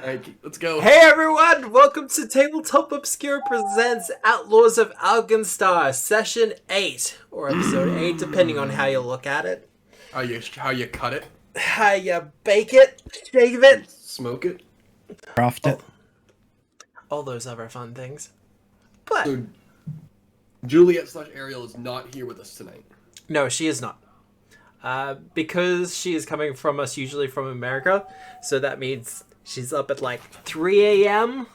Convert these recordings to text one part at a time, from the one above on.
Alright, let's go. Hey everyone! Welcome to Tabletop Obscura presents Outlaws of Alkenstar, Session 8, or Episode 8, depending on how you look at it. How you cut it? How you bake it, shave it, Smoke it? Craft it. all those other fun things. But, So, Juliet/Ariel is not here with us tonight. no, she is not. Because she is coming from us, usually from America, so that means she's up at like 3 a.m.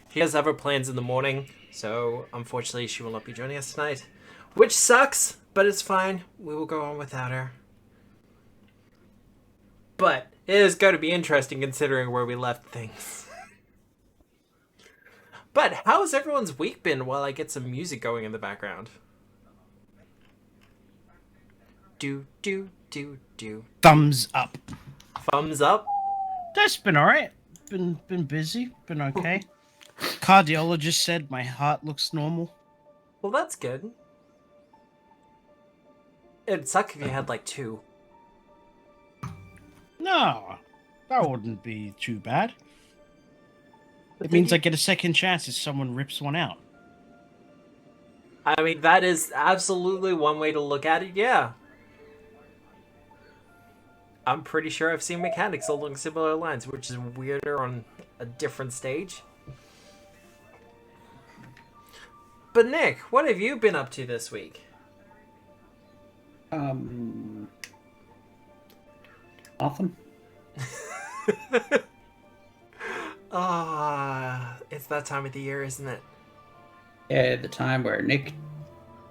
She has other plans in the morning, so unfortunately she will not be joining us tonight. Which sucks, but it's fine. We will go on without her. But it is going to be interesting considering where we left things. But how has everyone's week been while I get some music going in the background? Do, do, do, do. Thumbs up. Thumbs up? That's been alright. Been busy. Been okay. Cardiologist said my heart looks normal. Well, that's good. It'd suck if you had like two. No, that wouldn't be too bad. But It then means you- I get a second chance if someone rips one out. I mean, that is absolutely one way to look at it, yeah. I'm pretty sure I've seen mechanics along similar lines, which is weirder on a different stage. But Nick, what have you been up to this week? Nothing. It's that time of the year, isn't it? Yeah, the time where Nick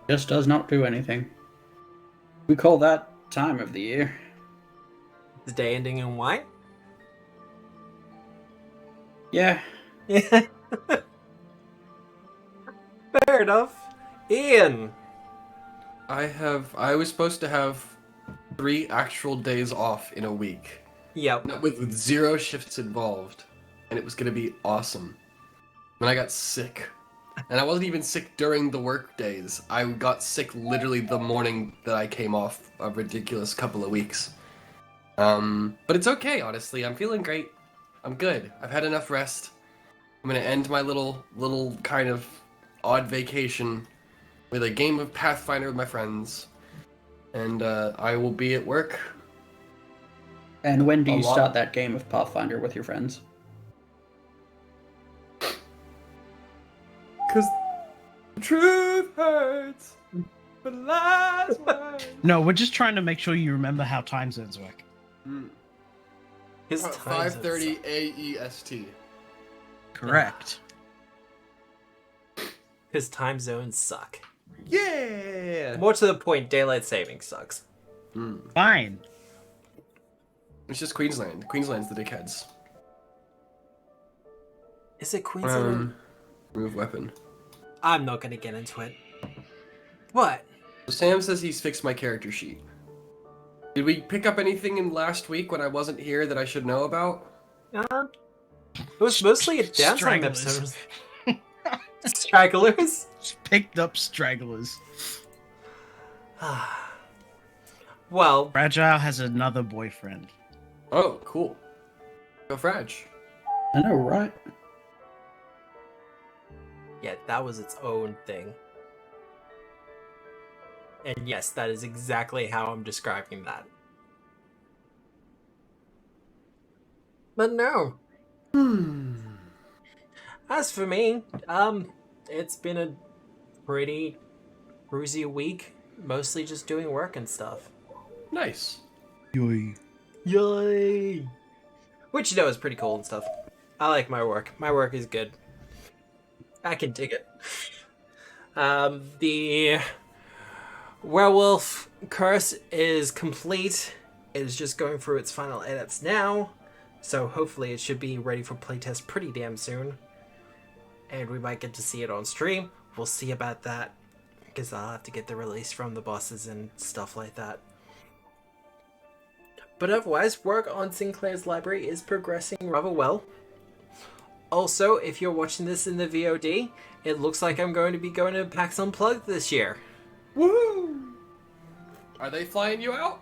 just does not do anything. We call that time of the year. The day ending in Y? Yeah. Yeah. Fair enough. Ian! I was supposed to have 3 actual days off in a week. Yep. With 0 shifts involved. And it was gonna be awesome. And I got sick. And I wasn't even sick during the work days. I got sick literally the morning that I came off a ridiculous couple of weeks. But it's okay, honestly. I'm feeling great. I'm good. I've had enough rest. I'm gonna end my little kind of odd vacation with a game of Pathfinder with my friends. And I will be at work. And when do A you lot. start that game of Pathfinder with your friends? Cause the truth hurts, but lies work. No, we're just trying to make sure you remember how time zones work. His time zones 5:30 suck. AEST. Correct. His time zones suck. Yeah. More to the point, daylight saving sucks. Fine. It's just Queensland. Queensland's the dickheads. Is it Queensland? Remove weapon. I'm not gonna get into it. What? Sam says he's fixed my character sheet. Did we pick up anything in last week when I wasn't here that I should know about? It was mostly a downtime Stragglers. episode. Stragglers? Just picked up stragglers. Well, Fragile has another boyfriend. Oh, cool. Go Frag. I know, right? yeah, that was its own thing. And yes, that is exactly how I'm describing that. But no. As for me, it's been a pretty cruisy week. Mostly just doing work and stuff. Nice. Yoy. Yay! Which, you know, is pretty cool and stuff. I like my work. My work is good. I can dig it. The werewolf curse is complete. It is just going through its final edits now. So hopefully it should be ready for playtest pretty damn soon. And we might get to see it on stream. We'll see about that. Because I'll have to get the release from the bosses and stuff like that. But otherwise, work on Sinclair's library is progressing rather well. Also, if you're watching this in the VOD, it looks like I'm going to be going to PAX Unplugged this year. Woo! Are they flying you out?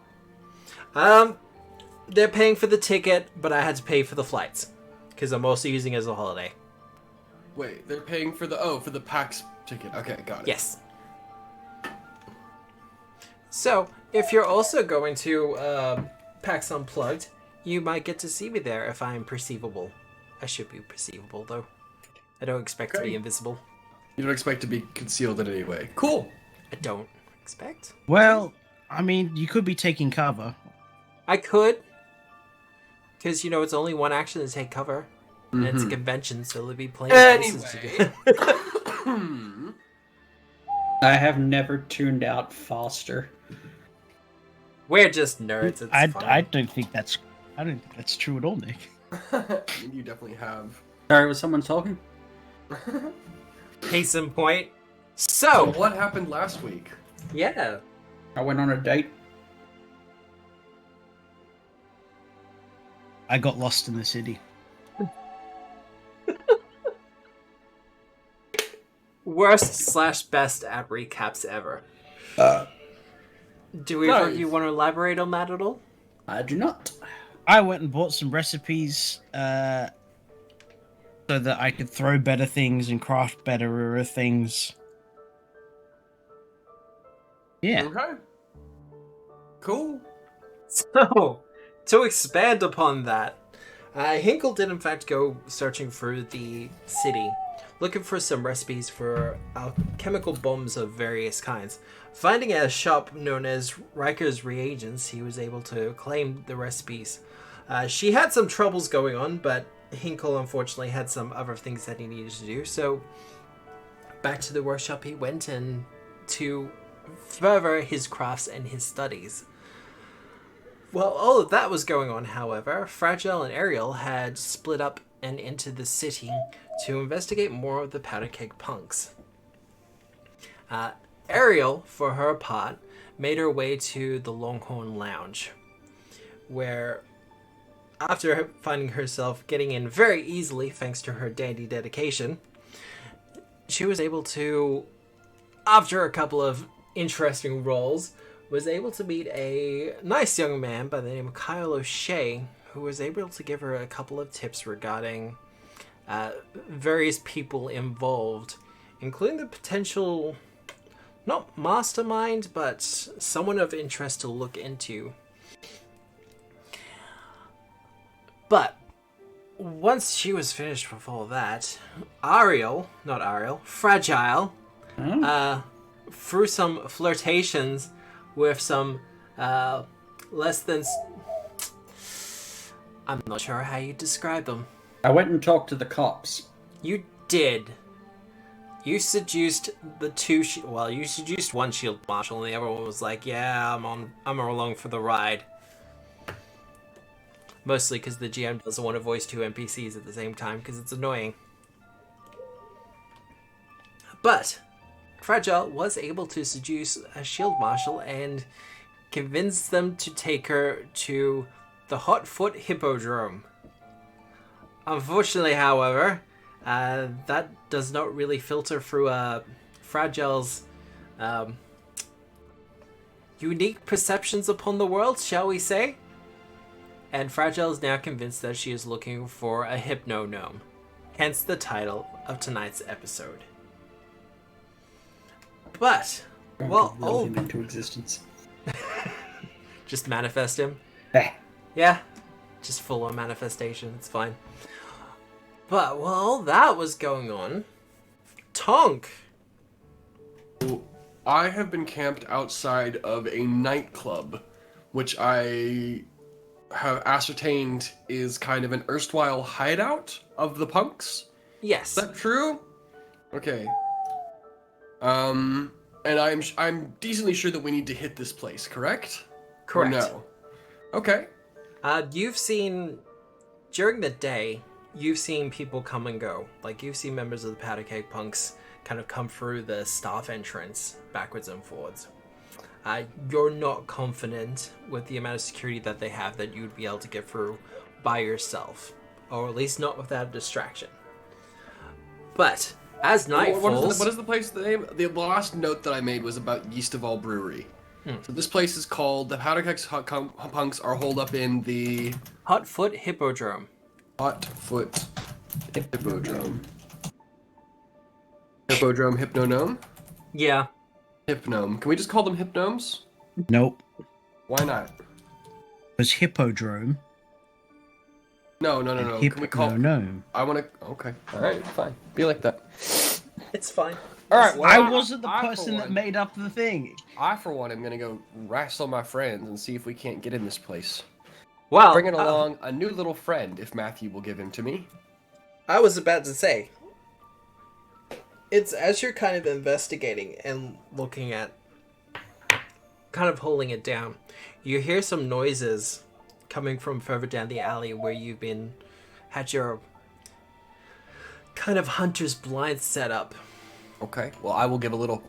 they're paying for the ticket, but I had to pay for the flights because I'm also using it as a holiday. Wait, they're paying for the PAX ticket. Okay, got it. Yes. So, if you're also going to PAX Unplugged, you might get to see me there if I'm perceivable. I should be perceivable, though. I don't expect to be invisible. You don't expect to be concealed in any way. Cool. I don't expect. Well, I mean, you could be taking cover. I could. Because, it's only one action to take cover. And it's a convention, so there'll be plenty of places to go. I have never tuned out faster. We're just nerds. It's fine. I don't think that's true at all, Nick. You definitely have. Sorry, was someone talking? Case in point. So, So, what happened last week? yeah. I went on a date. I got lost in the city. Worst/best at recaps ever. Do either of you want to elaborate on that at all? I do not. I went and bought some recipes so that I could throw better things and craft better things. Yeah. Okay. Cool. So, to expand upon that, Hinkle did in fact go searching for the city, looking for some recipes for chemical bombs of various kinds. Finding a shop known as Riker's Reagents, he was able to claim the recipes. She had some troubles going on, but Hinkle unfortunately had some other things that he needed to do, so back to the workshop he went and to further his crafts and his studies. While all of that was going on, however, Fragile and Ariel had split up and entered the city to investigate more of the Powderkeg punks. Ariel, for her part, made her way to the Longhorn Lounge, where, after finding herself getting in very easily thanks to her dandy dedication, she was able to, after a couple of interesting rolls, was able to meet a nice young man by the name of Kyle O'Shea, who was able to give her a couple of tips regarding various people involved, including the potential, not mastermind, but someone of interest to look into. But once she was finished with all that, Fragile, through some flirtations with some less than... I'm not sure how you describe them. I went and talked to the cops. You did. You seduced the two... you seduced one shield marshal, and the other one was like, yeah, I'm along for the ride. Mostly because the GM doesn't want to voice two NPCs at the same time, because it's annoying. But Fragile was able to seduce a shield marshal and convince them to take her to the Hotfoot Hippodrome. Unfortunately, however, that does not really filter through Fragile's unique perceptions upon the world, shall we say? And Fragile is now convinced that she is looking for a Hypno Gnome. Hence the title of tonight's episode. But, well, Will him into existence. just manifest him. Eh. Yeah, just full on manifestation. It's fine. But while all that was going on, Tonk. I have been camped outside of a nightclub, which I have ascertained is kind of an erstwhile hideout of the punks. Yes. Is that true? Okay. And I'm decently sure that we need to hit this place, correct? Correct. Or no. Okay. You've seen, during the day, you've seen people come and go. Like, you've seen members of the Powderkeg punks kind of come through the staff entrance backwards and forwards. You're not confident with the amount of security that they have that you'd be able to get through by yourself. Or at least not without distraction. But as night falls... What is the place name? The last note that I made was about Yeast of All Brewery. So this place is called, the Powderkeg punks are holed up in the Hotfoot Hippodrome. Hotfoot Hippodrome. Hippodrome, Hypno-Gnome? Yeah. Hypnome. Can we just call them Hypnomes? Nope. Why not? Because Hippodrome. No. Can we call... No. I want to... Okay. Alright, fine. Be like that. It's fine. Alright, well, I wasn't the I, for person that one- made up the thing. I, for one, am going to go wrestle my friends and see if we can't get in this place. Well, Bringing along a new little friend, if Matthew will give him to me. I was about to say, it's as you're kind of investigating and looking at, kind of holding it down, you hear some noises coming from further down the alley where you've had your kind of hunter's blind set up. Okay, well, I will give a little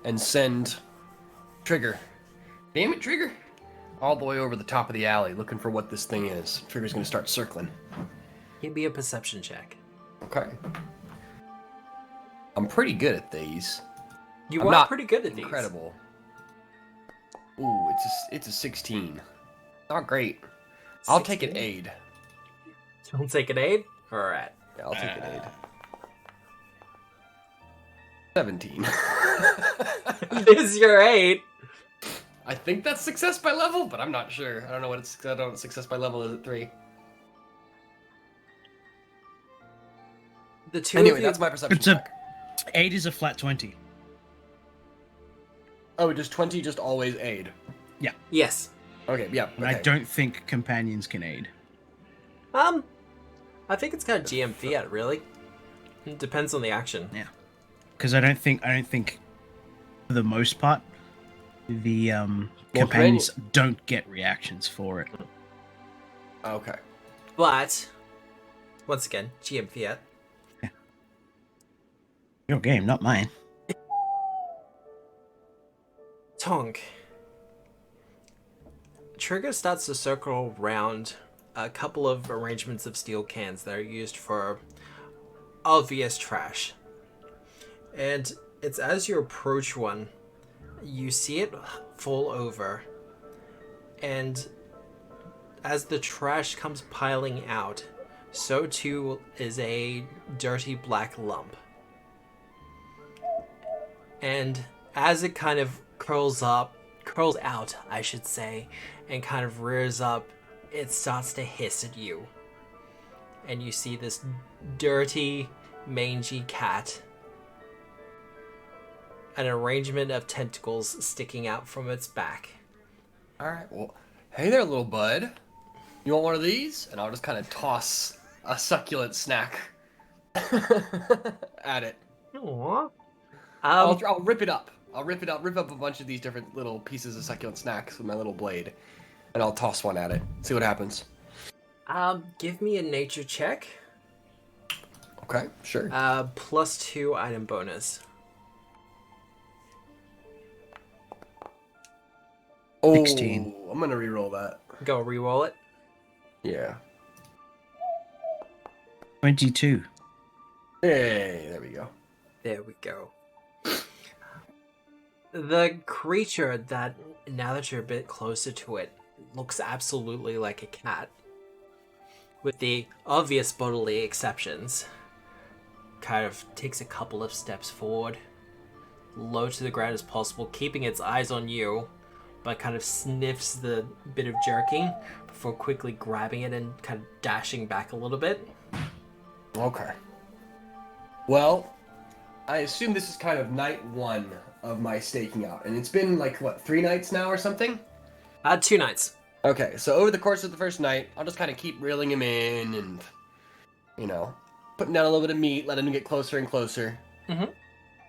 and send Trigger. Damn it, Trigger! All the way over the top of the alley, looking for what this thing is. Trigger's gonna start circling. Give me a perception check. Okay. I'm pretty good at these. You I'm are not pretty good at these. Incredible. Ooh, it's a 16. Not great. I'll take an 16? aid. You'll take an aid? Alright. Yeah, I'll take an aid. 17. This is your aid. I think that's success by level, but I'm not sure. I don't know what it's. I don't know what success by level is at 3. The two Anyway, of you... that's my perception It's a check. 8 is a flat 20. Oh, does 20 just always aid? Yes. Okay, yeah. And Okay. I don't think companions can aid. I think it's kind of GM fiat, really. It depends on the action. Yeah. Because I don't think for the most part the companions don't get reactions for it. Okay. But, once again, GM fiat. Your game, not mine. Tonk. Trigger starts to circle around a couple of arrangements of steel cans that are used for obvious trash. And it's as you approach one, you see it fall over. And as the trash comes piling out, so too is a dirty black lump. And as it kind of curls out, I should say, and kind of rears up, it starts to hiss at you. And you see this dirty, mangy cat. An arrangement of tentacles sticking out from its back. Alright, well, hey there, little bud. You want one of these? And I'll just kind of toss a succulent snack at it. Aww. I'll rip it up. Rip up a bunch of these different little pieces of succulent snacks with my little blade. And I'll toss one at it. See what happens. Give me a nature check. Okay, sure. +2 item bonus. Oh, 16. I'm gonna re-roll that. Go re-roll it. Yeah. 22. Hey, there we go. There we go. The creature that, now that you're a bit closer to it, looks absolutely like a cat. With the obvious bodily exceptions. Kind of takes a couple of steps forward. Low to the ground as possible, keeping its eyes on you. But kind of sniffs the bit of jerking before quickly grabbing it and kind of dashing back a little bit. Okay. Well, I assume this is kind of night 1 of my staking out. And it's been like, what, 3 nights now or something? 2 nights. Okay, so over the course of the first night, I'll just kind of keep reeling him in and, you know, putting down a little bit of meat, letting him get closer and closer. Mm-hmm.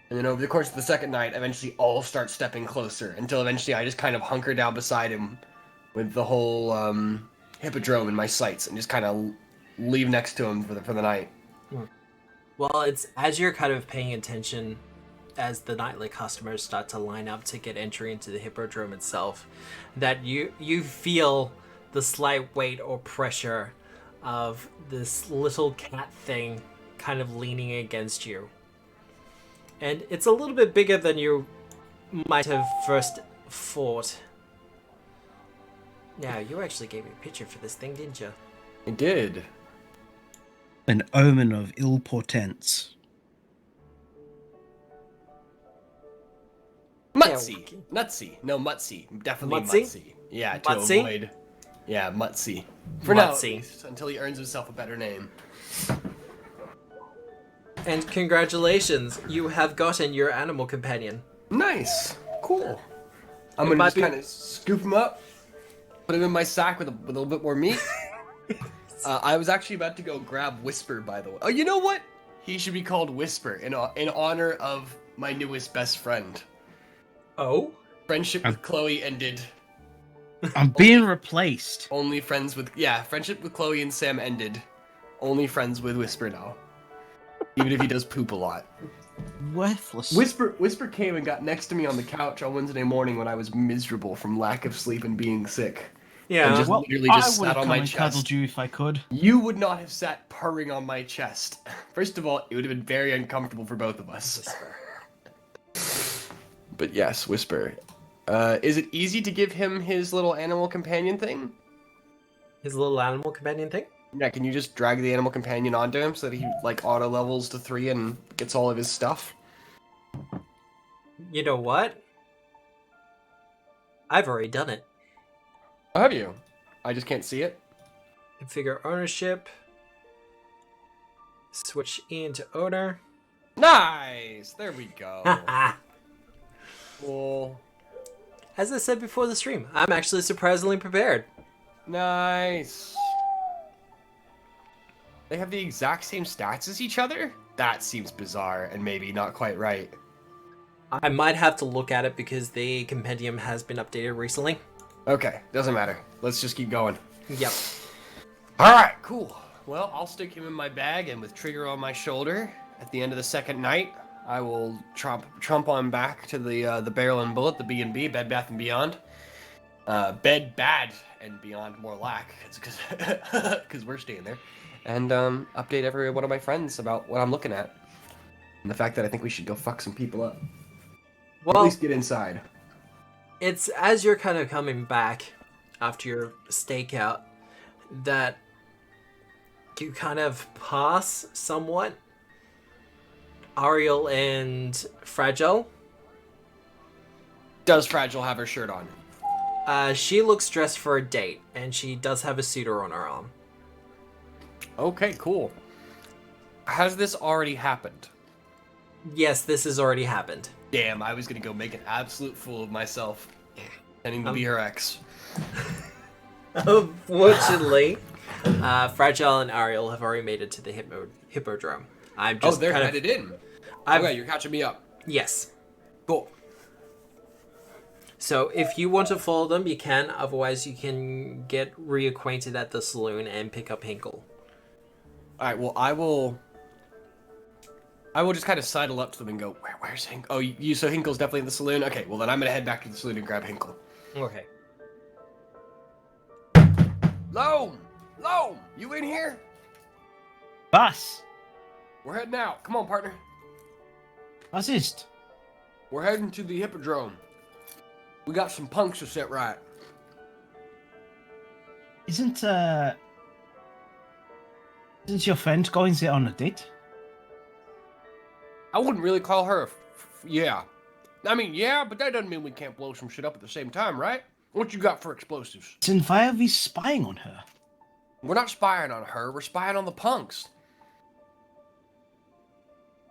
And then over the course of the second night, eventually all start stepping closer until eventually I just kind of hunker down beside him with the whole hippodrome in my sights and just kind of leave next to him for the night. Well, it's as you're kind of paying attention as the nightly customers start to line up to get entry into the hippodrome itself, that you feel the slight weight or pressure of this little cat thing kind of leaning against you. And it's a little bit bigger than you might have first fort. Now, you actually gave me a picture for this thing, didn't you? I did. An omen of ill portents. Mutsy. Yeah, Nutsy. No, Mutsy. Definitely Mutsy? Mutsy. Yeah, to Mutsy? avoid. Yeah, Mutsy. For now, at Mutsy. least, until he earns himself a better name. And congratulations, you have gotten your animal companion. Nice. Cool. I'm It gonna might just be- kind of scoop him up, put him in my sack with a little bit more meat. I was actually about to go grab Whisper, by the way. Oh, you know what? He should be called Whisper in honor of my newest best friend. Oh? Friendship with Chloe ended. I'm being replaced. Only friends with friendship with Chloe and Sam ended. Only friends with Whisper now. Even if he does poop a lot. Worthless. Whisper came and got next to me on the couch on Wednesday morning when I was miserable from lack of sleep and being sick. Yeah. And just Well, literally I just would sat have on come my and cuddled chest. you if I could. You would not have sat purring on my chest. First of all, it would have been very uncomfortable for both of us. But yes, Whisper. Is it easy to give him his little animal companion thing? His little animal companion thing? Yeah, can you just drag the animal companion onto him so that he like auto levels to 3 and gets all of his stuff? You know what? I've already done it. Oh, have you? I just can't see it. Configure ownership. Switch into owner. Nice! There we go. Cool. As I said before the stream, I'm actually surprisingly prepared. Nice. They have the exact same stats as each other? That seems bizarre and maybe not quite right. I might have to look at it because the compendium has been updated recently. Okay, doesn't matter. Let's just keep going. Yep. Alright, cool. Well, I'll stick him in my bag, and with Trigger on my shoulder, at the end of the second night, I will trump on back to the Barrel and Bullet, the B&B, Bed Bath & Beyond. Bed Bad and Beyond, more lack, because we're staying there. And update every one of my friends about what I'm looking at. And the fact that I think we should go fuck some people up. Or at Well, least get inside. it's as you're kind of coming back after your stakeout that you kind of pass somewhat Ariel and Fragile. Does Fragile have her shirt on? She looks dressed for a date, and she does have a suitor on her arm. Okay, cool. Has this already happened? Yes, this has already happened. Damn, I was gonna go make an absolute fool of myself. Pretending to be her ex. Unfortunately, Fragile and Ariel have already made it to the Hippodrome. I'm Oh, just they're kind headed in. I've- Okay, you're catching me up. Yes. Cool. So if you want to follow them, you can. Otherwise, you can get reacquainted at the saloon and pick up Hinkle. Alright, well, I will just kind of sidle up to them and go, where's Hinkle? Oh, so Hinkle's definitely in the saloon? Okay, well then I'm gonna head back to the saloon and grab Hinkle. Okay. Loam! Loam! You in here? Was? We're heading out. Come on, partner. Was ist? We're heading to the Hippodrome. We got some punks to set right. Isn't your friend going there on a date? I wouldn't really call her yeah. I mean, yeah, but that doesn't mean we can't blow some shit up at the same time, right? What you got for explosives? Then why are we spying on her? We're not spying on her, we're spying on the punks.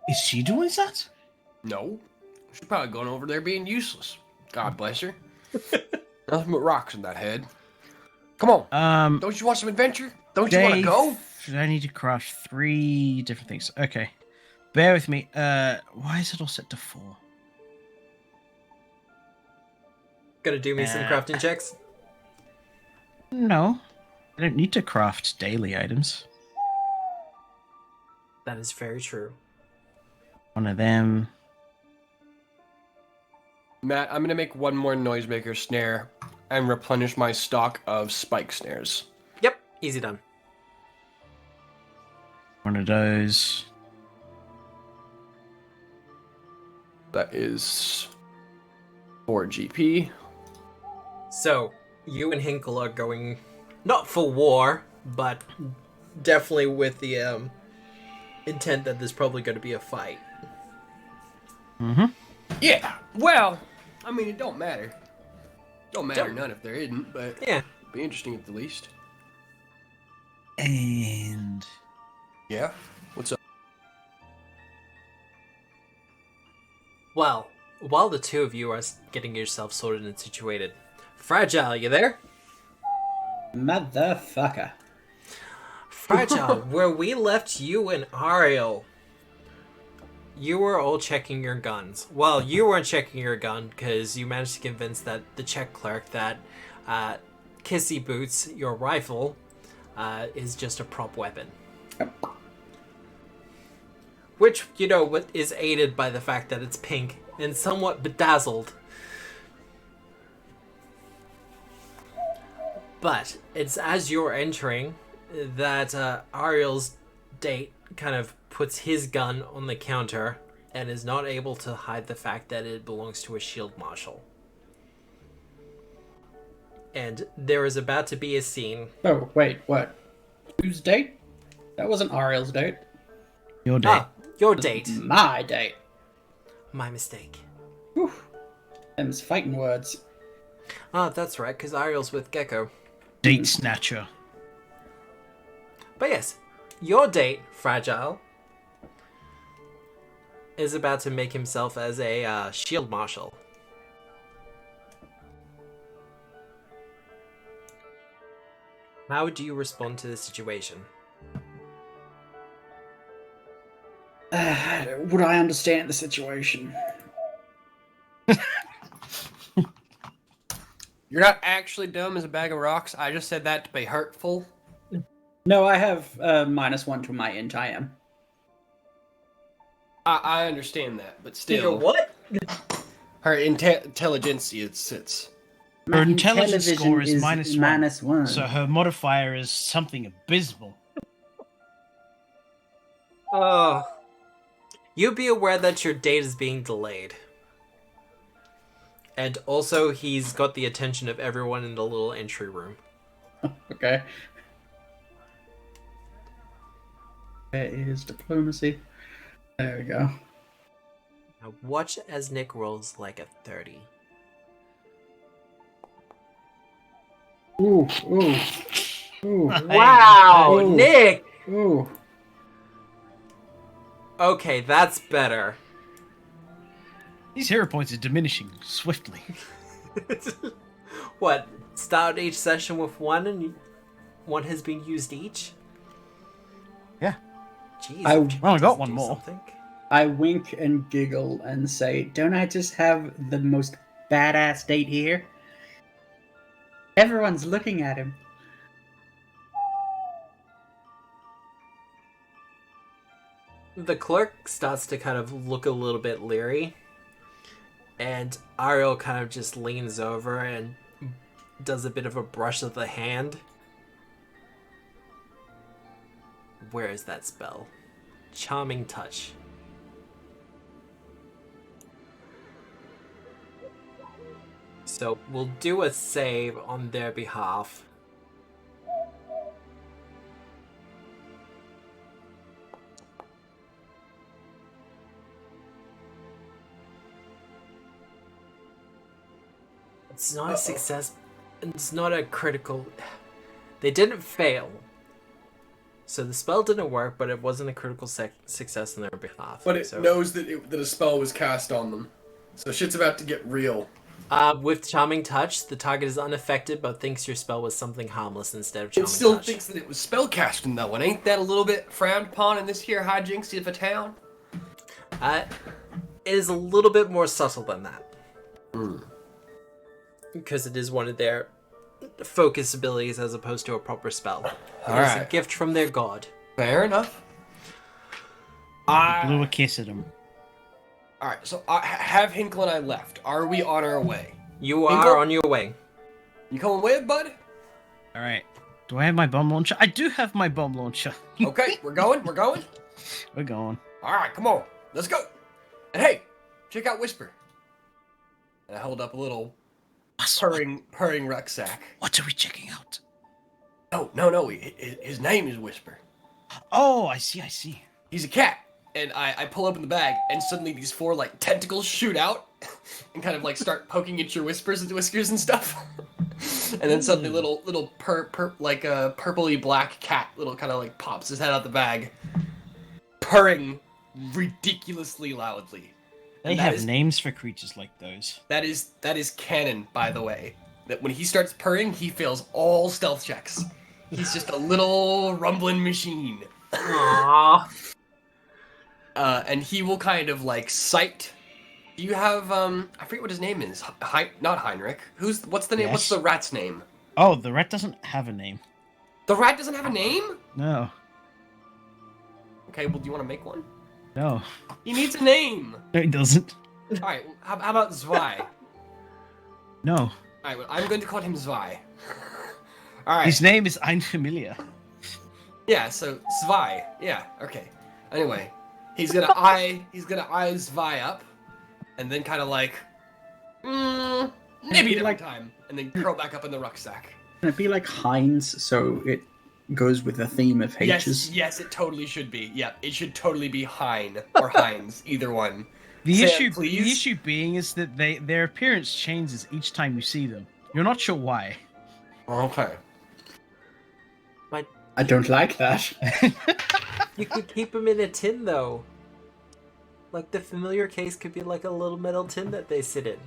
Is she doing that? No. She's probably going over there being useless. God bless her. Nothing but rocks in that head. Come on. Don't you want some adventure? Don't you want to Dave, go? I need to craft 3 different things. Okay. Bear with me. Why is it all set to 4? Gonna do me some crafting checks? No. I don't need to craft daily items. That is very true. One of them. Matt, I'm going to make one more noisemaker snare and replenish my stock of spike snares. Yep, easy done. One of those. That is 4 GP. So, you and Hinkle are going, not for war, but definitely with the intent that there's probably going to be a fight. Mm-hmm. Yeah. Well, I mean, it don't matter. Don't matter none if there isn't, but Yeah. it'd be interesting at the least. And Yeah. What's up? Well, while the two of you are getting yourself sorted and situated, Fragile, you there? Motherfucker. Fragile, where we left you and Ariel, you were all checking your guns. Well, you weren't checking your gun because you managed to convince the check clerk that Kissy Boots, your rifle, is just a prop weapon. Which, is aided by the fact that it's pink and somewhat bedazzled. But it's as you're entering that Ariel's date kind of puts his gun on the counter and is not able to hide the fact that it belongs to a shield marshal. And there is about to be a scene. Oh, wait, what? Whose date? That wasn't Ariel's date. your date. Your date. My date. My mistake. Whew. Them's fighting words. That's right, because Ariel's with Gecko. Date snatcher. But yes, your date, Fragile, is about to make himself as a shield marshal. How do you respond to the situation? Would I understand the situation? You're not actually dumb as a bag of rocks. I just said that to be hurtful. No, I have -1 to my int. I am. I understand that, but still. Your what? Her intelligentsia sits. Her My intelligence score is intelligence -1. -1. So her modifier is something abysmal. You be aware that your date is being delayed. And also, he's got the attention of everyone in the little entry room. Okay. There is diplomacy. There we go. Now watch as Nick rolls like a 30. Ooh, ooh, ooh, Wow, Ooh. Nick! ooh. Okay, that's better. These hero points are diminishing swiftly. What? Start each session with one and one has been used each? Yeah. Jeez. I only got one do more. something. I wink and giggle and say, don't I just have the most badass date here? Everyone's looking at him. The clerk starts to kind of look a little bit leery. And Ariel kind of just leans over and does a bit of a brush of the hand. Where is that spell? Charming Touch. So we'll do a save on their behalf. It's not a success. It's not a critical. They didn't fail. So the spell didn't work, but it wasn't a critical success on their behalf. But it so, knows that a spell was cast on them. So shit's about to get real. with Charming Touch, the target is unaffected, but thinks your spell was something harmless instead of Charming It still Touch. thinks that it was spell casting though, and ain't that a little bit frowned upon in this here hijinks of a town? It is a little bit more subtle than that. Because it is one of their focus abilities as opposed to a proper spell. It's a Alright. gift from their god. Fair enough. Blew a kiss at him. Alright, so have Hinkle and I left. Are we on our way? You Hinkle? are on your way. You coming with, bud? All right. Do I have my bomb launcher? I do have my bomb launcher. Okay, we're going. We're going. We're going. Alright, come on. Let's go. And hey, check out Whisper. And I hold up a little purring rucksack. What are we checking out? No. His name is Whisper. Oh, I see. He's a cat. And I pull open the bag, and suddenly these 4 like tentacles shoot out, and kind of like start poking at your whiskers and stuff. And then suddenly little like a purpley black cat little kind of like pops his head out the bag, purring ridiculously loudly. They have names for creatures like those. That is canon, by the way. That when he starts purring, he fails all stealth checks. He's just a little rumbling machine. Aww. And he will kind of like sight. You have I forget what his name is. Not Heinrich. What's the name? Yes. What's the rat's name? Oh, the rat doesn't have a name. The rat doesn't have a name? No. Okay, well, do you want to make one? No. He needs a name. No, he doesn't. All right, how about Zwei? No. All right, well, I'm going to call him Zwei. All right. His name is Einfamilia. Yeah, so Zwei. Yeah, okay. Anyway, he's gonna eye Zwei up, and then kind of like, maybe a different time, and then curl back up in the rucksack. Can it be like Heinz, so it goes with the theme of H's? Yes, it totally should be. Yeah, it should totally be Hein or Heinz, either one. The Sam, please. issue being is that their appearance changes each time you see them. You're not sure why. Okay. I don't like that. You could keep them in a tin, though. Like, the familiar case could be like a little metal tin that they sit in.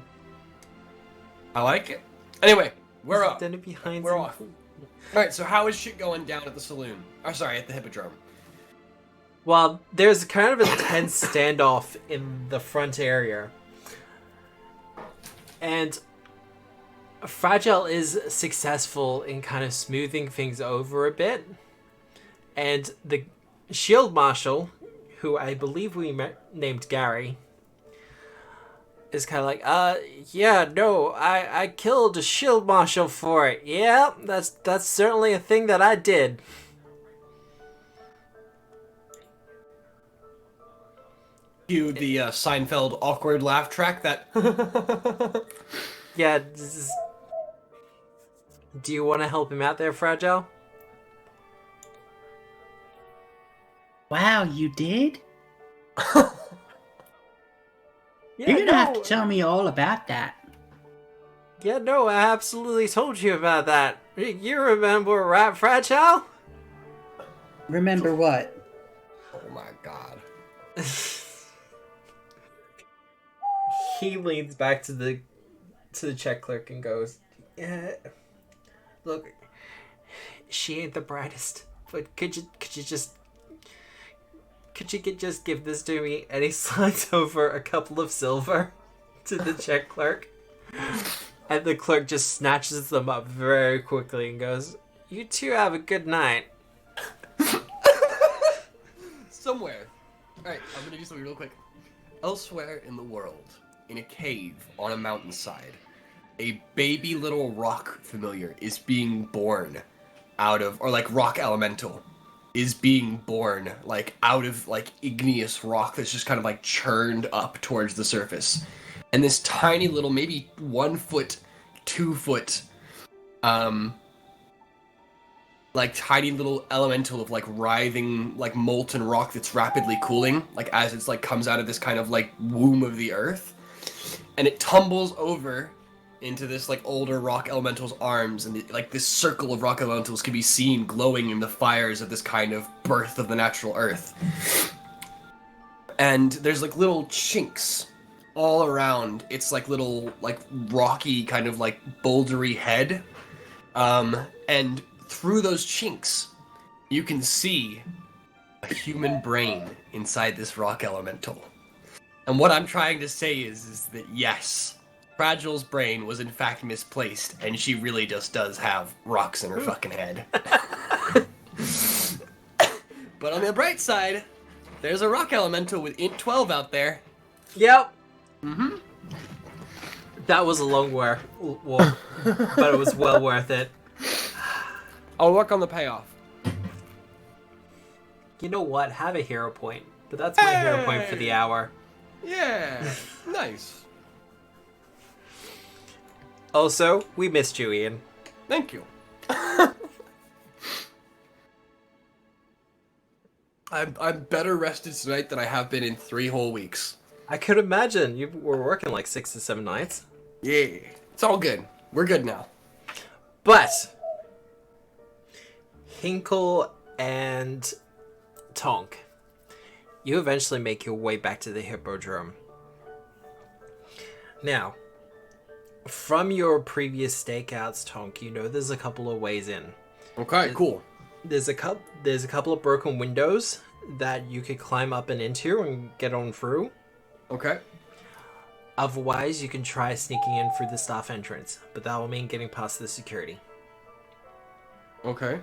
I like it. Anyway, we're up. Then it behind. We're off. All right, so how is shit going down at the saloon? Or sorry, at the Hippodrome. Well, there's kind of a tense standoff in the front area. And Fragile is successful in kind of smoothing things over a bit. And the Shield Marshal, who I believe we named Gary, is kind of like, yeah, no, I killed a Shield Marshal for it. Yeah, that's certainly a thing that I did. Cue the Seinfeld awkward laugh track that... Yeah, do you want to help him out there, Fragile? Wow, you did? Yeah, You're gonna have to tell me all about that. Yeah, no, I absolutely told you about that. You remember, right, Fragile? Remember what? Oh my god. He leans back to the check clerk and goes, "Yeah, look, she ain't the brightest, but could you just give this to me?" And he slides over a couple of silver to the check clerk, and the clerk just snatches them up very quickly and goes, "You two have a good night." Somewhere. Alright, I'm gonna do something real quick. Elsewhere in the world, in a cave on a mountainside, a baby little rock familiar is being born out of, or like rock elemental is being born like out of like igneous rock that's just kind of like churned up towards the surface. And this tiny little, maybe 1 foot, 2 foot, like tiny little elemental of like writhing like molten rock that's rapidly cooling, like as it's like comes out of this kind of like womb of the earth, and it tumbles over into this like older rock elemental's arms, and like this circle of rock elementals can be seen glowing in the fires of this kind of birth of the natural earth. And there's like little chinks all around its like little like rocky kind of like bouldery head, and through those chinks, you can see a human brain inside this rock elemental. And what I'm trying to say is that yes, Fragile's brain was in fact misplaced, and she really just does have rocks in her fucking head. But on the bright side, there's a rock elemental with int 12 out there. Yep. Mm-hmm. That was a long walk, but it was well worth it. I'll work on the payoff. You know what? Have a hero point. But that's my hero point for the hour. Yeah. Nice. Also, we missed you, Ian. Thank you. I'm better rested tonight than I have been in 3 whole weeks. I could imagine you were working like 6 to 7 nights. Yeah, it's all good. We're good now. But Hinkle and Tonk, you eventually make your way back to the Hippodrome. Now, from your previous stakeouts, Tonk, you know there's a couple of ways in. Okay, cool. There's a couple of broken windows that you could climb up and into and get on through. Okay. Otherwise, you can try sneaking in through the staff entrance, but that will mean getting past the security. Okay.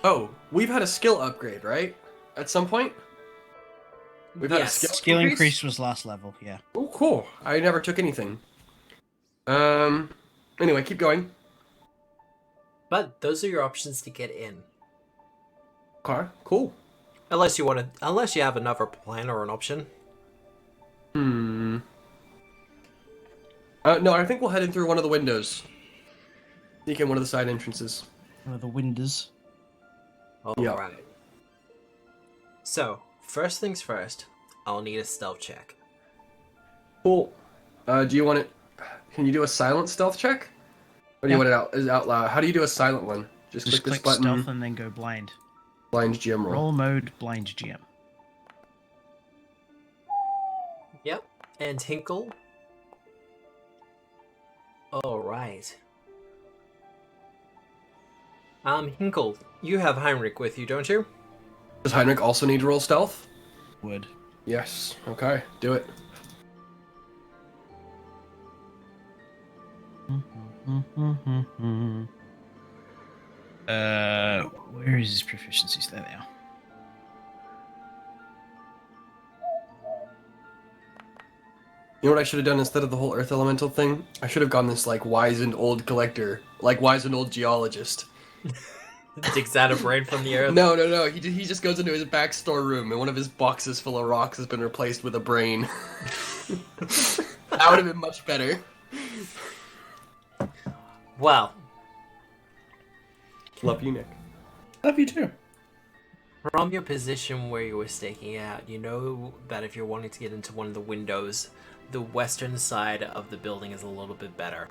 Oh, we've had a skill upgrade, right? At some point? We've had a Skill increase was last level, yeah. Oh, cool. I never took anything. Anyway, keep going. But those are your options to get in. Okay, cool. Unless you have another plan or an option. No, I think we'll head in through one of the windows. Sneak in one of the side entrances. One of the windows. Alright. So, first things first, I'll need a stealth check. Cool. Do you want it... Can you do a silent stealth check? Or do you want it out loud? How do you do a silent one? Just click this button. Stealth and then go blind. Blind GM roll. Roll mode, blind GM. Yep. And Hinkle. Alright. Hinkle, you have Heinrich with you, don't you? Does Heinrich also need to roll stealth? Would. Yes. Okay, do it. Where is his proficiencies? There they are. You know what I should have done instead of the whole earth elemental thing? I should have gone this, like, wizened old collector. Like, wizened old geologist. Digs out a brain from the earth. No. He just goes into his back storeroom, and one of his boxes full of rocks has been replaced with a brain. That would have been much better. Well. Love you, Nick. Love you too. From your position where you were staking out, you know that if you're wanting to get into one of the windows, the western side of the building is a little bit better.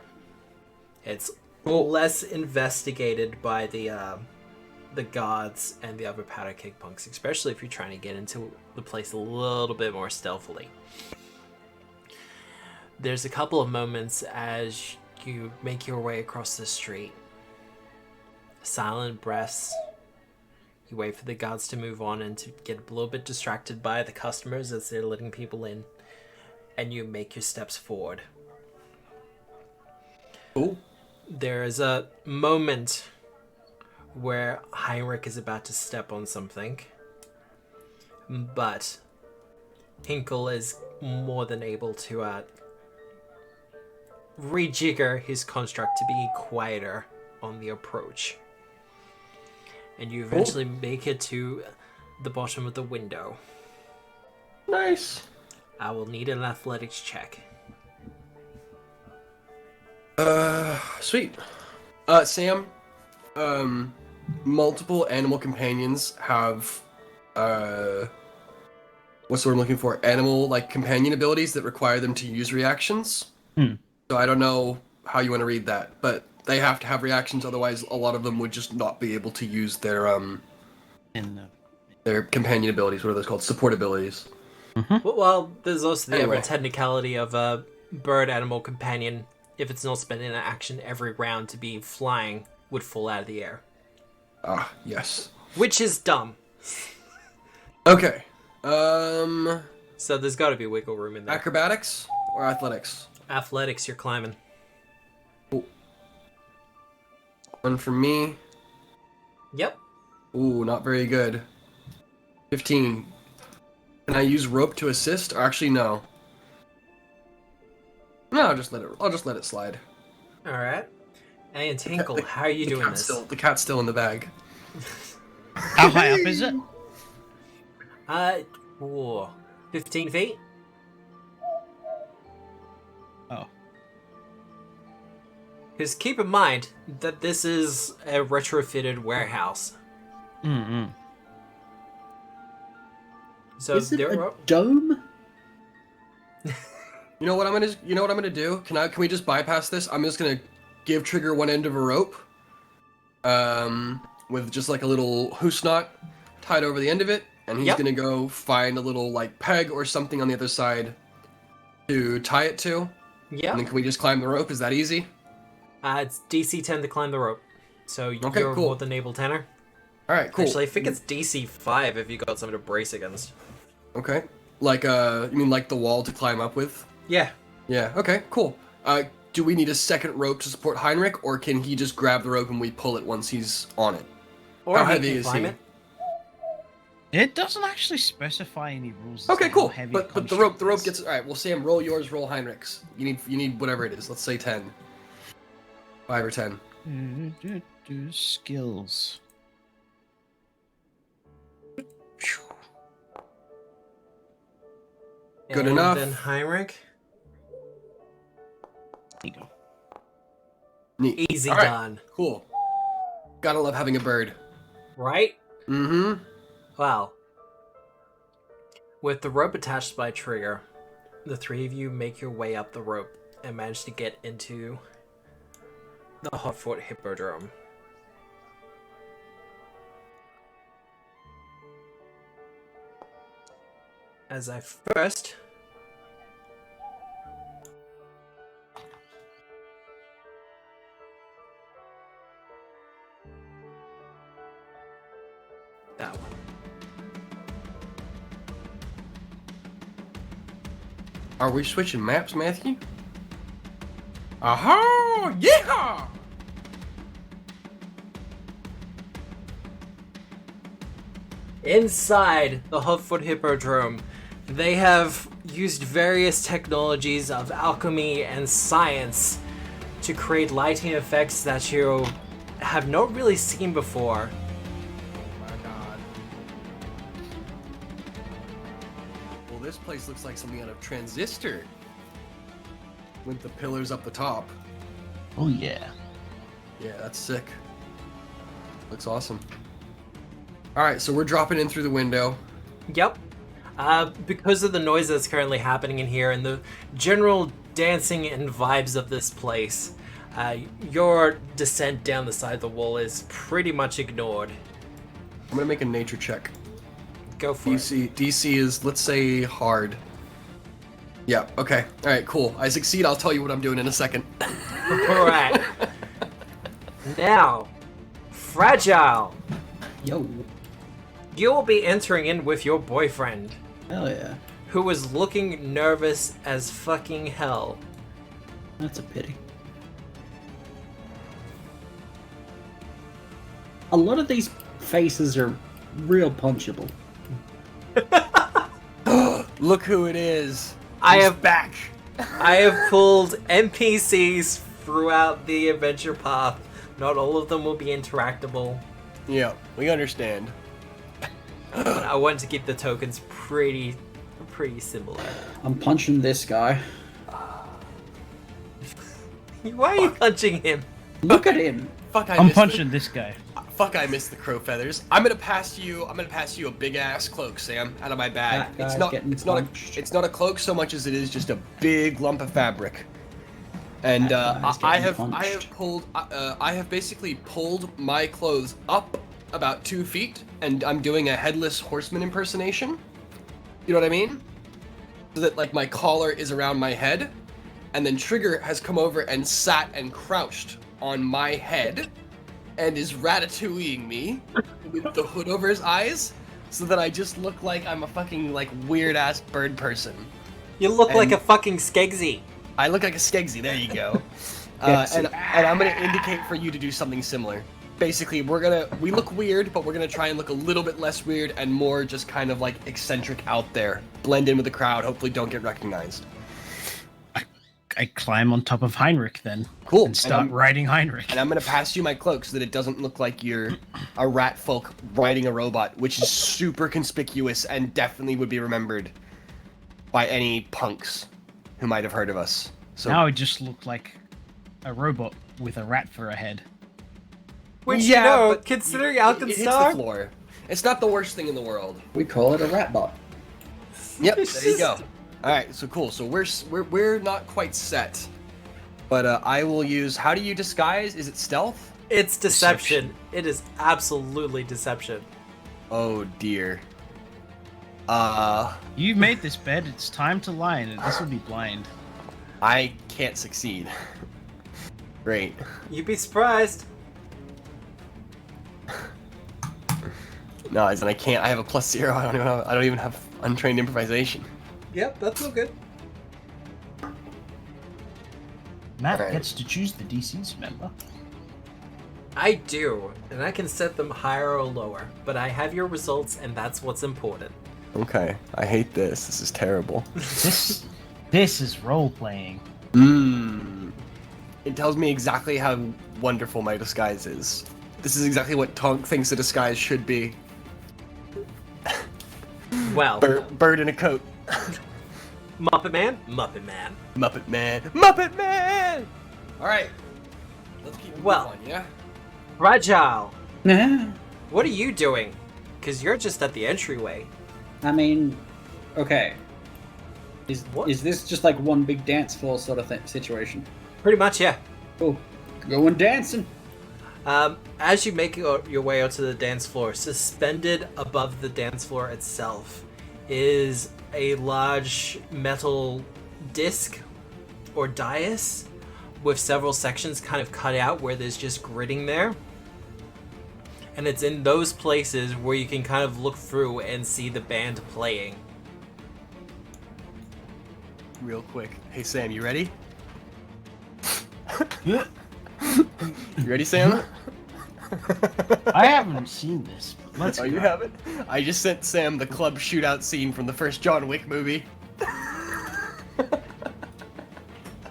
It's less investigated by the guards and the other Powderkeg punks, especially if you're trying to get into the place a little bit more stealthily. There's a couple of moments as you make your way across the street. Silent breaths. You wait for the guards to move on and to get a little bit distracted by the customers as they're letting people in. And you make your steps forward. Cool. There is a moment where Heinrich is about to step on something. But Hinkle is more than able to rejigger his construct to be quieter on the approach. And you eventually make it to the bottom of the window. Nice. I will need an athletics check. Sweet. Sam, multiple animal companions have, what's the word I'm looking for? Animal, like, companion abilities that require them to use reactions. So I don't know how you want to read that, but they have to have reactions, otherwise a lot of them would just not be able to use their companion abilities. What are those called? Support abilities. Well, there's also the other technicality of a bird-animal companion. If it's not spending an action every round to be flying, would fall out of the air. Ah, yes. Which is dumb. Okay. So there's got to be wiggle room in there. Acrobatics or athletics? Athletics, you're climbing. Ooh. One for me. Yep. Ooh, not very good. 15. Can I use rope to assist? Or actually, no. No, I'll just let it slide. All right. And Tinkle, how are you doing this? The cat's still in the bag. How high up is it? 15 feet. Oh. Because keep in mind that this is a retrofitted warehouse. Mm-hmm. So Is it there a are... dome? You know what I'm gonna do? Can we just bypass this? I'm just gonna give Trigger one end of a rope, with just like a little hoose knot tied over the end of it, and he's gonna go find a little like peg or something on the other side to tie it to. Yeah. And then can we just climb the rope? Is that easy? It's DC 10 to climb the rope. So Okay, you're cool. more than able tenor. All right, cool. Actually, I think it's DC 5 if you got something to brace against. Okay. Like you mean like the wall to climb up with? Yeah. Yeah. Okay. Cool. Do we need a second rope to support Heinrich, or can he just grab the rope and we pull it once he's on it? Or How he heavy can is climb he? it. It doesn't actually specify any rules. as Okay, to how cool. heavy But the construct rope is. gets all right. Well, Sam, roll yours, roll Heinrich's. You need whatever it is. Let's say 10. 5 or 10. Skills. Good And enough. then Heinrich. There you go. Neat. Easy All right, done. Cool. Gotta love having a bird. Right? Mm-hmm. Well, with the rope attached by Trigger, the three of you make your way up the rope and manage to get into the Hotfoot Hippodrome. As I first that one. Are we switching maps, Matthew? Aha! Yeah! Inside the Hotfoot Hippodrome, they have used various technologies of alchemy and science to create lighting effects that you have not really seen before. Oh my god. Well, this place looks like something out of Transistor. With the pillars up the top. Oh yeah. Yeah, that's sick. Looks awesome. Alright, so we're dropping in through the window. Yep. Because of the noise that's currently happening in here and the general dancing and vibes of this place, your descent down the side of the wall is pretty much ignored. I'm gonna make a nature check. Go for it. DC is, let's say, hard. Yeah, okay. Alright, cool. I succeed, I'll tell you what I'm doing in a second. Alright. Now, Fragile. Yo. You will be entering in with your boyfriend, Hell yeah. who is looking nervous as fucking hell. That's a pity. A lot of these faces are real punchable. Look who it is. I He's have back. I have pulled NPCs throughout the adventure path. Not all of them will be interactable, Yeah, we understand. but I want to keep the tokens pretty similar. I'm punching this guy. Why are you punching him? Look at him. Fuck, I'm punching this guy. Fuck, I missed the crow feathers. I'm gonna pass you a big ass cloak, Sam, out of my bag. That guy's getting punched. It's not a cloak so much as it is just a big lump of fabric. And That guy's I getting have punched. I have basically pulled my clothes up about 2 feet, and I'm doing a headless horseman impersonation. You know what I mean? So that like my collar is around my head, and then Trigger has come over and sat and crouched on my head, and is ratatouilleing me with the hood over his eyes, so that I just look like I'm a fucking like weird ass bird person. You look like And- a fucking Skegsy. I look like a Skegsy. There you go. Yes. And I'm gonna indicate for you to do something similar. Basically, we look weird, but we're gonna try and look a little bit less weird and more just kind of like eccentric out there. Blend in with the crowd. Hopefully, don't get recognized. I climb on top of Heinrich then. Cool. And start riding Heinrich. And I'm gonna pass you my cloak so that it doesn't look like you're a rat folk riding a robot, which is super conspicuous and definitely would be remembered by any punks who might have heard of us. So Now I just look like a robot with a rat for a head. Which, Yeah, but considering it hits the Alkenstar... floor. It's not the worst thing in the world. We call it a rat bot. Yep, there you go. All right, so cool. So we're not quite set, but I will use. How do you disguise? Is it stealth? It's deception. It is absolutely deception. Oh dear. You made this bed. It's time to lie in it. This will be blind. I can't succeed. Great. You'd be surprised. No, as in I can't. I have a +0. I don't even have untrained improvisation. Yep, that's all good. Matt Alright. gets to choose the DCs, remember? I do, and I can set them higher or lower, but I have your results, and that's what's important. Okay. I hate this. This is terrible. This is role playing. It tells me exactly how wonderful my disguise is. This is exactly what Tonk thinks a disguise should be. Well, Bird in a coat. Muppet Man? Muppet Man. Muppet Man. Muppet Man! Alright. Let's keep moving Well. on, yeah? Fragile, Nah. what are you doing? Because you're just at the entryway. I mean, okay. What? Is this just like one big dance floor sort of situation? Pretty much, yeah. Oh, going dancing. As you make your way out to the dance floor, suspended above the dance floor itself is a large metal disc or dais with several sections kind of cut out where there's just gridding there. And it's in those places where you can kind of look through and see the band playing. Real quick. Hey, Sam, you ready? I You ready, Sam? haven't seen this. But let's Oh, go. you haven't? I just sent Sam the club shootout scene from the first John Wick movie.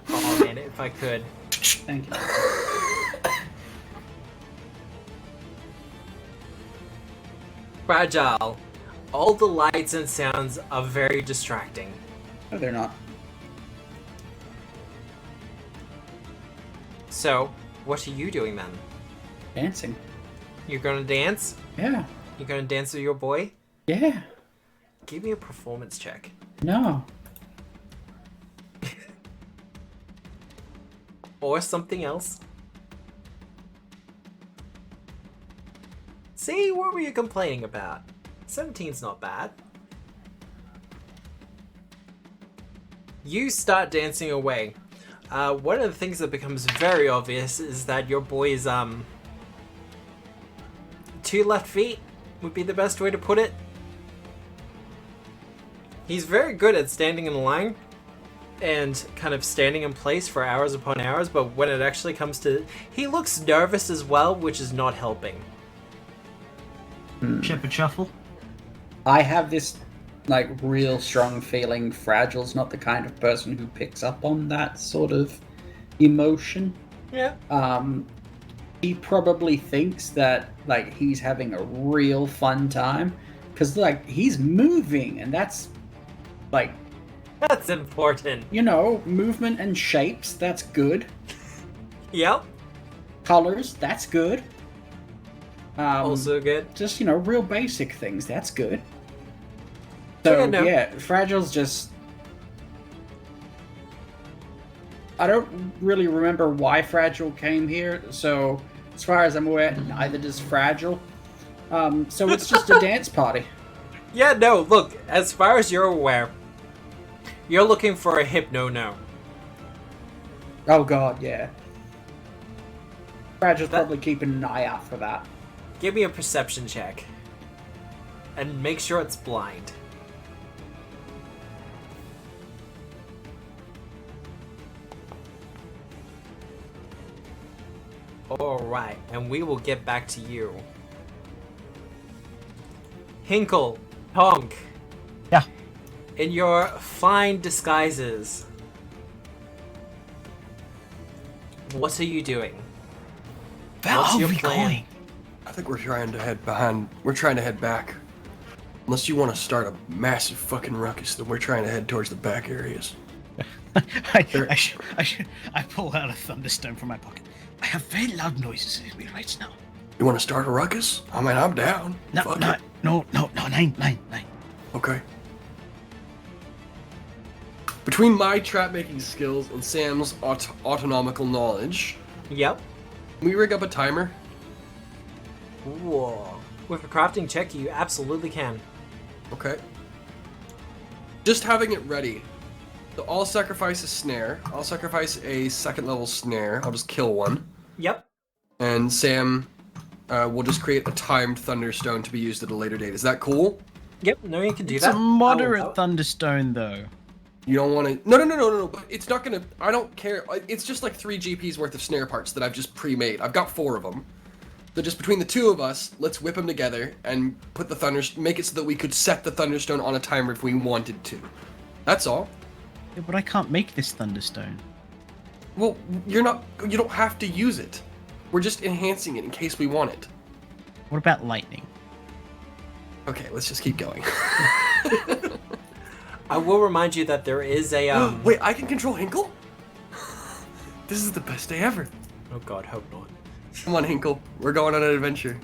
Oh man, if I could. Thank you. Fragile. All the lights and sounds are very distracting. No, they're not. So, what are you doing then? Dancing. You're gonna dance? Yeah. You're gonna dance with your boy? Yeah. Give me a performance check. No. Or something else. See, what were you complaining about? 17's not bad. You start dancing away. One of the things that becomes very obvious is that your boy's, 2 left feet would be the best way to put it. He's very good at standing in line and kind of standing in place for hours upon hours, but when it actually comes to... He looks nervous as well, which is not helping. Shepherd Shuffle. I have this like real strong feeling Fragile's not the kind of person who picks up on that sort of emotion. Yeah. He probably thinks that like he's having a real fun time because like he's moving and that's like, That's important. you know, movement and shapes, that's good. Yep. Colors, that's good. Also good. Just, you know, real basic things, that's good. So, Yeah, no. yeah, Fragile's just... I don't really remember why Fragile came here, so as far as I'm aware, neither does Fragile. So it's just a dance party. Yeah, no, look, as far as you're aware, you're looking for a Hypno now. Oh god, yeah. Fragile's That- probably keeping an eye out for that. Give me a perception check. And make sure it's blind. Alright, and we will get back to you. Hinkle, Tonk, Yeah. in your fine disguises, what are you doing? What's your plan? I think we're trying to head behind. We're trying to head back. Unless you want to start a massive fucking ruckus, then we're trying to head towards the back areas. I pull out a thunderstone from my pocket. I have very loud noises in me right now. You want to start a ruckus? I mean, I'm down. No, Fuck no, it. no, 9. Okay. Between my trap-making skills and Sam's autonomical knowledge, Yep. can we rig up a timer? Whoa. With a crafting check, you absolutely can. Okay. Just having it ready. So I'll sacrifice a snare. I'll sacrifice a second level snare. I'll just kill one. Yep. And Sam will just create a timed thunderstone to be used at a later date. Is that cool? Yep. No, you can do It's that. a moderate I will- thunderstone, though. You don't want to... No. But it's not going to... I don't care. It's just like 3 GP's worth of snare parts that I've just pre-made. I've got 4 of them. So just between the 2 of us, let's whip them together and put the make it so that we could set the thunderstone on a timer if we wanted to. That's all. Yeah, but I can't make this thunderstone. Well, you don't have to use it. We're just enhancing it in case we want it. What about lightning? Okay, let's just keep going. I will remind you that there is a Wait, I can control Hinkle? This is the best day ever. Oh God, hope not. Come on, Hinkle. We're going on an adventure.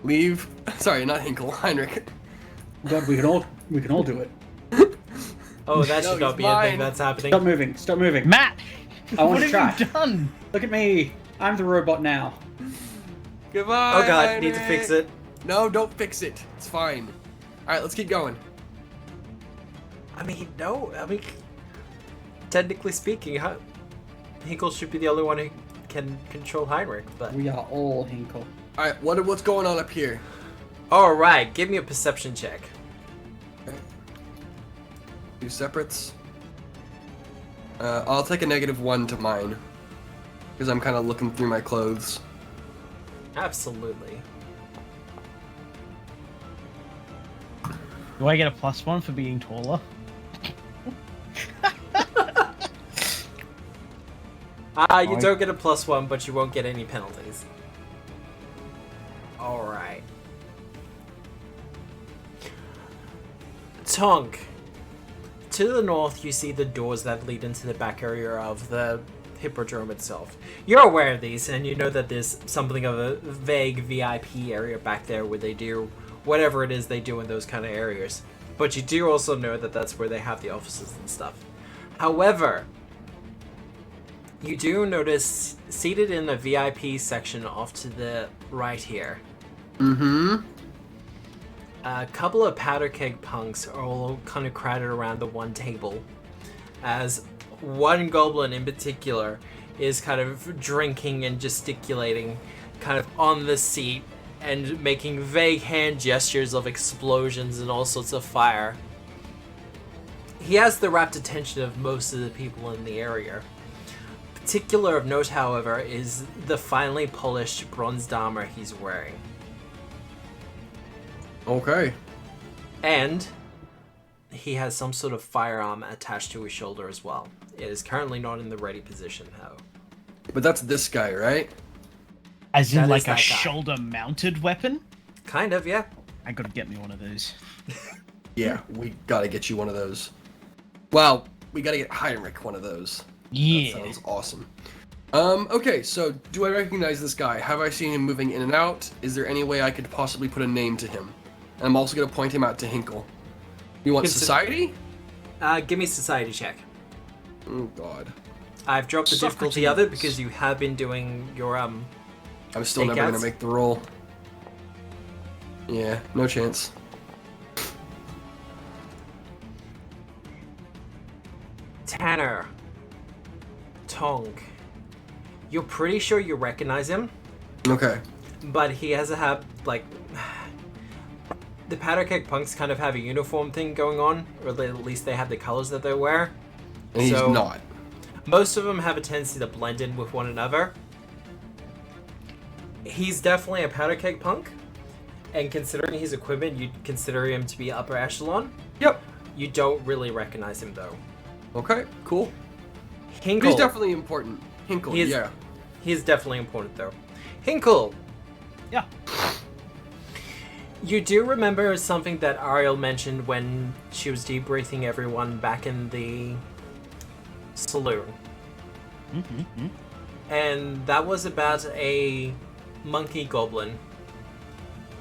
Leave. Sorry, not Hinkle. Heinrich. God, we can all do it. Oh, that No, should not he's be a thing mine. that's happening. Stop moving. Matt! I want What to have try. you done? Look at me. I'm the robot now. Goodbye. Oh God, Heinrich. need to fix it. No, don't fix it. It's fine. All right, let's keep going. I mean, no. I mean, technically speaking, Hinkle should be the only one who can control Heinrich. But We are all Hinkle. All right, what's going on up here? all right, give me a perception check. 2 separates. I'll take a -1 to mine because I'm kind of looking through my clothes. Absolutely. Do I get a +1 for being taller? You don't get a +1, but you won't get any penalties. Alright. Tonk. To the north, you see the doors that lead into the back area of the Hippodrome itself. You're aware of these, and you know that there's something of a vague VIP area back there where they do whatever it is they do in those kind of areas. But you do also know that that's where they have the offices and stuff. However, you do notice seated in the VIP section off to the right here, Mm-hmm. a couple of Powderkeg punks are all kind of crowded around the one table, as one goblin in particular is kind of drinking and gesticulating kind of on the seat and making vague hand gestures of explosions and all sorts of fire. He has the rapt attention of most of the people in the area. Particular of note, however, is the finely polished bronzed armor he's wearing. Okay. And he has some sort of firearm attached to his shoulder as well. It is currently not in the ready position, though. But that's this guy, right? As in That is like a that guy. shoulder-mounted weapon? Kind of, yeah. I gotta get me one of those. Yeah, we gotta get you one of those. Well, we gotta get Heinrich one of those. Yeah. That sounds awesome. Okay, so do I recognize this guy? Have I seen him moving in and out? Is there any way I could possibly put a name to him? And I'm also gonna point him out to Hinkle. You want Yes, society? Give me a society check. Oh god. I've dropped the difficulty Socrates. of it because you have been doing your I'm still never Stakeouts? gonna make the roll. Yeah, no chance. Tanner. Tonk. You're pretty sure you recognize him, Okay. but he has like the Powderkeg punks kind of have a uniform thing going on, or at least they have the colors that they wear. And he's So- not. Most of them have a tendency to blend in with one another. He's definitely a Powderkeg punk, and considering his equipment, you'd consider him to be upper echelon. Yep. You don't really recognize him though. Okay, cool. Hinkle. He's definitely important. Hinkle, He is- yeah. He's definitely important though. Hinkle. Yeah. You do remember something that Ariel mentioned when she was debriefing everyone back in the saloon. Mm-hmm. and that was about a monkey goblin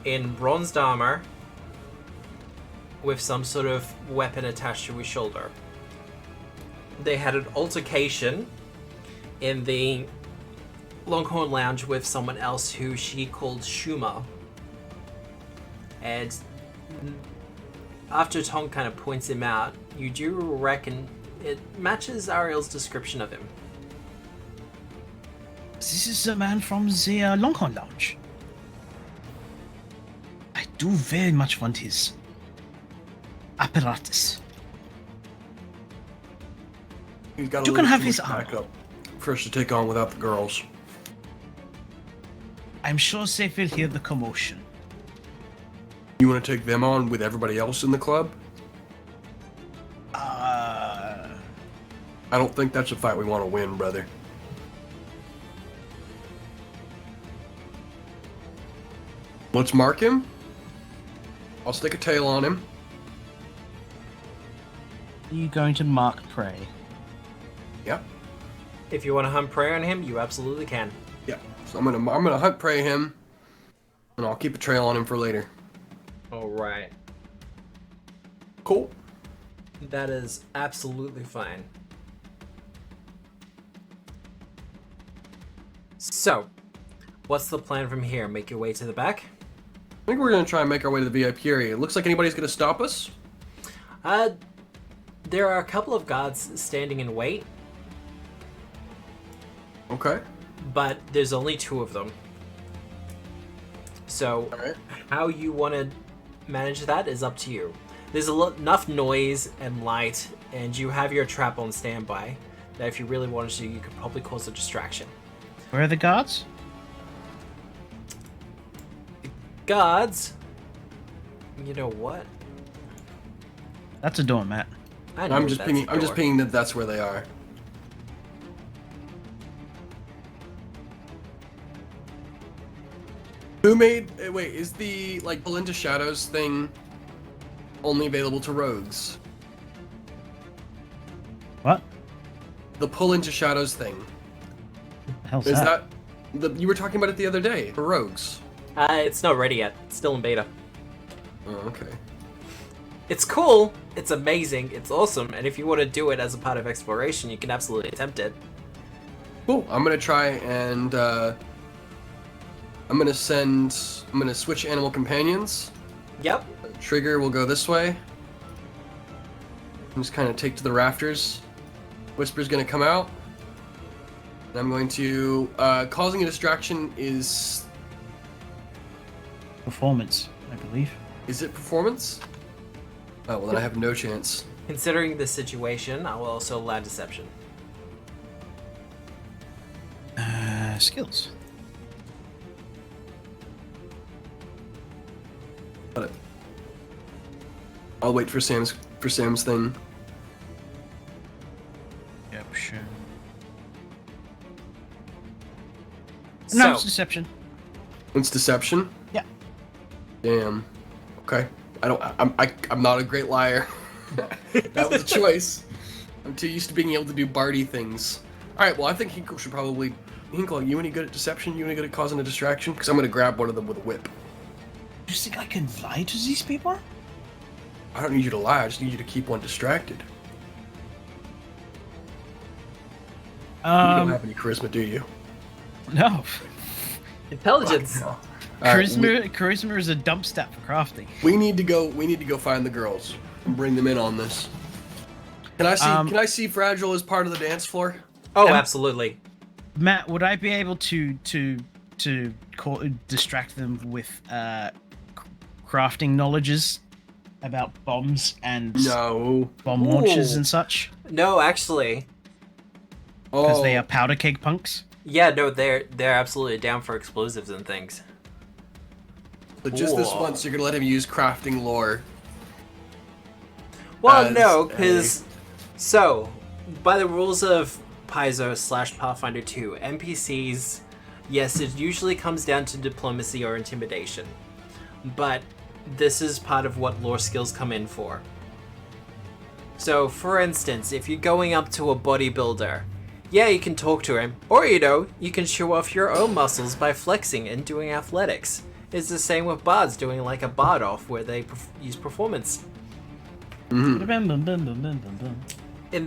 in bronzed armor with some sort of weapon attached to his shoulder. They had an altercation in the Longhorn Lounge with someone else who she called Shoma. And after Tom kind of points him out, you do reckon it matches Ariel's description of him. This is the man from the Longhorn Lounge. I do very much want his apparatus. He's got a You little can have too his much armor. backup for us to take on without the girls. I'm sure they will hear the commotion. You want to take them on with everybody else in the club? I don't think that's a fight we want to win, brother. Let's mark him. I'll stick a tail on him. Are you going to mark prey? Yep. If you want to hunt prey on him, you absolutely can. Yeah. So I'm gonna hunt prey him, and I'll keep a trail on him for later. Alright. Cool. That is absolutely fine. So, what's the plan from here? Make your way to the back? I think we're gonna try and make our way to the VIP area. It looks like anybody's gonna stop us. There are a couple of guards standing in wait, Okay. but there's only 2 of them. So, Alright. how you want to manage that is up to you. There's enough noise and light, and you have your trap on standby, that if you really wanted to, you could probably cause a distraction. Where are the guards? Guards? You know what? That's a doormat. I know I'm just that's pinging. a I'm just door. pinging that that's where they are. Who made? Wait, is the like pull into shadows thing only available to rogues? What? The pull into shadows thing The hell's is that? you were talking about it the other day for rogues? It's not ready yet. It's still in beta. Oh, okay. It's cool. It's amazing. It's awesome. And if you want to do it as a part of exploration, you can absolutely attempt it. Cool. I'm gonna try and I'm gonna switch animal companions. Yep. Trigger will go this way. I'm just kind of take to the rafters. Whisper's gonna come out. And I'm going to causing a distraction is Performance, I believe. it performance? Oh well, then I have no chance. Considering the situation, I will also allow deception. Skills. Got it. I'll wait for Sam's thing. Yep, sure. So, No, it's deception. It's deception. Yeah. Damn. Okay. I'm not a great liar. That was a choice. I'm too used to being able to do bardy things. All right. Well, I think Hinkle should probably. Hinkle, you any good at deception? You any good at causing a distraction? Because I'm gonna grab one of them with a whip. Do you think I can lie to these people? I don't need you to lie. I just need you to keep one distracted. You don't have any charisma, do you? No. intelligence. All right, Charisma is a dump stat for crafting. we need to go find the girls and bring them in on this. Can I see Fragile as part of the dance floor? Oh, absolutely. Matt, would I be able to distract them with crafting knowledges about bombs and No. bomb launchers Ooh. and such? No, actually. Because Oh, they are powder keg punks. Yeah, no, they're absolutely down for explosives and things. but just this Cool. once, you're gonna let him use crafting lore. Well, As no, a- because so by the rules of Paizo / Pathfinder 2, NPCs, yes, it usually comes down to diplomacy or intimidation, but this is part of what lore skills come in for. So, for instance, if you're going up to a bodybuilder Yeah, you can talk to him. Or, you can show off your own muscles by flexing and doing athletics. It's the same with bards doing like a bard off where they use performance. In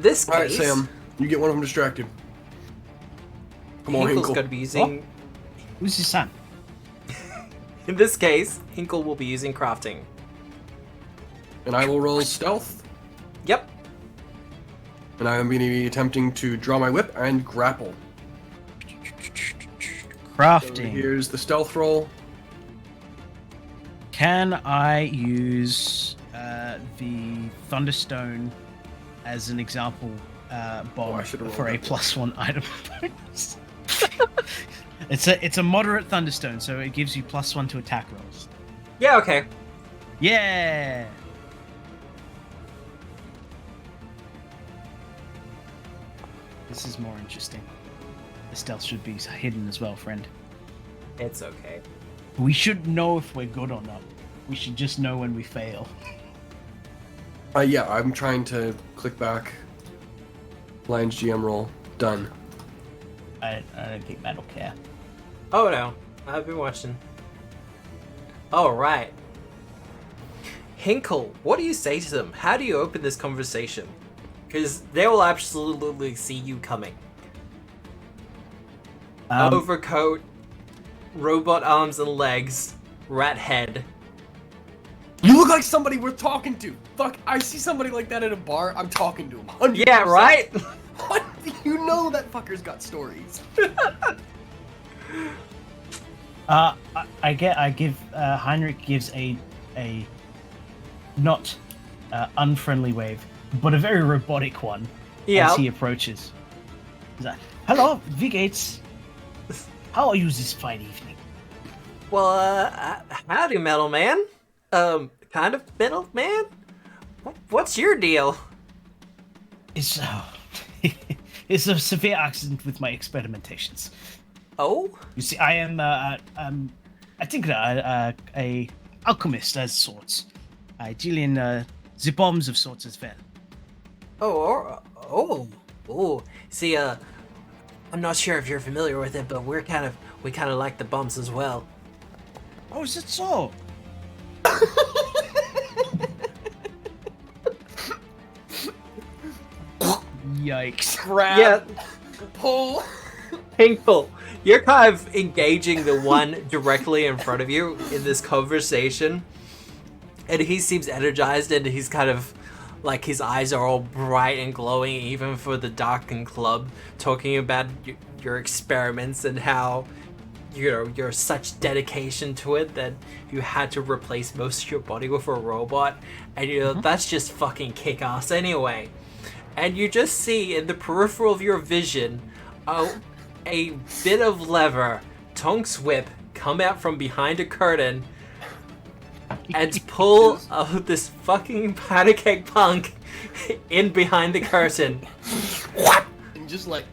this case... Alright, Sam. You get one of them distracted. Come on, Hinkle's Hinkle. going to be using... Who's his son? In this case, Hinkle will be using crafting. And I will roll stealth. Yep. And I am going to be attempting to draw my whip and grapple. So Crafting. here's the stealth roll. Can I use the Thunderstone as an example bomb I should've for a rolled that. +1 item bonus? It's a moderate Thunderstone, so it gives you +1 to attack rolls. Yeah, okay. Yeah. This is more interesting. The stealth should be hidden as well, friend. It's okay. We should know if we're good or not. We should just know when we fail. Yeah, I'm trying to click back. Lions GM roll. Done. I don't think that'll care. Oh no, I've been watching. Alright. Hinkle, what do you say to them? How do you open this conversation? Because they will absolutely see you coming. Overcoat, robot arms and legs, rat head. You look like somebody we're talking to. Fuck, I see somebody like that at a bar, I'm talking to him. 100%. Yeah, right? What? You know that fucker's got stories. I give Heinrich gives a not unfriendly wave, but a very robotic one Yeah. as he approaches. He's like, "Hello, Vigates. How are you this fine evening?" Well, howdy, metal man. Kind of metal man? What's your deal? It's it's a severe accident with my experimentations. Oh? You see, I am I think a alchemist as sorts. I deal in the bombs of sorts as well. Oh. See, I'm not sure if you're familiar with it, but we kind of like the bumps as well. Oh, is it so? Yikes. Grab. Yeah, Pull. Hinkle, you're kind of engaging the one directly in front of you in this conversation, and he seems energized, and he's kind of like his eyes are all bright and glowing, even for the darkened club, talking about your experiments and how you're such dedication to it that you had to replace most of your body with a robot, and that's just fucking kick-ass anyway. And you just see in the peripheral of your vision a bit of lever, Tonk's whip, come out from behind a curtain and pull this fucking Powderkeg punk in behind the curtain. And just like,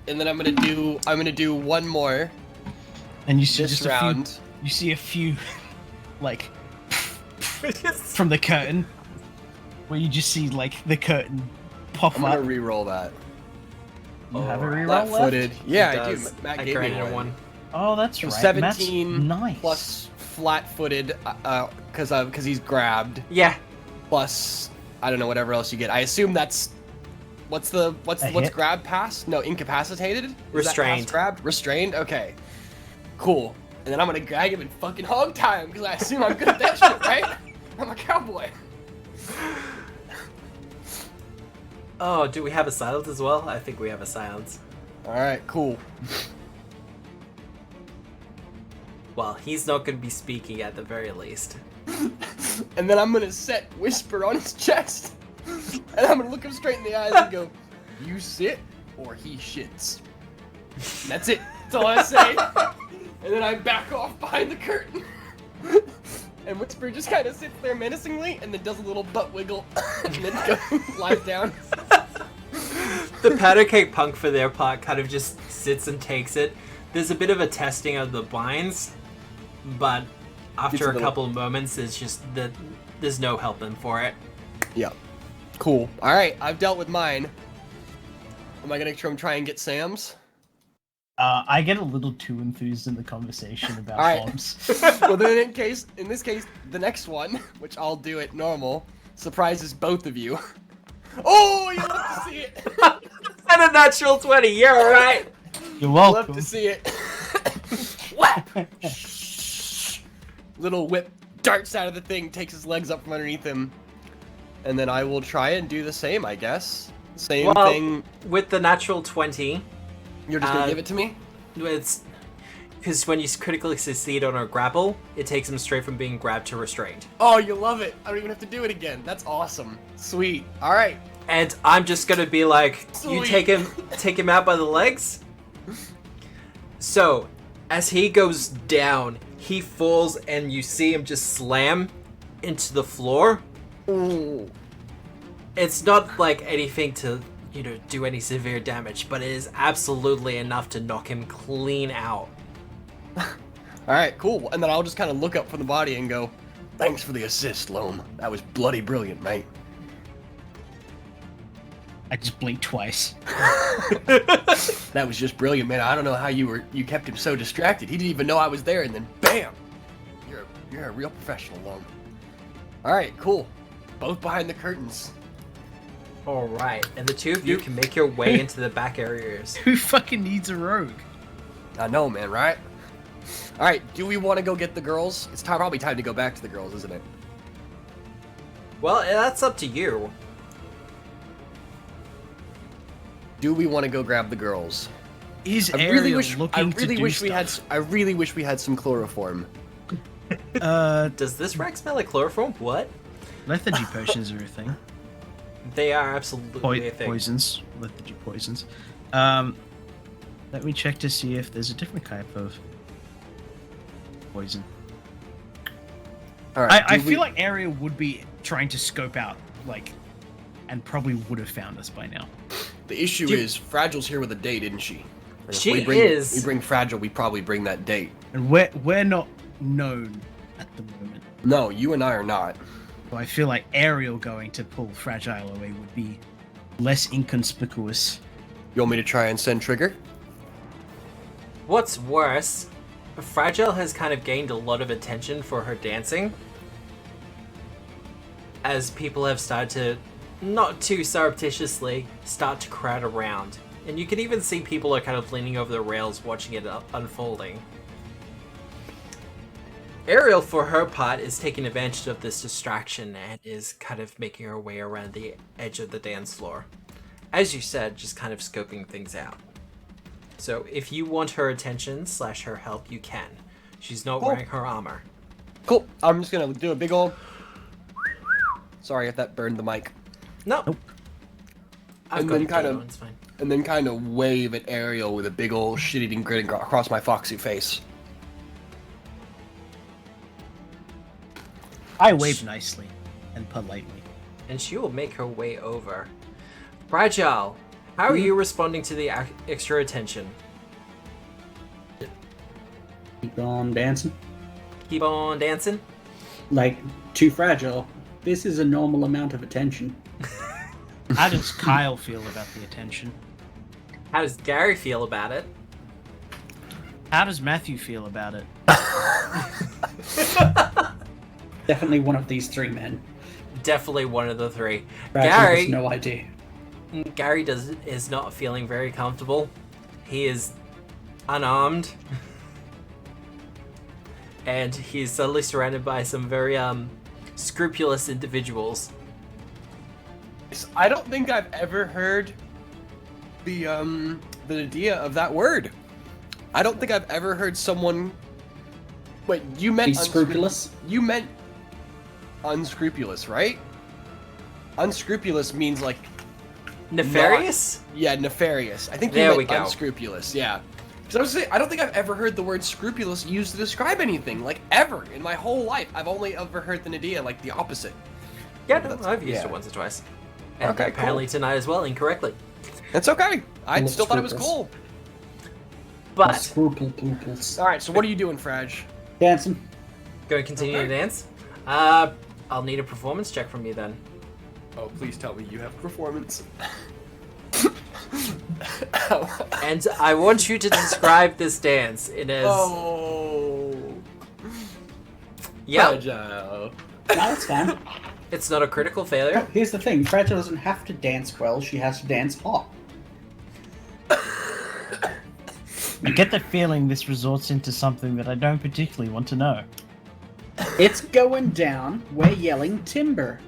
and then I'm gonna do one more And you see this just round. you see a few like from the curtain where you just see like the curtain pop I'm gonna up. re-roll that. You have a reroll left? Flat-footed. Yeah, He I do. does. Matt I gave me granted one. Oh, that's So right. 17 Matt's nice. plus flat-footed, because he's grabbed. Yeah, Plus, I don't know, whatever else you get. I assume that's what's hit? grab pass? No, incapacitated. Is that Restrained. pass grabbed? Restrained. Okay, cool. And then I'm gonna drag him and fucking hog tie him because I assume I'm good at that shit, right? I'm a cowboy. Oh, do we have a silence as well? I think we have a silence. All right, cool. Well, he's not going to be speaking at the very least. And then I'm gonna set whisper on his chest, and I'm gonna look him straight in the eyes and go, "You sit, or he shits." And that's it. That's all I say. And then I back off behind the curtain. And Whisper just kind of sits there menacingly, and then does a little butt wiggle, and then lies down. The Powderkeg punk, for their part, kind of just sits and takes it. There's a bit of a testing of the binds, but after a couple of moments, it's just that there's no helping for it. Yep. Cool. All right, I've dealt with mine. I'm Am I gonna try and get Sam's? I get a little too enthused in the conversation about Alright. bombs. Well, then in this case, the next one, which I'll do at normal, surprises both of you. Oh, you love to see it. And a natural 20. You're all right. You're Love welcome. to see it. Whap! Little whip darts out of the thing, takes his legs up from underneath him, and then I will try and do the same, I guess. Same thing. With the natural 20, You're just gonna give it to me? it's because when you critically succeed on a grapple, it takes him straight from being grabbed to restrained. Oh, you love it. I don't even have to do it again. That's awesome. Sweet. All right. And I'm just gonna be like, you Sweet. take him out by the legs. So, as he goes down, he falls, and you see him just slam into the floor. Ooh. It's not like anything to, do any severe damage, but it is absolutely enough to knock him clean out. All right, cool. And then I'll just kind of look up from the body and go, "Thanks for the assist, Loam. That was bloody brilliant, mate." I just blinked twice. That was just brilliant, man. I don't know how you kept him so distracted. He didn't even know I was there, and then bam! You're a real professional, Loam. All right, cool. Both behind the curtains. Alright, and the two of you can make your way into the back areas. Who fucking needs a rogue? I know, man, right? All right, do we want to go get the girls? It's probably time to go back to the girls, isn't it? Well, that's up to you. Do we want to go grab the girls? Is I Ariel really wish. looking to do stuff. I really wish we had some chloroform. Does this rack smell like chloroform? What? Lethargy potions are a thing. They are absolutely a thing. Poisons. Lethargy poisons. Let me check to see if there's a different type of poison. All right. I feel like Ariel would be trying to scope out, and probably would have found us by now. The issue is Fragile's here with a date, isn't she? And if She we bring, is. We bring Fragile. We probably bring that date. And we're not known at the moment. No, you and I are not. So I feel like Ariel going to pull Fragile away would be less inconspicuous. You want me to try and send Trigger? What's worse, Fragile has kind of gained a lot of attention for her dancing, as people have started to, not too surreptitiously, start to crowd around. And you can even see people are kind of leaning over the rails watching it unfolding. Ariel, for her part, is taking advantage of this distraction and is kind of making her way around the edge of the dance floor. As you said, just kind of scoping things out. So if you want her attention / her help, you can. She's not wearing her armor. Cool. I'm just gonna do a big old. Sorry if that burned the mic. No. Nope. I've And got then it, kind of- it's fine. And then kind of wave at Ariel with a big old shit-eating grin across my foxy face. I wave nicely and politely. And she will make her way over. Fragile, how are you responding to the extra attention? Keep on dancing. Keep on dancing? Like, too fragile. This is a normal amount of attention. How does Kyle feel about the attention? How does Gary feel about it? How does Matthew feel about it? Definitely one of these three men. Definitely one of the three. Fragile Gary, has no idea. Gary is not feeling very comfortable. He is unarmed. And he's suddenly surrounded by some very scrupulous individuals. I don't think I've ever heard the idea of that word. I don't think I've ever heard someone. Wait, you meant Be scrupulous? You meant unscrupulous, right? Unscrupulous means like Nefarious? yeah, nefarious. I think There you meant we go. unscrupulous. Yeah. Because I was saying, I don't think I've ever heard the word scrupulous used to describe anything, like ever in my whole life. I've only ever heard the idea like the opposite. Yeah, no, That's- I've used yeah. it once or twice. And Okay, apparently cool. tonight as well, incorrectly. That's okay. I Full still thought it was scruples. cool. But, Scruple pupils. All right, so what are you doing, Frag? Dancing. going to continue Okay. to dance? I'll need a performance check from you then. Oh, please tell me you have performance. And I want you to describe this dance. It is. Oh. Yep. Fragile. No, that's fine. It's not a critical failure. Here's the thing: Fragile doesn't have to dance well; she has to dance hot. I get the feeling this resorts into something that I don't particularly want to know. It's going down. We're yelling timber.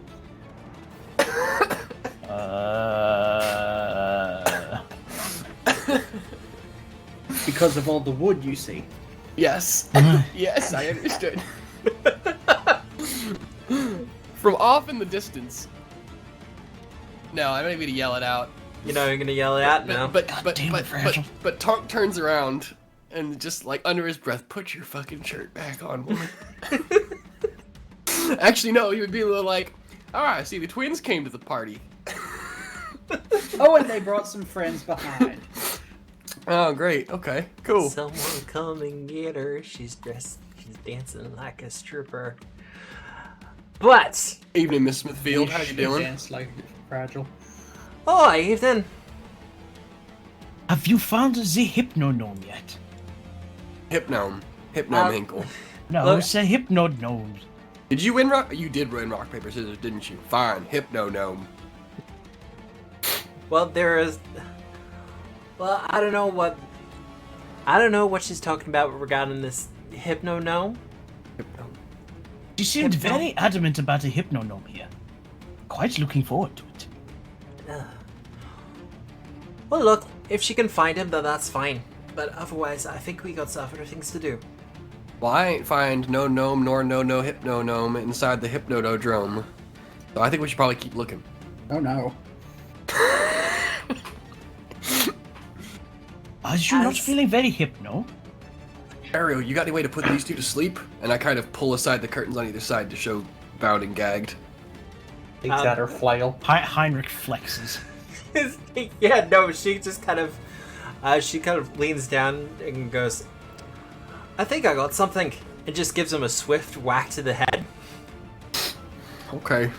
Because of all the wood you see. Yes. Yes, I understood. From off in the distance. No, I'm not even gonna yell it out. You know you're gonna yell it out now. But damn it, Fragile. Tonk turns around and just like under his breath, put your fucking shirt back on, woman. Actually, no, he would be a little like, I see the twins came to the party. Oh, and they brought some friends behind. Oh, great. Okay, cool. Someone come and get her. She's dancing like a stripper. But Evening, Miss Smithfield. How you should doing? dance like Fragile. oh, evening. Have you found the Hypno Gnome yet? Hypno Hinkle. No, Look- it's a Hypno Gnome. Did you win rock? You did win rock paper scissors, didn't you? Fine. Hypno Gnome. Well, there is. Well, I don't know what she's talking about regarding this Hypno Gnome. Hypno. She seemed Hypno? very adamant about a Hypno Gnome here. Quite looking forward to it. Well, look, if she can find him, then that's fine. But otherwise, I think we got other things to do. Well, I ain't find no gnome nor no hypno gnome inside the Hypnodrome. So I think we should probably keep looking. Oh no. Are you not feeling very hypno? Ariel, you got any way to put these two to sleep? And I kind of pull aside the curtains on either side to show bound and gagged. Takes out her flail. Heinrich flexes. Yeah, no, she just kind of leans down and goes, I think I got something. It just gives him a swift whack to the head. Okay.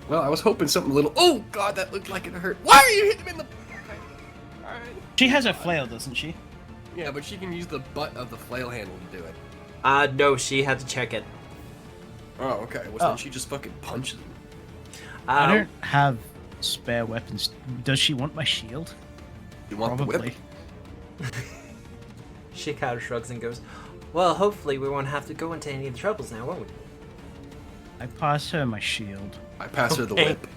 Well, I was hoping something little. Oh God, that looked like it hurt. Why are you hitting him in the? Okay. All right. She has a flail, doesn't she? Yeah, but she can use the butt of the flail handle to do it. No, she had to check it. Oh, okay. Well, Oh. then she just fucking punches him. I don't have spare weapons. Does she want my shield? You want the Probably. whip? She kind of shrugs and goes, well, hopefully we won't have to go into any of the troubles now, won't we? I pass her my shield. I pass her the Okay. whip.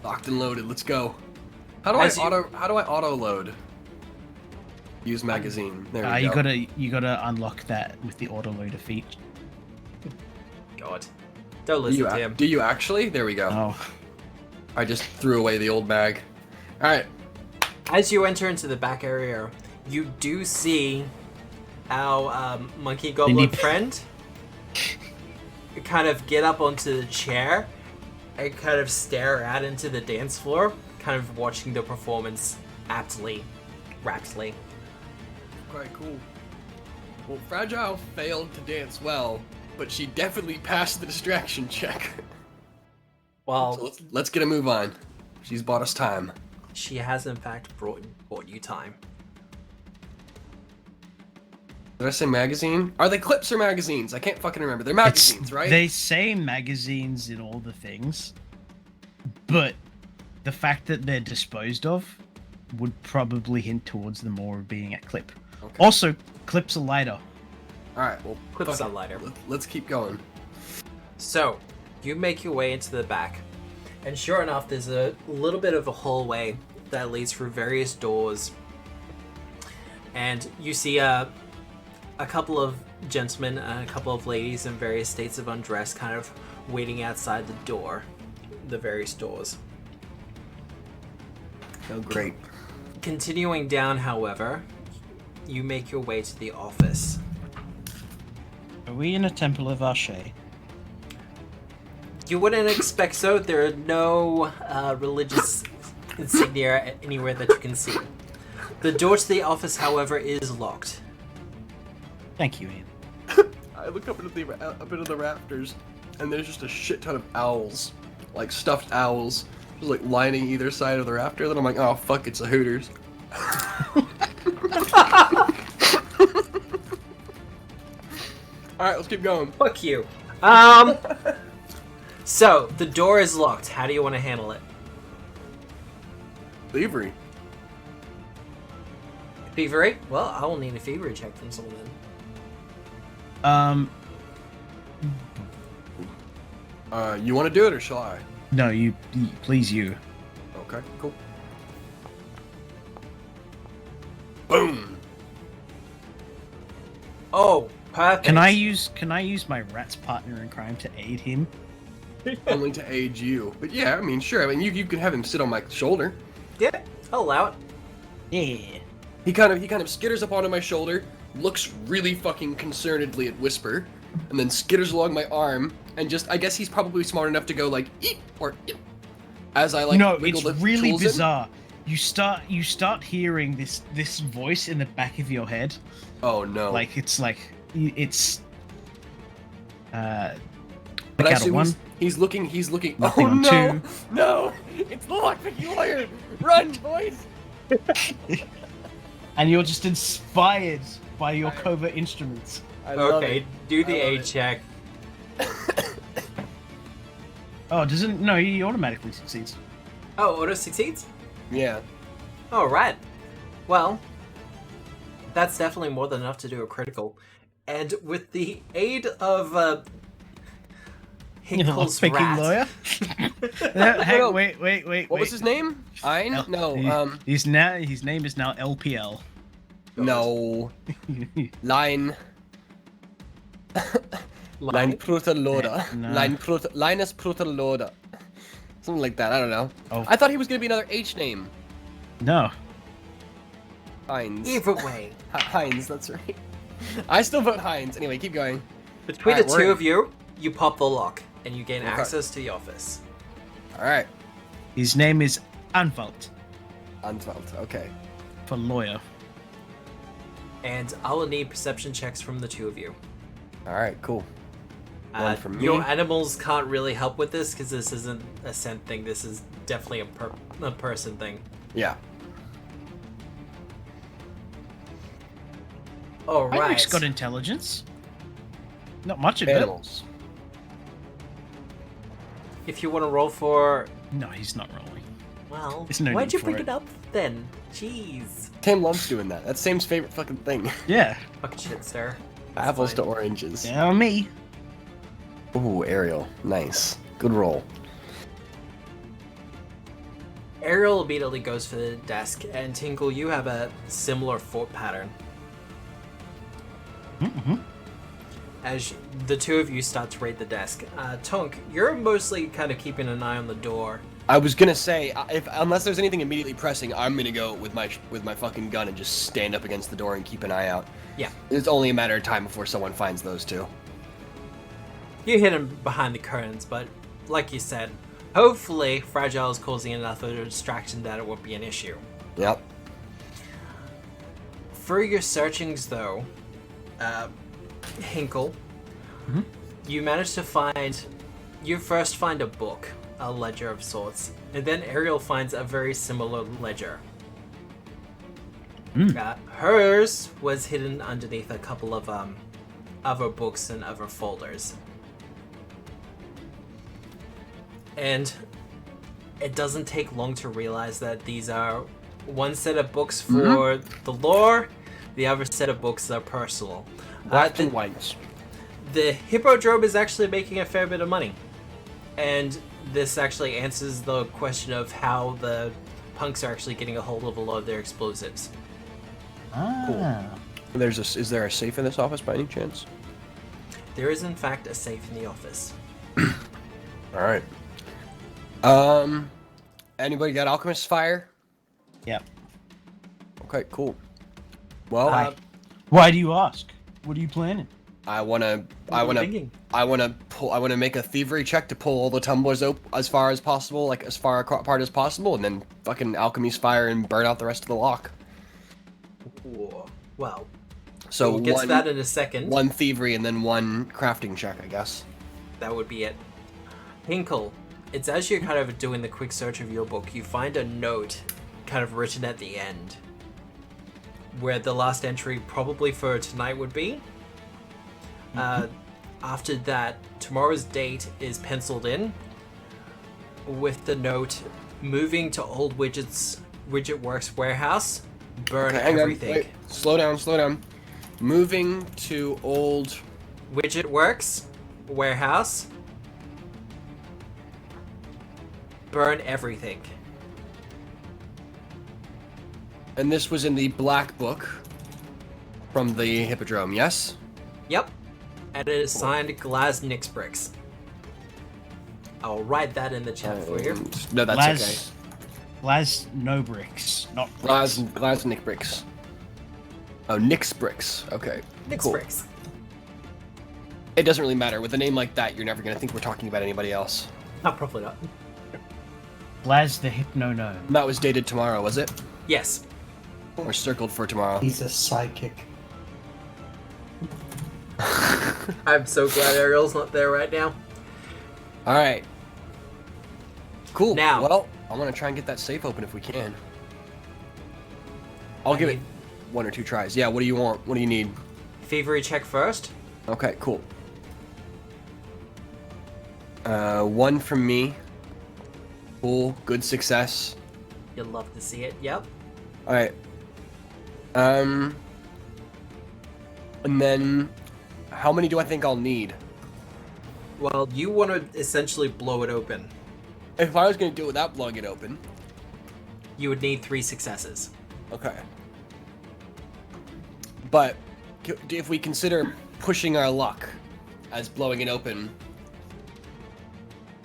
Locked and loaded. Let's go. How do I As you- auto load? Use magazine. There we You go. you gotta unlock that with the autoloader feat. God. Don't Do listen you, to him. do you actually? There we go. Oh, I just threw away the old mag. All right. As you enter into the back area, you do see our monkey goblin Indeed. friend kind of get up onto the chair and kind of stare out into the dance floor, kind of watching the performance raptly. Quite cool. Well, Fragile failed to dance well, but she definitely passed the distraction check. Well, So let's get a move on. She's bought us time. she has in fact brought you time. Did I say magazine? Are they clips or magazines? I can't fucking remember. They're magazines, right? They say magazines in all the things, but the fact that they're disposed of would probably hint towards them more being a clip. Okay. Also, clips are lighter. All right. Well, Clips fuck are it. lighter. Let's keep going. So, you make your way into the back, and sure enough, there's a little bit of a hallway that leads through various doors, and you see a couple of gentlemen and a couple of ladies in various states of undress kind of waiting outside the various doors. Oh, great. Continuing down, however, you make your way to the office. Are we in a temple of Arche? You wouldn't expect so. There are no religious insignia anywhere that you can see. The door to the office, however, is locked. Thank you, Ian. I look up into the rafters, and there's just a shit ton of owls, like stuffed owls, was like lining either side of the rafter. Then I'm like, oh fuck, it's a Hooters. All right, let's keep going. Fuck you. So the door is locked. How do you want to handle it? Thievery. Thievery? Well, I will need a thievery check from someone then. You want to do it or shall I? No, please you. Okay, cool. Boom. Oh, perfect. Can I use my rat's partner in crime to aid him? Only to aid you, but yeah, I mean, sure. I mean, you can have him sit on my shoulder. Yeah, I'll allow it. Yeah. He kind of skitters up onto my shoulder, looks really fucking concernedly at Whisper, and then skitters along my arm, and just, I guess he's probably smart enough to go like, eep, or eep, as I like No, wiggle it's the really tools in. bizarre. You start hearing this voice in the back of your head. Oh no. Like it's but I out of assume one. he's looking, Nothing oh on no, two. no, it's the lockpicking lawyer! Run, boys! And you're just inspired by your covert instruments. I love Okay, it. do the I love aid it. check. Oh, doesn't no? He automatically succeeds. Oh, auto succeeds? Yeah. Alright. Well, that's definitely more than enough to do a critical. And with the aid of Hinkle's Lockpicking rat... lawyer. Hey, No. wait. What was his name? Ein? No, His name is now LPL. no. Line. Line Pruterloda. No. Linus Pruterloda. Something like that, I don't know. Oh. I thought he was gonna be another H name. No. Heinz. Either way, Heinz, that's right. I still vote Heinz. Anyway, keep going. between Alright, the we're two in. of you, you pop the lock, and you gain Okay. access to the office. Alright. His name is Anwalt Anwalt, okay. for lawyer. And I will need perception checks from the two of you. Alright, cool. One from me. Your animals can't really help with this, because this isn't a scent thing, this is definitely a person thing. Yeah. Alright. Heinrich's got intelligence. Not much of Animals. If you want to roll for... it. No, he's not rolling. Well, There's no why'd need you for bring it. it up then? Jeez. Sam loves doing that. That's Sam's favorite fucking thing. Yeah. Fuck shit, sir. That's Apples fine. to oranges. Tell me. Ooh, Ariel. Nice. Good roll. Ariel immediately goes for the desk, and Tinkle, you have a similar thought pattern. Mm-hmm. As the two of you start to raid the desk. Tonk, you're mostly kind of keeping an eye on the door. I was gonna say, unless there's anything immediately pressing, I'm gonna go with my fucking gun and just stand up against the door and keep an eye out. Yeah. It's only a matter of time before someone finds those two. You hid him behind the curtains, but like you said, hopefully Fragile is causing enough of a distraction that it won't be an issue. Yep. For your searchings, though, Hinkle, you manage to find... You first find a book, a ledger of sorts, and then Ariel finds a very similar ledger. Hers was hidden underneath a couple of other books and other folders. And it doesn't take long to realize that these are one set of books for the lore, the other set of books are personal. Black and whites. The Hippodrome is actually making a fair bit of money. And this actually answers the question of how the punks are actually getting a hold of a lot of their explosives. Ah. Is there a safe in this office by any chance? There is in fact a safe in the office. Alright. Anybody got Alchemist's Fire? Yep. Okay, cool. Well, Why do you ask? What are you planning? I wanna thinking? make a thievery check to pull all the tumblers as far as possible, like as far apart as possible, and then fucking Alchemy's Fire and burn out the rest of the lock. Ooh. Well, So we'll get to that in a second. one thievery and then one crafting check, I guess. That would be it. Hinkle, It's as you're kind of doing the quick search of your book, you find a note kind of written at the end where the last entry probably for tonight would be. After that, tomorrow's date is penciled in with the note, moving to old Widget Works warehouse, burn hang on, everything. wait. Slow down. Moving to old... Widget Works warehouse, burn everything. And this was in the black book from the Hippodrome, yes? Yep. And it is signed Glaz Nixbricks. I'll write that in the chat for you. No, that's Glaz no bricks, not okay. bricks. Glaz Nick Bricks. Oh, Nick's Bricks. Okay. Nixbricks. Cool. It doesn't really matter. With a name like that, you're never going to think we're talking about anybody else. Not probably not. Glaz the Hypno Gnome. That was dated tomorrow, was it? Yes. Or circled for tomorrow. He's a psychic. I'm so glad Ariel's not there right now. Alright. Cool. Now- Well, I want to try and get that safe open if we can. I'll give it 1 or 2 tries. Yeah, what do you want? What do you need? Thievery check first. Okay, cool. 1 from me. Cool. Good success. You'll love to see it. Yep. Alright. And then, how many do I think I'll need? Well, you want to essentially blow it open. If I was going to do it without blowing it open. You would need 3 successes. Okay. But, if we consider pushing our luck as blowing it open,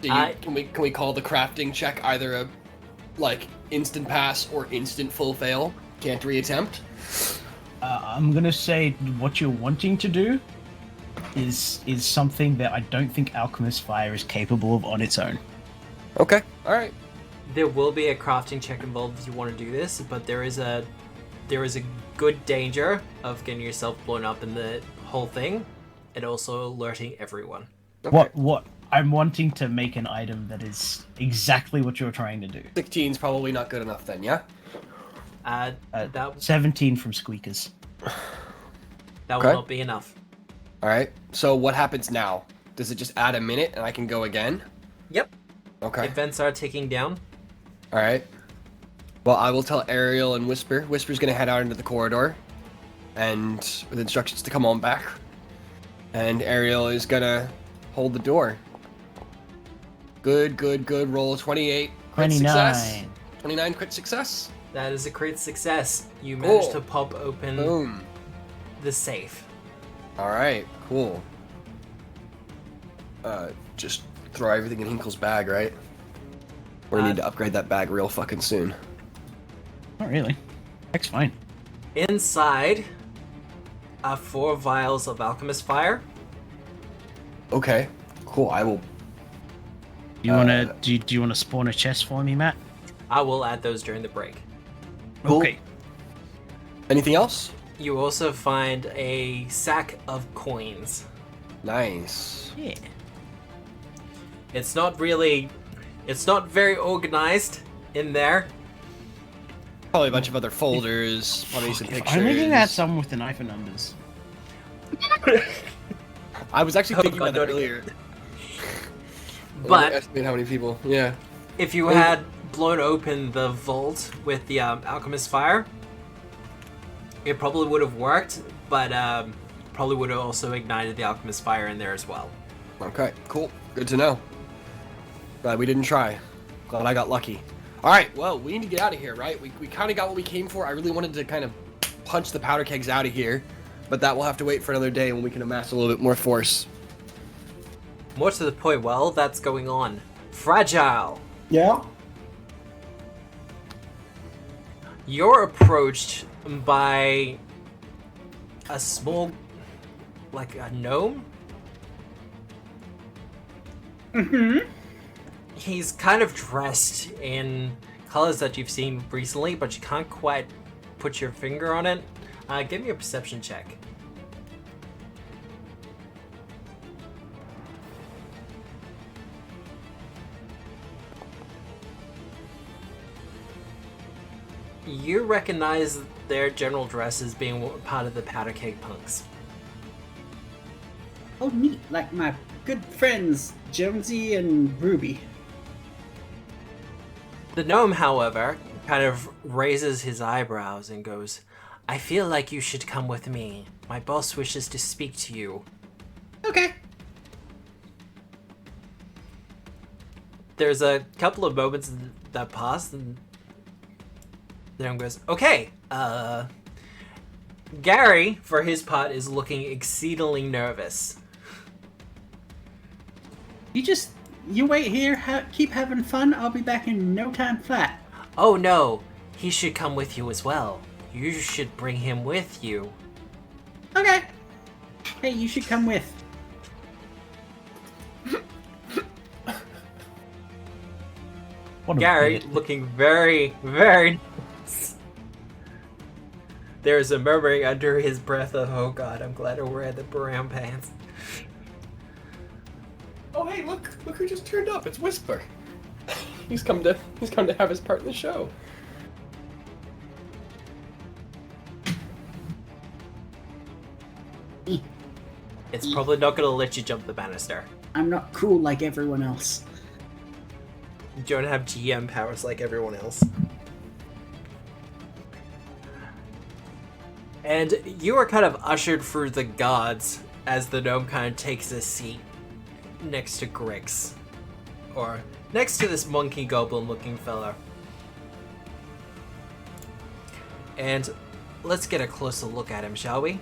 can we call the crafting check either a, instant pass or instant full fail? Can't reattempt? I'm gonna say what you're wanting to do is something that I don't think Alchemist Fire is capable of on its own. Okay, alright. There will be a crafting check involved if you want to do this, but there is a good danger of getting yourself blown up in the whole thing, and also alerting everyone. Okay. What I'm wanting to make an item that is exactly what you're trying to do. 16's probably not good enough then, yeah? That 17 from Squeakers. will Okay. not be enough. Alright, so what happens now? Does it just add a minute and I can go again? Yep. Okay. Events are ticking down. Alright. Well, I will tell Ariel and Whisper. Whisper's gonna head out into the corridor, and with instructions to come on back. And Ariel is gonna hold the door. Good. Roll 28. Crit 29. success. 29 crit success. That is a great success. You Cool. managed to pop open Boom. the safe. Alright, cool. Just throw everything in Hinkle's bag, right? We're gonna need to upgrade that bag real fucking soon. Not really. That's fine. Inside are 4 vials of Alchemist Fire. Okay, cool. I will. Do you wanna do you wanna spawn a chest for me, Matt? I will add those during the break. Cool. Okay. Anything else? You also find a sack of coins. Nice. Yeah. It's not very organized in there. Probably a bunch of other folders, probably some pictures. I'm looking at some with the knife and numbers. I was actually Oh, thinking God, about that don't earlier. But Estimate how many people. Yeah. if you had blown open the vault with the Alchemist Fire, it probably would have worked, but probably would have also ignited the Alchemist Fire in there as well. Okay, cool. Good to know. Glad we didn't try. Glad I got lucky. Alright, well, we need to get out of here, right? We kind of got what we came for. I really wanted to kind of punch the powder kegs out of here, but that will have to wait for another day when we can amass a little bit more force. More to the point, while that's going on, Fragile, Yeah? you're approached by a small, like a gnome. He's kind of dressed in colors that you've seen recently, but you can't quite put your finger on it. Give me a perception check. you recognize their general dress as being part of the Powderkeg punks. Oh, neat. Like my good friends, Jonesy and Ruby. The gnome, however, kind of raises his eyebrows and goes, I feel like you should come with me. My boss wishes to speak to you. Okay. There's a couple of moments that pass, and the gnome goes, okay, Gary, for his part, is looking exceedingly nervous. You wait here, keep having fun. I'll be back in no time flat. Oh no, he should come with you as well. You should bring him with you. Okay. Hey, you should come with. Gary, looking very, very nervous. There's a murmuring under his breath of, oh god, I'm glad I wear the brown pants. Oh hey, look who just turned up. It's Whisper. He's come to have his part in the show. It's probably not gonna let you jump the banister. I'm not cool like everyone else. You don't have GM powers like everyone else. And you are kind of ushered through the guards as the gnome kind of takes a seat next to Grix. Or next to this monkey goblin looking fella. And let's get a closer look at him, shall we?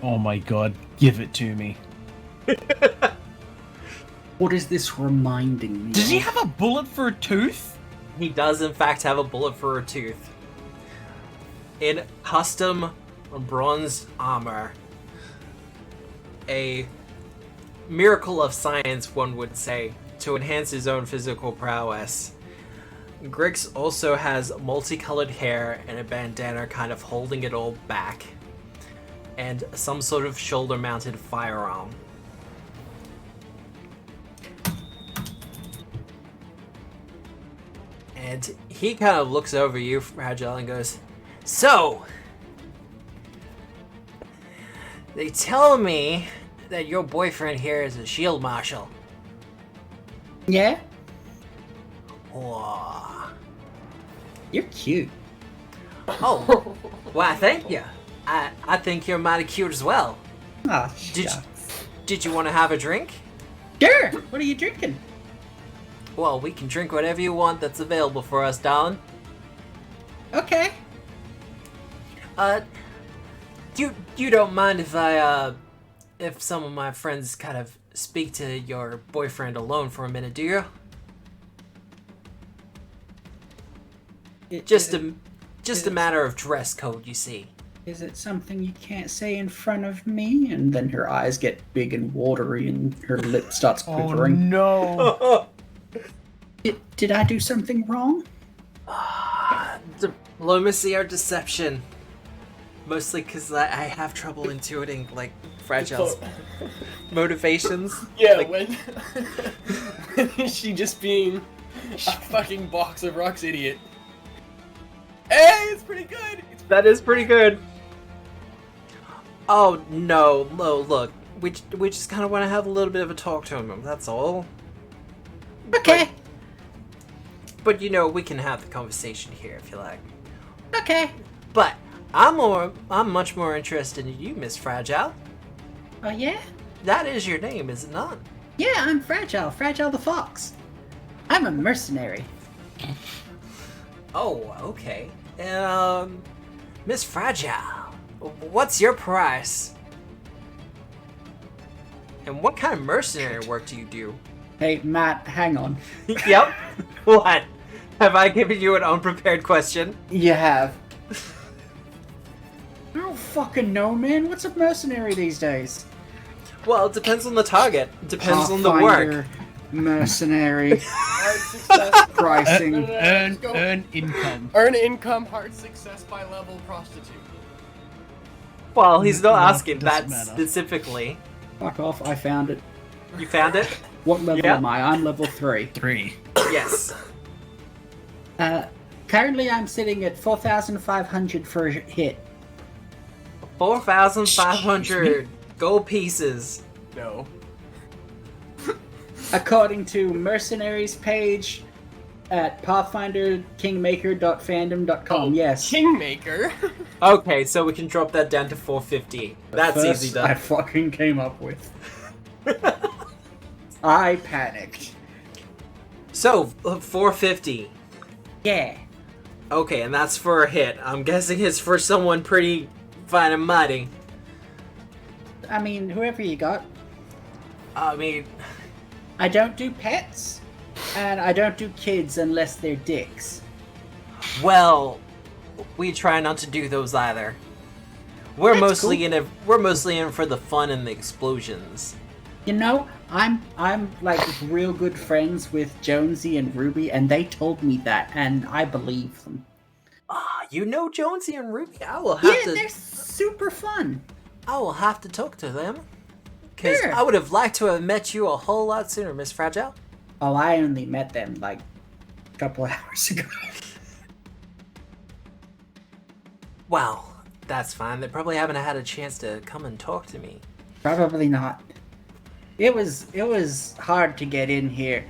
Oh my god, give it to me. What is this reminding me Does he of? have a bullet for a tooth? He does in fact have a bullet for a tooth. In custom bronze armor. A miracle of science, one would say, to enhance his own physical prowess. Grix also has multicolored hair and a bandana kind of holding it all back. And some sort of shoulder-mounted firearm. And he kind of looks over you, Fragile, and goes, so, they tell me that your boyfriend here is a shield marshal. Yeah? Whoa. You're cute. Oh, why, thank you. I think you're mighty cute as well. Ah, Did you want to have a drink? Sure. What are you drinking? Well, we can drink whatever you want that's available for us, darling. Okay. You don't mind if some of my friends kind of speak to your boyfriend alone for a minute, do you? Just a matter of dress code, you see. Is it something you can't say in front of me? And then her eyes get big and watery and her lip starts quivering. Oh no! Did I do something wrong? Diplomacy or deception? Mostly because I have trouble intuiting, like, Fragile's motivations. Yeah, like, when is she just being a fucking box of rocks idiot? Hey, it's pretty good! That is pretty good. Oh, no, look. We just kind of want to have a little bit of a talk to him, that's all. Okay. But you know, we can have the conversation here if you like. Okay. But I'm much more interested in you, Miss Fragile. Oh, yeah? That is your name, is it not? Yeah, I'm Fragile. Fragile the Fox. I'm a mercenary. Oh, okay. Miss Fragile, what's your price? And what kind of mercenary work do you do? Hey, Matt, hang on. Yep. What? Have I given you an unprepared question? You have. I don't fucking know, man. What's a mercenary these days? Well, it depends on the target. It depends on the work. Pathfinder, mercenary, Hard success. pricing. Earn income. Earn income, hard success by level, prostitute. Well, he's not No, asking doesn't that matter. specifically. Fuck off, I found it. You found it? What level Yeah. am I? I'm level 3. 3. Yes. Currently I'm sitting at 4,500 for a hit. 4,500 gold pieces. No. According to Mercenaries page at pathfinderkingmaker.fandom.com. Yes. Kingmaker. Okay, so we can drop that down to 450. That's First easy done. I fucking came up with. I panicked. So, 450. Yeah. Okay, and that's for a hit. I'm guessing it's for someone pretty fine and mighty. I mean, whoever you got. I mean, I don't do pets, and I don't do kids unless they're dicks. well, we try not to do those either. We're That's mostly cool. we're mostly in for the fun and the explosions. You know, I'm like real good friends with Jonesy and Ruby, and they told me that, and I believe them. You know Jonesy and Ruby? I will have Yeah, to they're super fun. I will have to talk to them. Because Sure. I would have liked to have met you a whole lot sooner, Miss Fragile. Oh, I only met them like a couple hours ago. Well, that's fine. They probably haven't had a chance to come and talk to me. Probably not. It was hard to get in here.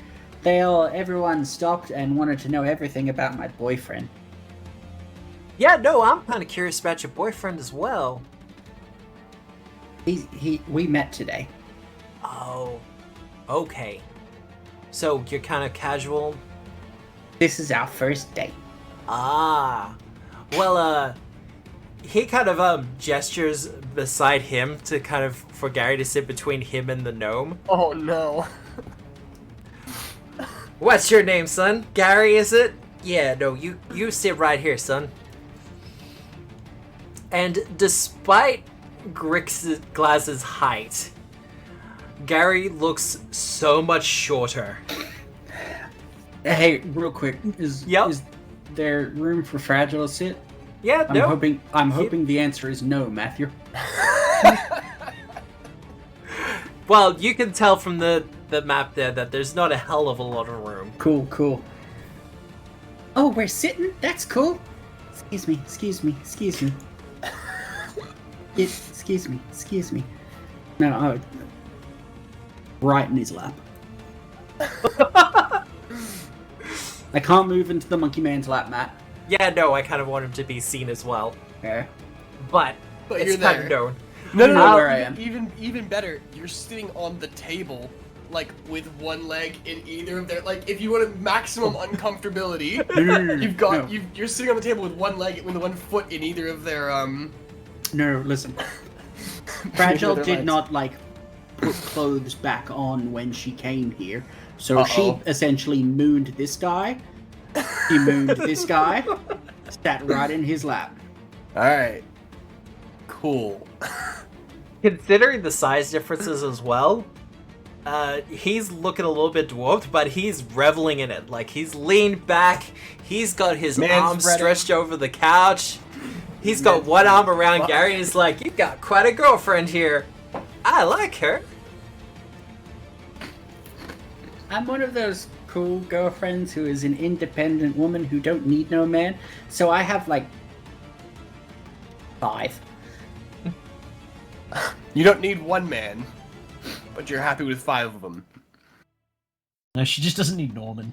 Everyone stopped and wanted to know everything about my boyfriend. Yeah, no, I'm kind of curious about your boyfriend as well. We met today. Oh, okay. So you're kind of casual? This is our first date. Ah. Well, he kind of gestures beside him to kind of for Gary to sit between him and the gnome. Oh no. What's your name, son? Gary, is it? Yeah, no, you sit right here, son. And despite Glass's height, Gary looks so much shorter. Hey, real quick, is there room for Fragile to sit? Yeah, I'm hoping the answer is no, Matthew. Well, you can tell from the map there that there's not a hell of a lot of room. Cool. Oh, we're sitting? That's cool. Excuse me. Excuse me. No, right in his lap. I can't move into the monkey man's lap, Matt. Yeah, no, I kind of want him to be seen as well. Okay. But But it's you're kind there. of known. No, You know where I am. Even better, you're sitting on the table, like with one leg in either of their. Like, if you want maximum uncomfortability, you're sitting on the table with one leg, with one foot in either of their No, listen. Fragile Their did legs. not like put clothes back on when she came here, so she Uh-oh. essentially mooned this guy. He mooned this guy, sat right in his lap. All right. Cool. Considering the size differences as well, he's looking a little bit dwarfed, but he's reveling in it. Like, he's leaned back, he's got his arms spreading. stretched over the couch, he's got one arm around Gary, and he's like, "You've got quite a girlfriend here. I like her." I'm one of those cool girlfriends who is an independent woman who don't need no man, so I have like 5. You don't need one man, but you're happy with 5 of them. No, she just doesn't need Norman.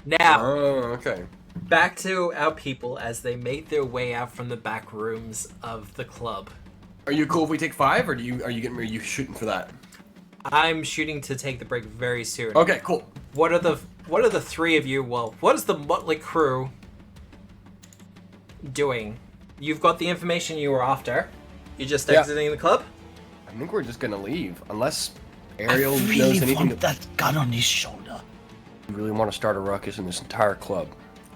Now, Oh, okay. back to our people as they make their way out from the back rooms of the club. Are you cool if we take 5, or are you shooting for that? I'm shooting to take the break very soon. Okay, cool. What are the three of you? Well, what is the motley crew doing? You've got the information you were after. You're just Yeah. exiting the club? I think we're just gonna leave, unless Ariel I knows really anything. want that gun on his shoulder. We really want to start a ruckus in this entire club.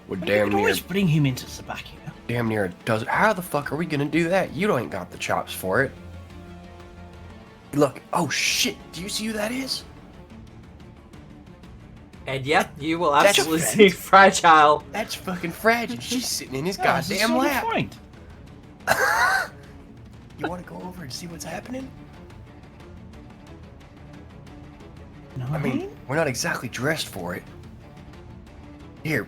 We're You damn can near, always bring him into Sabaki. damn near does it. How the fuck are we gonna do that? You ain't got the chops for it. Look, oh shit, do you see who that is? And yep, you will That's a absolutely fact. see Fragile. That's fucking Fragile. She's sitting in his Yeah, it's a goddamn sort of lap. point. You wanna go over and see what's happening? No, I mean, we're not exactly dressed for it. Here,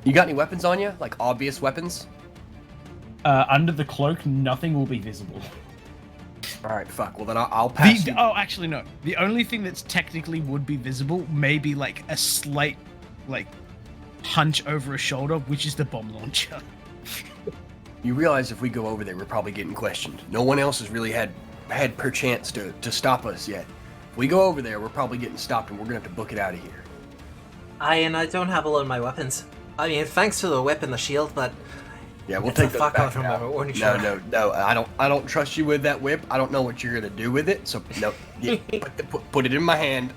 You got any weapons on you? Like obvious weapons? Under the cloak, nothing will be visible. All right, fuck. Well, then I'll pass you. Oh, actually, no. The only thing that's technically would be visible may be like a slight, like, hunch over a shoulder, which is the bomb launcher. You realize if we go over there, we're probably getting questioned. No one else has really had perchance to stop us yet. If we go over there, we're probably getting stopped, and we're gonna have to book it out of here. I don't have a lot of my weapons. I mean, thanks for the whip and the shield, but Yeah, we'll it's take the those fuck back off from now. my warning No, shot. no. I don't trust you with that whip. I don't know what you're gonna do with it. So no, yeah, put it in my hand.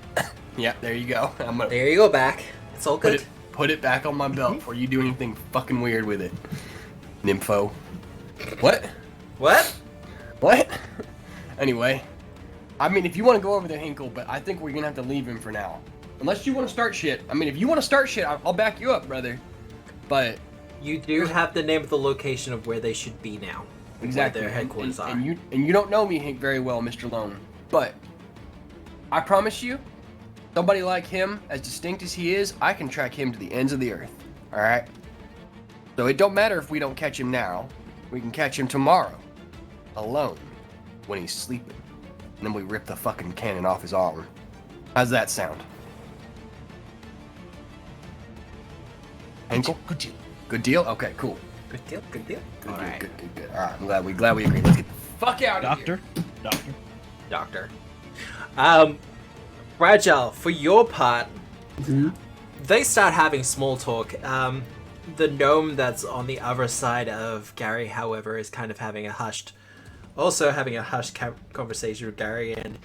Yeah, there you go. I'm gonna There you go, back. It's all good. put it back on my belt before you do anything fucking weird with it. Nympho. What? What? What? Anyway, I mean, if you want to go over there, Hinkle, but I think we're gonna have to leave him for now. Unless you want to start shit. I mean, if you want to start shit, I'll back you up, brother. But You do have the name of the location of where they should be now. exactly, Where their headquarters are. and you don't know me, Hink, very well, Mr. Lone. But I promise you, somebody like him, as distinct as he is, I can track him to the ends of the earth. All right. So it don't matter if we don't catch him now. We can catch him tomorrow, alone, when he's sleeping. And then we rip the fucking cannon off his arm. How's that sound? Hinkle? Good deal. Good deal? Okay, cool. Good deal, good deal. Good, All good, right, good. All right, I'm glad we agree. Let's get the fuck out of here. Doctor. Fragile, for your part, Mhm. they start having small talk. The gnome that's on the other side of Gary, however, is kind of having a hushed conversation with Gary, and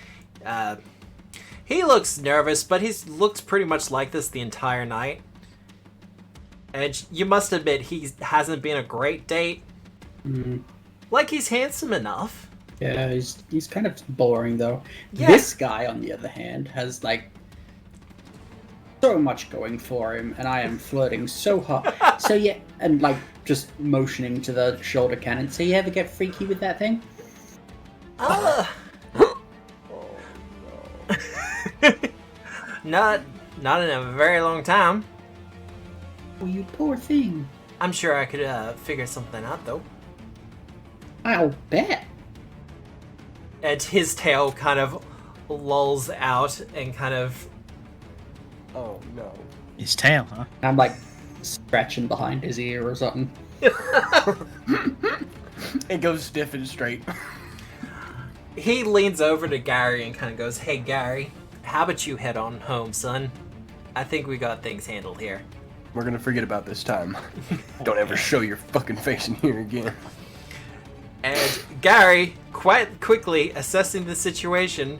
he looks nervous, but he's looked pretty much like this the entire night. And you must admit, he hasn't been a great date. Mhm. Like, he's handsome enough. Yeah, he's kind of boring though. Yeah. This guy, on the other hand, has like so much going for him, and I am flirting so hard. So yeah, and like just motioning to the shoulder cannon. So you ever get freaky with that thing? Not in a very long time. Oh, you poor thing. I'm sure I could figure something out, though. I'll bet. And his tail kind of lolls out and kind of... Oh no. His tail, huh? I'm like scratching behind his ear or something. It goes stiff and straight. He leans over to Gary and kind of goes, "Hey, Gary, how about you head on home, son? I think we got things handled here." We're gonna forget about this time. Don't ever show your fucking face in here again. And Gary, quite quickly assessing the situation,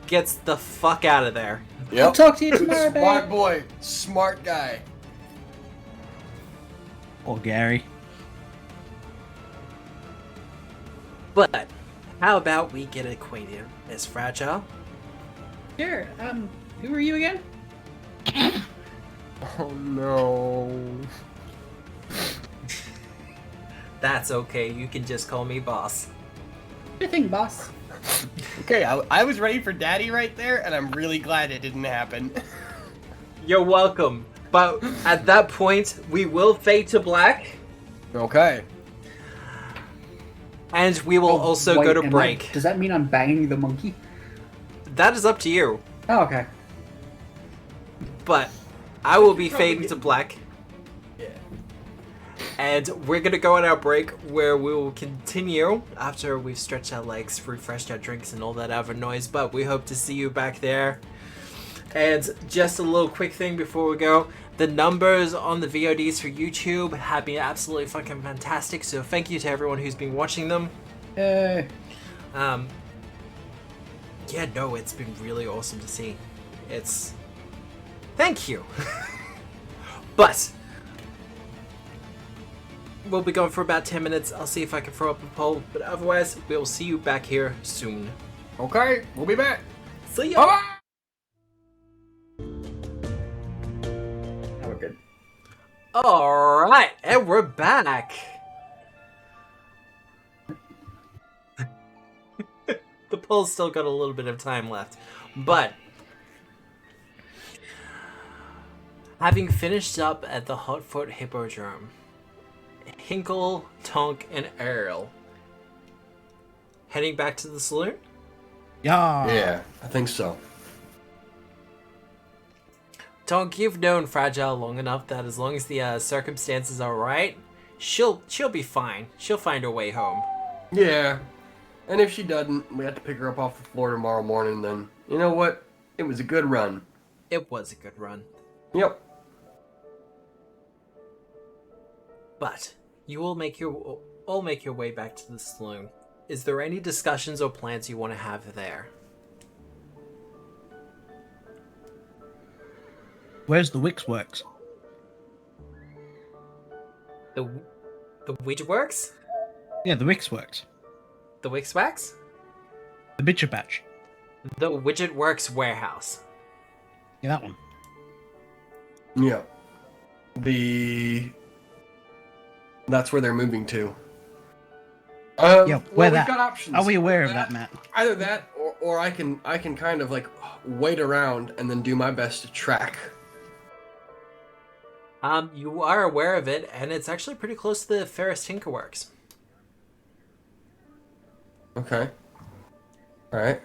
gets the fuck out of there. I'll Yep. talk to you tomorrow, Smart babe. boy. Smart guy. Or Gary. But how about we get acquainted, Miss Fragile? Sure. Who are you again? Oh no. That's okay, you can just call me boss. Good thing, boss. Okay, I was ready for daddy right there, and I'm really glad it didn't happen. You're welcome. But at that point, we will fade to black, Okay. and we will also Wait, go to am I- break. does that mean I'm banging the monkey? That is up to you. Oh, okay. But I will be fading to black, Yeah. and we're gonna go on our break where we will continue after we've stretched our legs, refreshed our drinks, and all that other noise. But we hope to see you back there. And just a little quick thing before we go. The numbers on the VODs for YouTube have been absolutely fucking fantastic, so thank you to everyone who's been watching them. Hey. Yeah, no, it's been really awesome to see. It's... Thank you! But... we'll be going for about 10 minutes. I'll see if I can throw up a poll, but otherwise, we will see you back here soon. Okay, we'll be back. See ya! Bye-bye! Now we're good. Alright, and we're back! The poll's still got a little bit of time left, but... Having finished up at the Hotfoot Hippodrome, Hinkle, Tonk, and Earl heading back to the saloon? Yeah, I think so. Tonk, you've known Fragile long enough that as long as the circumstances are right, she'll be fine. She'll find her way home. Yeah. And if she doesn't, we have to pick her up off the floor tomorrow morning, then you know what? It was a good run. It was a good run. Yep. But you will all make your way back to the saloon. Is there any discussions or plans you want to have there? Where's the Wix Works? The Ouija Works? Yeah, the Wix Works. The Wix Wax? The Bitcher Batch. The Widget Works warehouse. Yeah, that one. Yeah. That's where they're moving to. Yeah, well, where we've that? got options. Are we aware of that, Matt? Either that, or I can kind of like wait around and then do my best to track. You are aware of it, and it's actually pretty close to the Ferris Tinker Works. Okay. All right.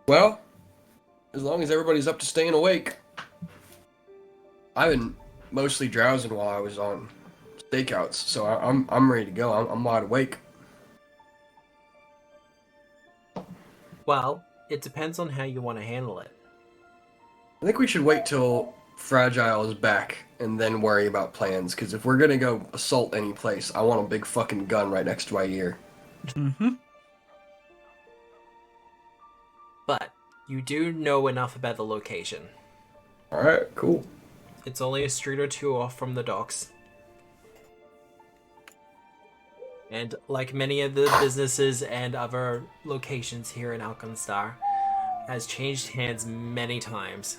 Well, as long as everybody's up to staying awake. I've been mostly drowsing while I was on stakeouts, so I'm ready to go. I'm wide awake. Well, it depends on how you want to handle it. I think we should wait till Fragile is back and then worry about plans, because if we're gonna go assault any place, I want a big fucking gun right next to my ear. Mm-hmm. But you do know enough about the location. Alright, cool. It's only a street or two off from the docks. And like many of the businesses and other locations here in Alkenstar, has changed hands many times.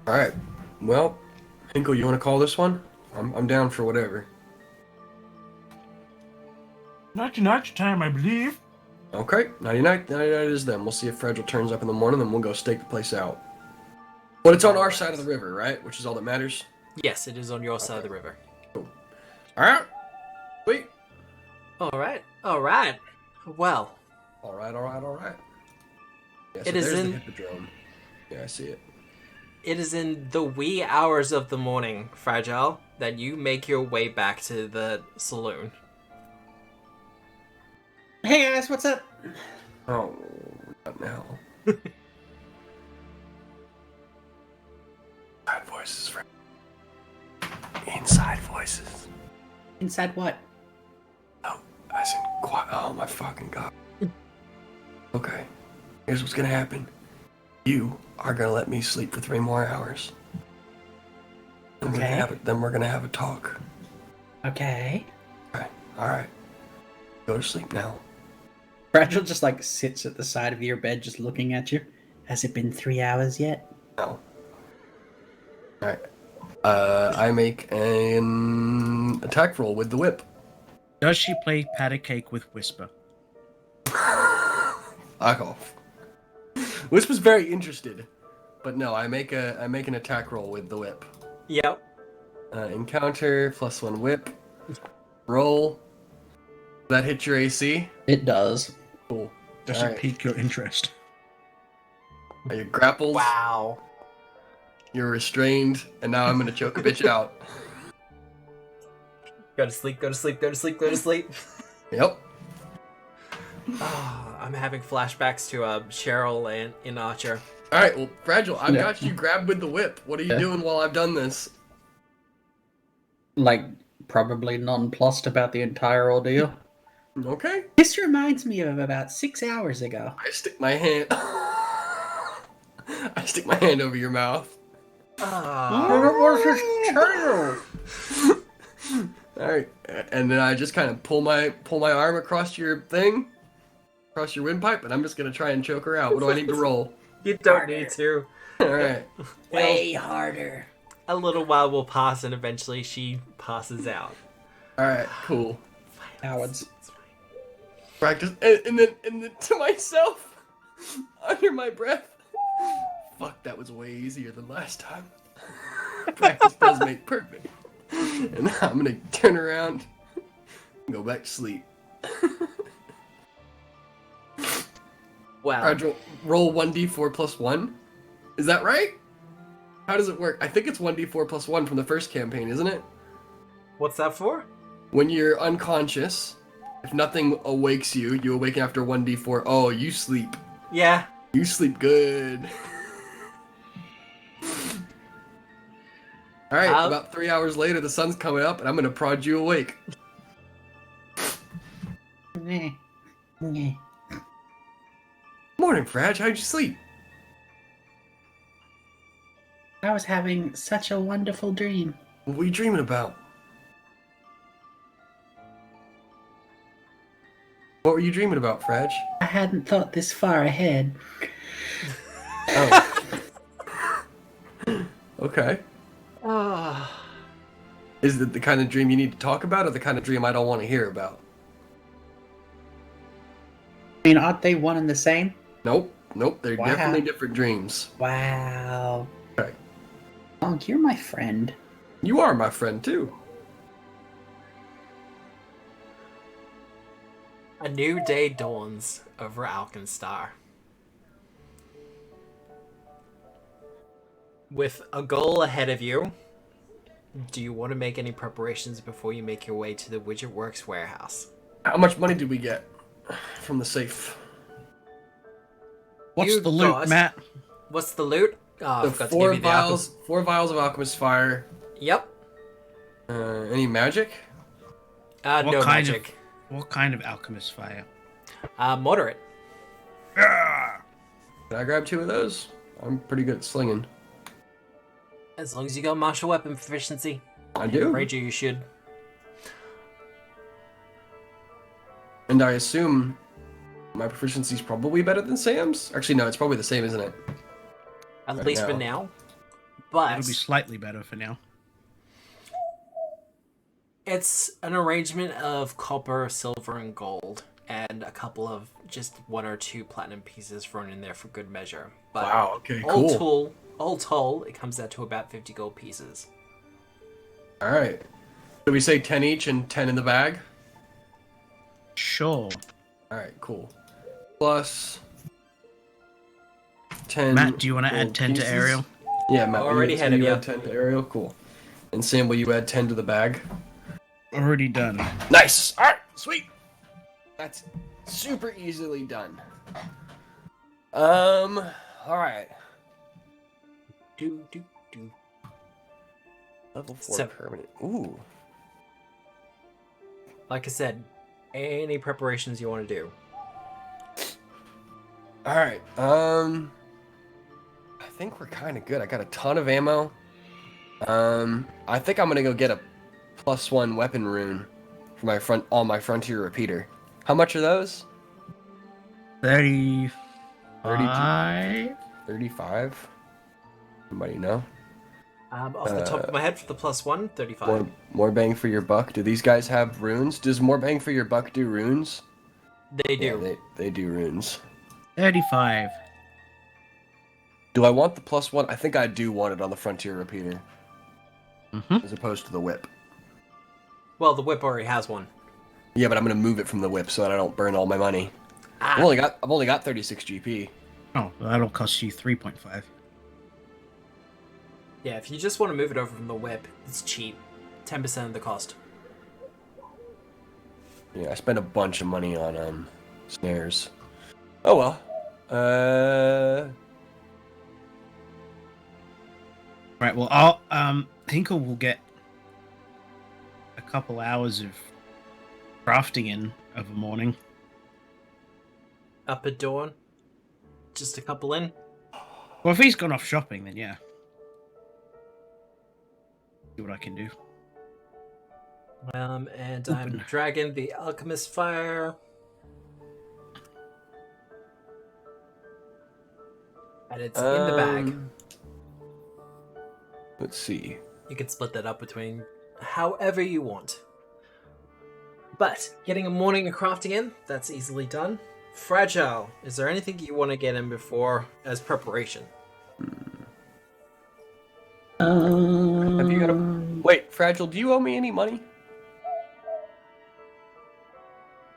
Alright. Well, Hinkle, you wanna call this one? I'm down for whatever. Night time, I believe. Okay, night is then. We'll see if Fragile turns up in the morning, then we'll go stake the place out. But it's on our side of the river, right? Which is all that matters? Yes, it is on your side of the river. Cool. Alright. Sweet. Alright. Well. Alright. Yeah, so It is there's in- the Hippodrome. Yeah, I see it. It is in the wee hours of the morning, Fragile, that you make your way back to the saloon. Hey guys, what's up? Oh, not now. Inside voices, friend. Inside voices. Inside what? Oh, as in quiet. Oh my fucking god. Okay, here's what's gonna happen. You are gonna let me sleep for 3 more hours. Then Okay. we're gonna have a talk. Okay. Okay, alright. Go to sleep now. Fragile just like sits at the side of your bed just looking at you. Has it been 3 hours yet? No. Alright. I make an attack roll with the whip. Does she play patty cake with Whisper? Fuck off. Whisper's very interested. But no, I make an attack roll with the whip. Yep. Encounter, +1 whip. Roll. Does that hit your AC? It does. Cool. Does Alright. it pique your interest? Are you grappled? Wow. You're restrained, and now I'm gonna choke a bitch out. Go to sleep. Yep. Oh, I'm having flashbacks to Cheryl and in Archer. Alright, well, Fragile, I've Yeah. got you grabbed with the whip. What are you Yeah. doing while I've done this? Like, probably nonplussed about the entire ordeal. Okay. This reminds me of about 6 hours ago. I stick my hand... I stick my hand over your mouth. Alright, and then I just kind of pull my arm across your thing, across your windpipe, and I'm just gonna try and choke her out. What do I need to roll? You don't need to. Alright. Way harder. A little while will pass, and eventually she passes out. Alright, cool. Cowards. Practice, and then to myself, under my breath, fuck, that was way easier than last time. Practice does make perfect. And I'm gonna turn around and go back to sleep. Wow. Alright, roll 1d4 plus 1. Is that right? How does it work? I think it's 1d4 plus 1 from the first campaign, isn't it? What's that for? When you're unconscious, if nothing awakes you, you awaken after 1d4. Oh, you sleep. Yeah. You sleep good. Alright, about 3 hours later, the sun's coming up, and I'm gonna prod you awake. Morning, Frag. How'd you sleep? I was having such a wonderful dream. What were you dreaming about? What were you dreaming about, Frag? I hadn't thought this far ahead. Oh. Okay. Is it the kind of dream you need to talk about, or the kind of dream I don't want to hear about? I mean, aren't they one and the same? Nope. They're Wow. definitely different dreams. Wow. Okay. Oh, you're my friend. You are my friend, too. A new day dawns over Alkenstar. With a goal ahead of you, do you want to make any preparations before you make your way to the Widget Works warehouse? How much money did we get from the safe? What's You the loot, got- Matt? What's the loot? Oh, I The forgot to four give you the vials, 4 vials of Alchemist Fire. Yep. Any magic? What No kind magic. What kind of alchemist fire? Moderate. Ah! Can I grab 2 of those? I'm pretty good at slinging. As long as you got martial weapon proficiency. I do. Ranger, you should. And I assume my proficiency's probably better than Sam's? Actually, no, it's probably the same, isn't it? At Right least for now. now. But It'll be slightly better for now. it's an arrangement of copper, silver, and gold, and a couple of just 1 or 2 platinum pieces thrown in there for good measure. But Wow, okay, all told, it comes out to about 50 gold pieces. Alright. So we say 10 each and 10 in the bag? Sure. Alright, cool. Plus 10. Matt, do you want to gold add 10 pieces? to Ariel? Yeah, Matt. Already you, so ahead of you you. add 10 to Ariel? Cool. And Sam, will you add 10 to the bag? Already done. Nice! Alright, sweet! That's super easily done. Alright. Do. Level 4 So- permanent. Ooh. Like I said, any preparations you want to do. Alright, I think we're kind of good. I got a ton of ammo. I think I'm gonna go get a +1 weapon rune for my my frontier repeater. How much are those? 35? 35? Anybody know? Off the top of my head, for the +1, 35. More bang for your buck. Do these guys have runes? Does more bang for your buck do runes? They do. Yeah, they do runes. 35. Do I want the +1? I think I do want it on the frontier repeater, Mm-hmm. as opposed to the whip. Well, the whip already has one. Yeah, but I'm gonna move it from the whip so that I don't burn all my money. I've only got 36 GP. Oh, well, that'll cost you 3.5. Yeah, if you just want to move it over from the whip, it's cheap. 10% of the cost. Yeah, I spent a bunch of money on snares. Oh well. Right, well, I'll, Hinkle will get a couple hours of crafting in of a morning. Up at dawn. Just a couple in. Well, if he's gone off shopping, then yeah. See what I can do. And I'm dragging the Alchemist Fire. And it's in the bag. Let's see. You can split that up between however you want. But getting a morning of crafting in, that's easily done. Fragile, is there anything you want to get in before as preparation? Have you got a... Wait, Fragile, do you owe me any money?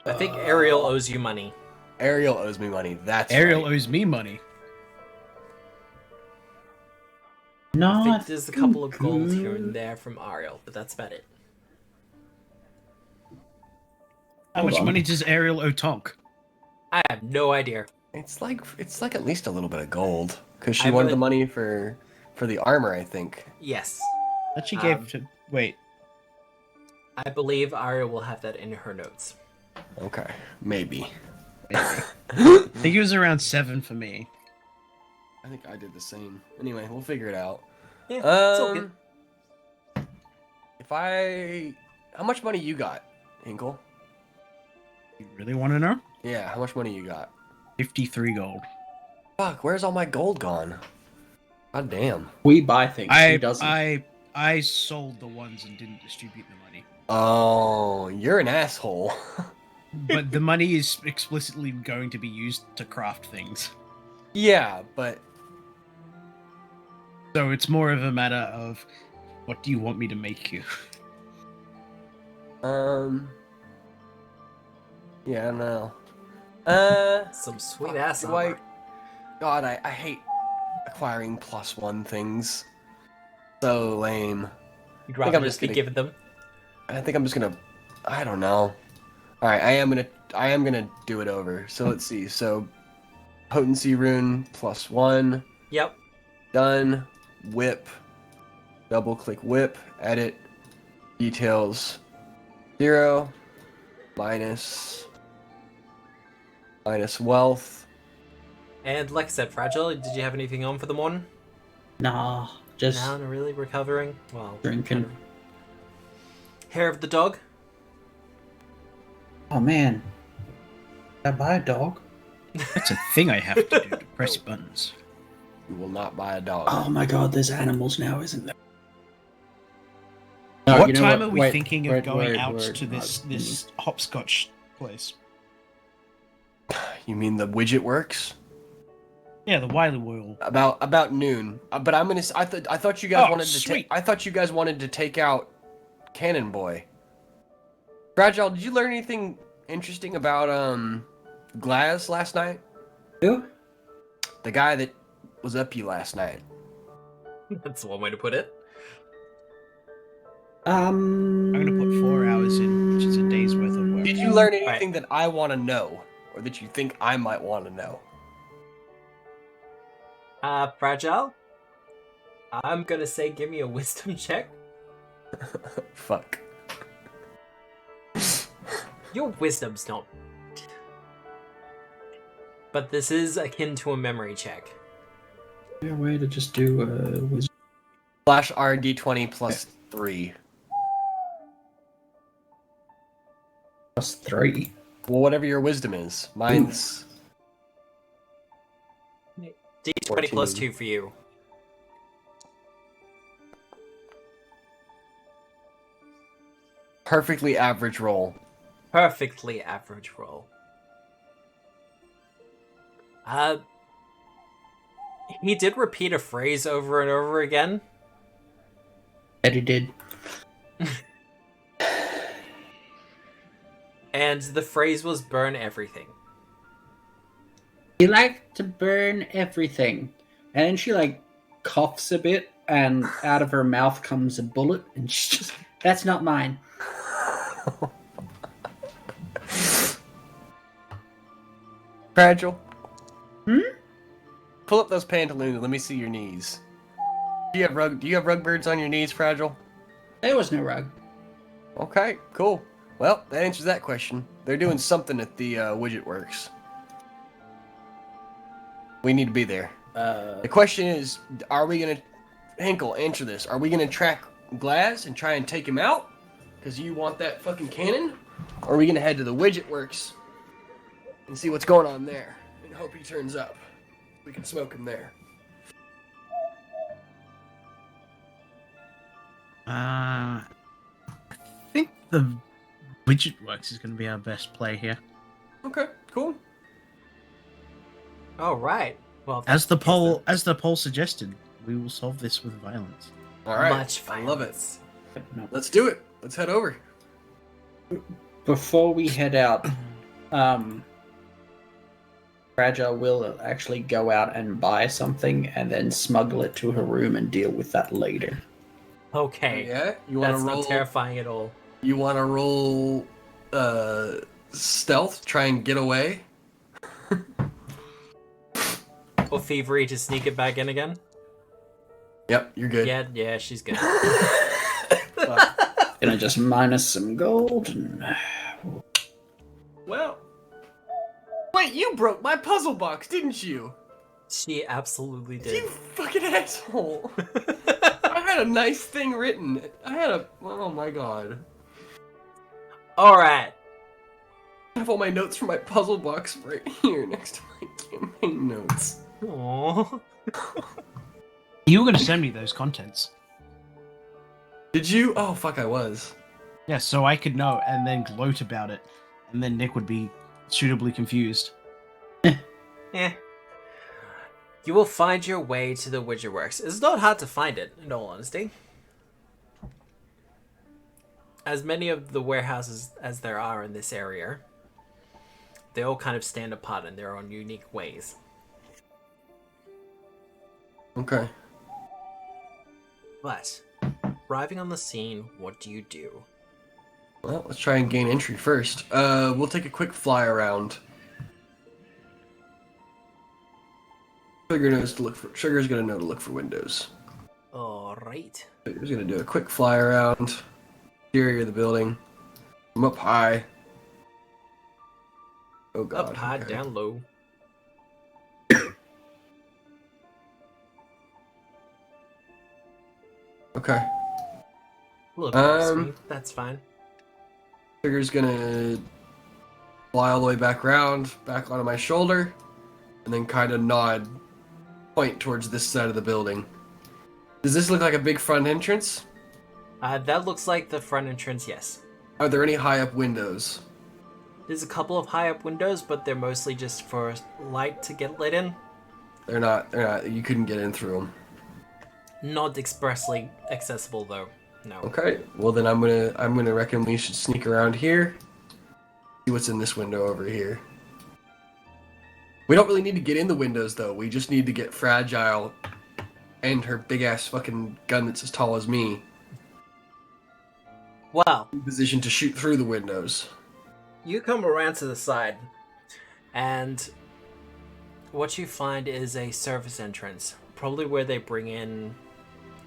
I think Ariel owes you money. Ariel owes me money. That's Ariel right. owes me money. No, I think there's a couple of gold here and there from Ariel, but that's about it. How Hold much on. money does Ariel owe Tonk? I have no idea. It's like at least a little bit of gold because she I wanted really- the money for the armor, I think. Yes. That she gave to... Wait. I believe Ariel will have that in her notes. Okay, maybe. I think it was around 7 for me. I think I did the same. Anyway, we'll figure it out. Yeah, it's all good. How much money you got, Hinkle? You really want to know? Yeah, how much money you got? 53 gold. Fuck, where's all my gold gone? God damn. We buy things. He I doesn't. I sold the ones and didn't distribute the money. Oh, you're an asshole. But the money is explicitly going to be used to craft things. Yeah, but So it's more of a matter of, what do you want me to make you? yeah, I don't know. Some sweet ass do I- armor. God, I hate acquiring +1 things. So lame. You'd I'm rather just just be gonna- given them. I think I'm just gonna. I don't know. All right, I am gonna do it over. So let's see. So potency rune +1. Yep. Done. Whip. Double click whip. Edit. Details. 0. Minus wealth. And like I said, Fragile, did you have anything on for the morning? Nah, just No, not really. Recovering? Well, drinking. kind of. Hair of the dog? Oh man, did I buy a dog? That's a thing I have to do, to press buttons. You will not buy a dog. Oh my god, there's animals now, isn't there? What you know time what? are we Wait, thinking of wait, going wait, out wait. to this hopscotch place? You mean the widget works? Yeah, the Wily Wheel. About noon. But I'm gonna. I thought you guys Oh, wanted to. sweet. I thought you guys wanted to take out Cannon Boy. Fragile, did you learn anything interesting about Glaz last night? Who? The guy that was up you last night. That's one way to put it. I'm gonna put 4 hours in, which is a day's worth of work. Did you learn anything that I want to know, or that you think I might want to know? Fragile? I'm gonna say give me a wisdom check. Fuck. Your wisdom's not. But this is akin to a memory check. Yeah, way to just do wisdom. Slash RD20 +3. +3. Well, whatever your wisdom is. Mine's D20 plus 14. 2 for you. perfectly average roll. Perfectly average roll. He did repeat a phrase over and over again. Eddie did. And the phrase was burn everything. You like to burn everything. And then she like coughs a bit and out of her mouth comes a bullet and she's just, that's not mine. Fragile. Hmm? Pull up those pantaloons and let me see your knees. Do you have rug birds on your knees, Fragile? There was no rug. Okay, cool. Well, that answers that question. They're doing something at the widget works. We need to be there. The question is, are we gonna... Hinkle, answer this. Are we gonna track Glaz and try and take him out? Because you want that fucking cannon? Or are we gonna head to the widget works and see what's going on there and hope he turns up? We can smoke him there. I think the widget works is going to be our best play here. Okay, cool. All right. Well, As the poll suggested, we will solve this with violence. All right. Much I love it. violence. No. Let's do it. Let's head over. Before we head out, Raja will actually go out and buy something and then smuggle it to her room and deal with that later. Okay. Yeah. You want That's to roll? not terrifying at all. You want to roll stealth? Try and get away. Or thievery to sneak it back in again? Yep, you're good. Yeah, she's good. Gonna just minus some gold and... Well. Wait, you broke my puzzle box, didn't you? She absolutely did. You fucking asshole. I had a nice thing written. Oh my god. Alright. I have all my notes from my puzzle box right here next to my campaign notes. Aww. You were going to send me those contents. Did you? Oh fuck, I was. Yeah, so I could know and then gloat about it. And then Nick would be suitably confused. Eh. You will find your way to the Widgetworks. It's not hard to find it, in all honesty. As many of the warehouses as there are in this area, they all kind of stand apart in their own unique ways. Okay. But, arriving on the scene, what do you do? Well, let's try and gain entry first. We'll take a quick fly around. Sugar's gonna know to look for windows. Alright. Sugar's gonna do a quick fly around. Exterior of the building. I'm up high. Oh god. Up high, okay. down low. Okay. Look, that's fine. Sugar's gonna fly all the way back around, back onto my shoulder, and then kind of nod, point towards this side of the building. Does this look like a big front entrance? That looks like the front entrance, yes. Are there any high up windows? There's a couple of high up windows, but they're mostly just for light to get lit in. They're not, you couldn't get in through them. Not expressly accessible though. No. Okay, well then I'm gonna reckon we should sneak around here. See what's in this window over here. We don't really need to get in the windows though, we just need to get Fragile and her big ass fucking gun that's as tall as me Well, in position to shoot through the windows. you come around to the side, and what you find is a service entrance. Probably where they bring in,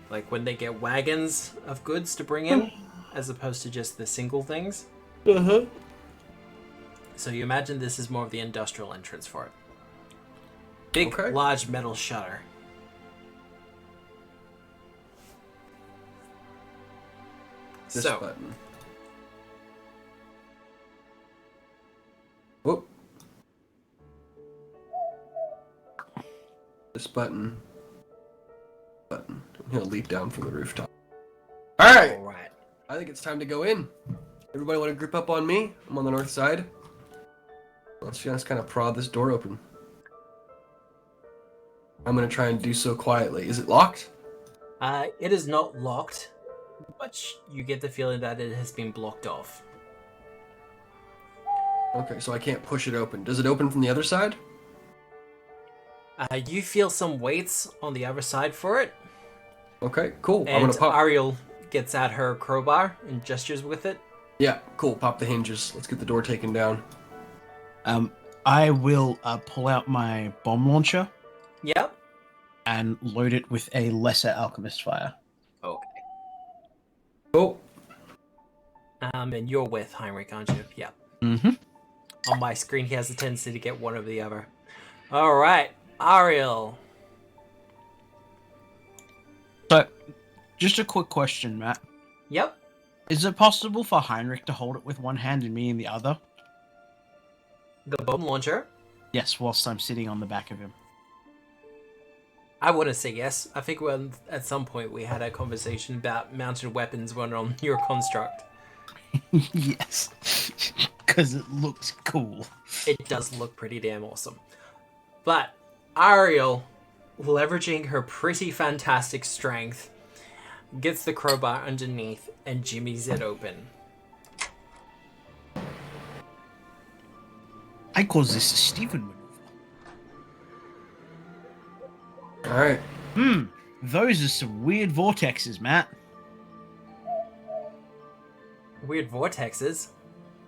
like when they get wagons of goods to bring in, as opposed to just the single things. Uh-huh. So you imagine this is more of the industrial entrance for it. Big, Okay. large metal shutter. This So, button. Whoop. This button. Button. He'll leap down from the rooftop. Alright! alright. I think it's time to go in. Everybody want to group up on me? I'm on the north side. Let's just kind of prod this door open. I'm going to try and do so quietly. Is it locked? It is not locked, but you get the feeling that it has been blocked off. Okay, so I can't push it open. Does it open from the other side? You feel some weights on the other side for it, Okay, cool. I'm and going to pop. Ariel gets out her crowbar and gestures with it. Yeah, cool. Pop the hinges. Let's get the door taken down. I will pull out my bomb launcher Yep. and load it with a lesser alchemist fire. Okay. Cool. And you're with Heinrich, aren't you? Yep. Mm-hmm. On my screen, he has a tendency to get one over the other. All right, Ariel. So, just a quick question, Matt. Yep. Is it possible for Heinrich to hold it with one hand and me in the other? The bomb launcher. Yes, whilst I'm sitting on the back of him. I wouldn't say yes. I think at some point we had a conversation about mounted weapons when on your construct. Yes, because it looks cool. It does look pretty damn awesome. But Ariel, leveraging her pretty fantastic strength, gets the crowbar underneath, and jimmies it open. I call this a Stephen maneuver. Alright. Those are some weird vortexes, Matt. Weird vortexes?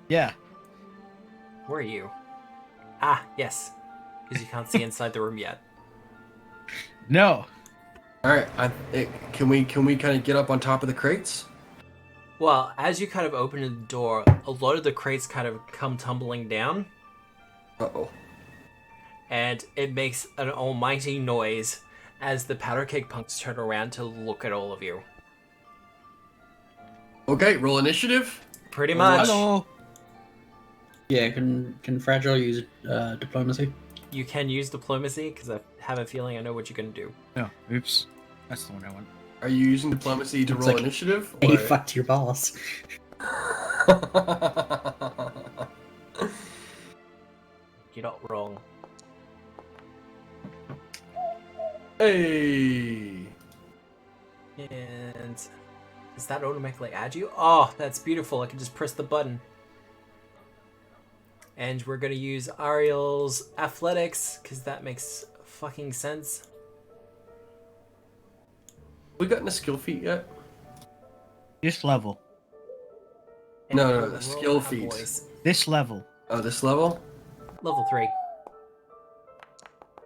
Yeah. Where are you? Ah, yes. Because you can't see inside the room yet. No. Alright, can we kind of get up on top of the crates? Well, as you kind of open the door, a lot of the crates kind of come tumbling down, Uh-oh. and it makes an almighty noise as the Powderkeg punks turn around to look at all of you. Okay, roll initiative. Pretty much. Hello. Yeah, can Fragile use diplomacy? You can use diplomacy, because I have a feeling I know what you're going to do. No. Oops. That's the one I want. Are you using diplomacy to It's roll like, initiative? Hey, or- fuck your boss. You're not wrong. Hey. And does that automatically add you? Oh, that's beautiful. I can just press the button. And we're going to use Ariel's athletics, because that makes fucking sense. We gotten a skill feat yet? This level. And No, roll the that skill feat. voice. This level. Oh, this level? Level 3.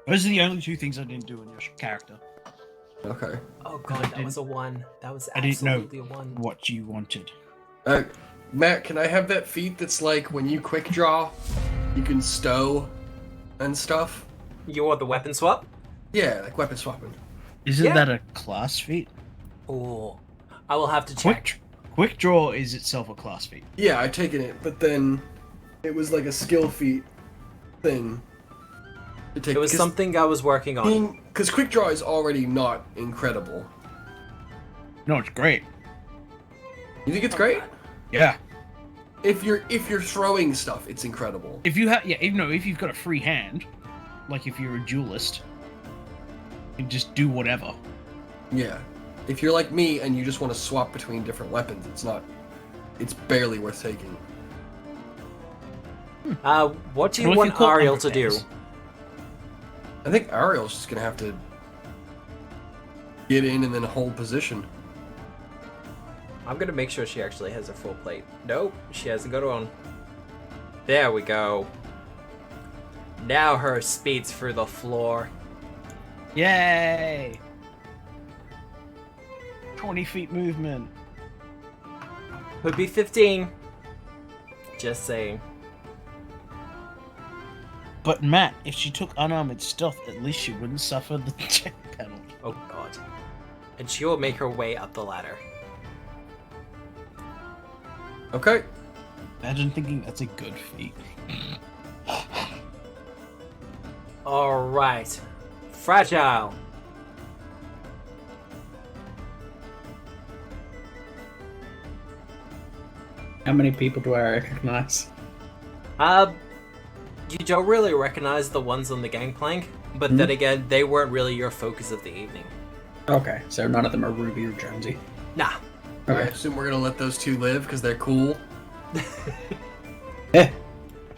Those are the only two things I didn't do in your character. Okay. Oh god, that was a 1. That was I didn't know absolutely a 1. what you wanted. Matt, can I have that feat that's like when you quick draw, you can stow and stuff? You want the weapon swap? Yeah, like weapon swapping. Isn't Yeah. that a class feat? Oh, I will have to check. Quick draw is itself a class feat. Yeah, I've taken it, but then it was like a skill feat thing. To take, It was something I was working on. Because quick draw is already not incredible. No, it's great. You think it's great? Yeah. If you're throwing stuff, it's incredible. If you have, yeah, even though if you've got a free hand, like if you're a duelist, you can just do whatever. Yeah. If you're like me and you just want to swap between different weapons, it's barely worth taking. What do you What if want you call Ariel to do? underpants? I think Ariel's just gonna have to get in and then hold position. I'm gonna make sure she actually has a full plate. Nope, she hasn't got it on. There we go. Now her speed's through the floor. Yay! 20 feet movement. Could be 15. Just saying. But Matt, if she took unarmored stealth, at least she wouldn't suffer the check penalty. Oh god. And she will make her way up the ladder. Okay. Imagine thinking that's a good feat. Alright. Fragile. How many people do I recognize? You don't really recognize the ones on the gangplank, but then again, they weren't really your focus of the evening. Okay, so none of them are Ruby or Jonesy. Nah. I Okay. assume we're gonna let those two live because they're cool. Eh.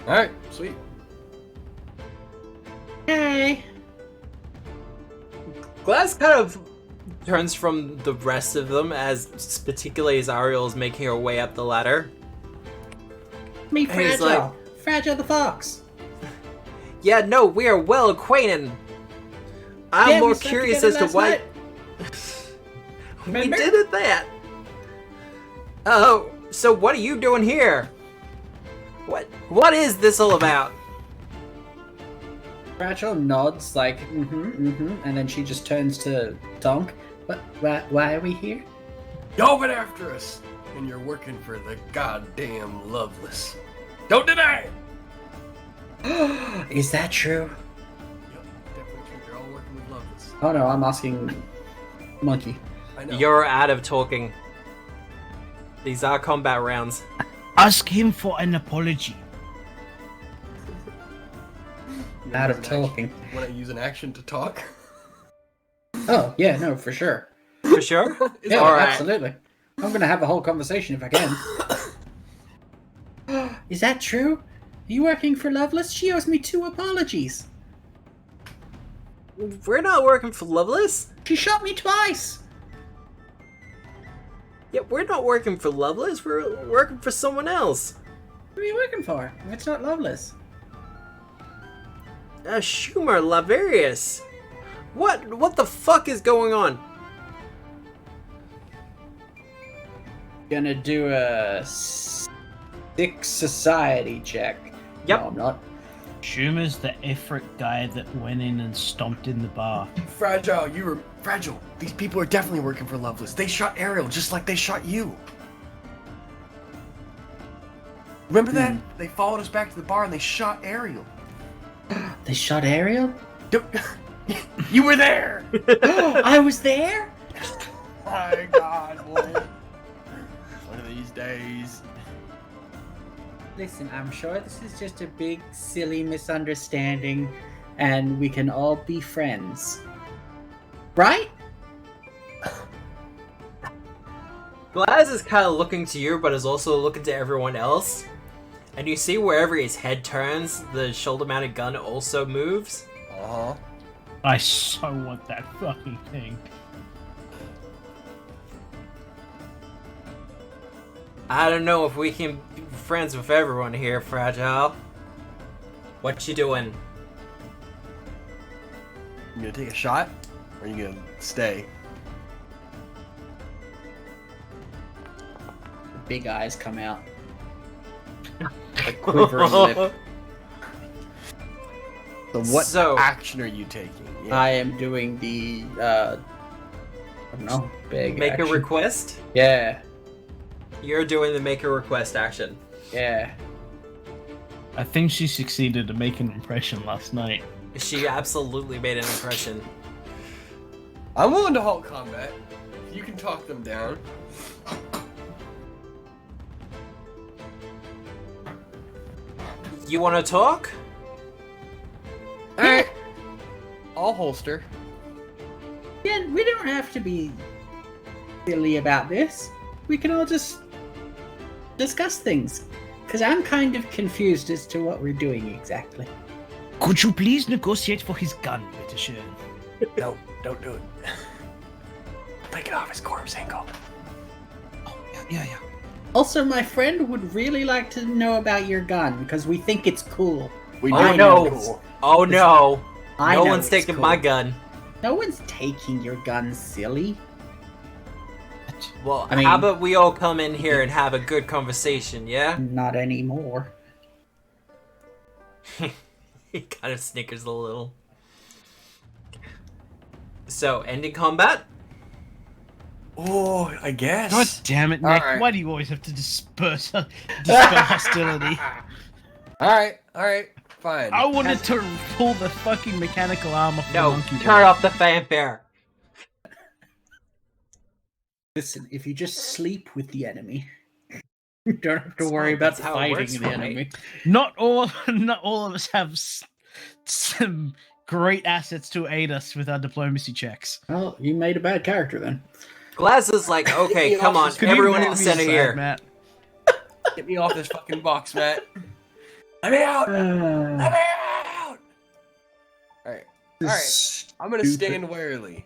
Alright, sweet. Hey. Glass kind of turns from the rest of them, as particularly as Ariel is making her way up the ladder. Me, And he's Fragile. Fragile the fox. Yeah, no, we are well acquainted. I'm Yeah, we more slept curious together as to last why. night. We Remember? did it that. Oh, so what are you doing here? What is this all about? Fragile nods like, and then she just turns to Donk. Why are we here? Y'all been after us, and you're working for the goddamn Loveless. Don't deny it! Is that true? Yep, definitely true. They're all working with Loveless. Oh no, I'm asking Monkey. I know. You're out of talking. These are combat rounds. Ask him for an apology. You Out of use an action- talking. Want to use an action to talk? Oh, yeah, no, for sure. To For sure? Yeah, All right. absolutely. I'm gonna have a whole conversation if I can. Is that true? Are you working for Loveless? She owes me 2 apologies. We're not working for Loveless. She shot me twice. Yeah, we're not working for Loveless. We're working for someone else. Who are you working for? If it's not Loveless. Schumer Lavarius. What the fuck is going on? Gonna do a sick society check. Yep. No, I'm not. Schumer's the Ifrit guy that went in and stomped in the bar. Fragile, you were fragile. These people are definitely working for Loveless. They shot Ariel just like they shot you. Remember that? They followed us back to the bar and they shot Ariel. They shot Ariel? You were there! I was there? My God, boy. One of these days. Listen, I'm sure this is just a big, silly misunderstanding, and we can all be friends. Right? Glaz is kind of looking to you, but is also looking to everyone else. And you see wherever his head turns, the shoulder-mounted gun also moves. Uh-huh. I so want that fucking thing. I don't know if we can be friends with everyone here, Fragile. What you doing? You gonna take a shot? Or are you gonna stay? The big eyes come out. A quivering lip. So what action are you taking? Yeah. I am doing the, I don't know, big Make action. a request? Yeah, You're doing the make a request action. yeah. I think she succeeded to make an impression last night. She absolutely made an impression. I'm willing to halt combat. You can talk them down. You want to talk? Alright. I'll holster. Yeah, we don't have to be silly about this. We can all just discuss things. Because I'm kind of confused as to what we're doing exactly. Could you please negotiate for his gun, bitteschön? No, don't do it. Take it off his corpse angle. Oh, yeah. Also, my friend would really like to know about your gun, because we think it's cool. We Oh do no! know cool. Oh no! I No know one's it's taking cool. my gun. No one's taking your gun, silly. Well, I mean- how about we all come in here and have a good conversation, yeah? Not anymore. He kind of snickers a little. So, ending combat? Oh, I guess. God damn it, Nick. Alright. Why do you always have to dispel hostility? Alright, fine. I wanted to pull the fucking mechanical arm off the No, monkey. turn off the fanfare. Listen, if you just sleep with the enemy, you don't have to worry about That's how it works, fighting the right? enemy. Not all of us have some great assets to aid us with our diplomacy checks. Well, you made a bad character then. Glass is like, okay, come on, Could you everyone in walk the me center aside, here. Matt? Get me off this fucking box, Matt. Let me out! Let me out! Alright, I'm gonna stand warily.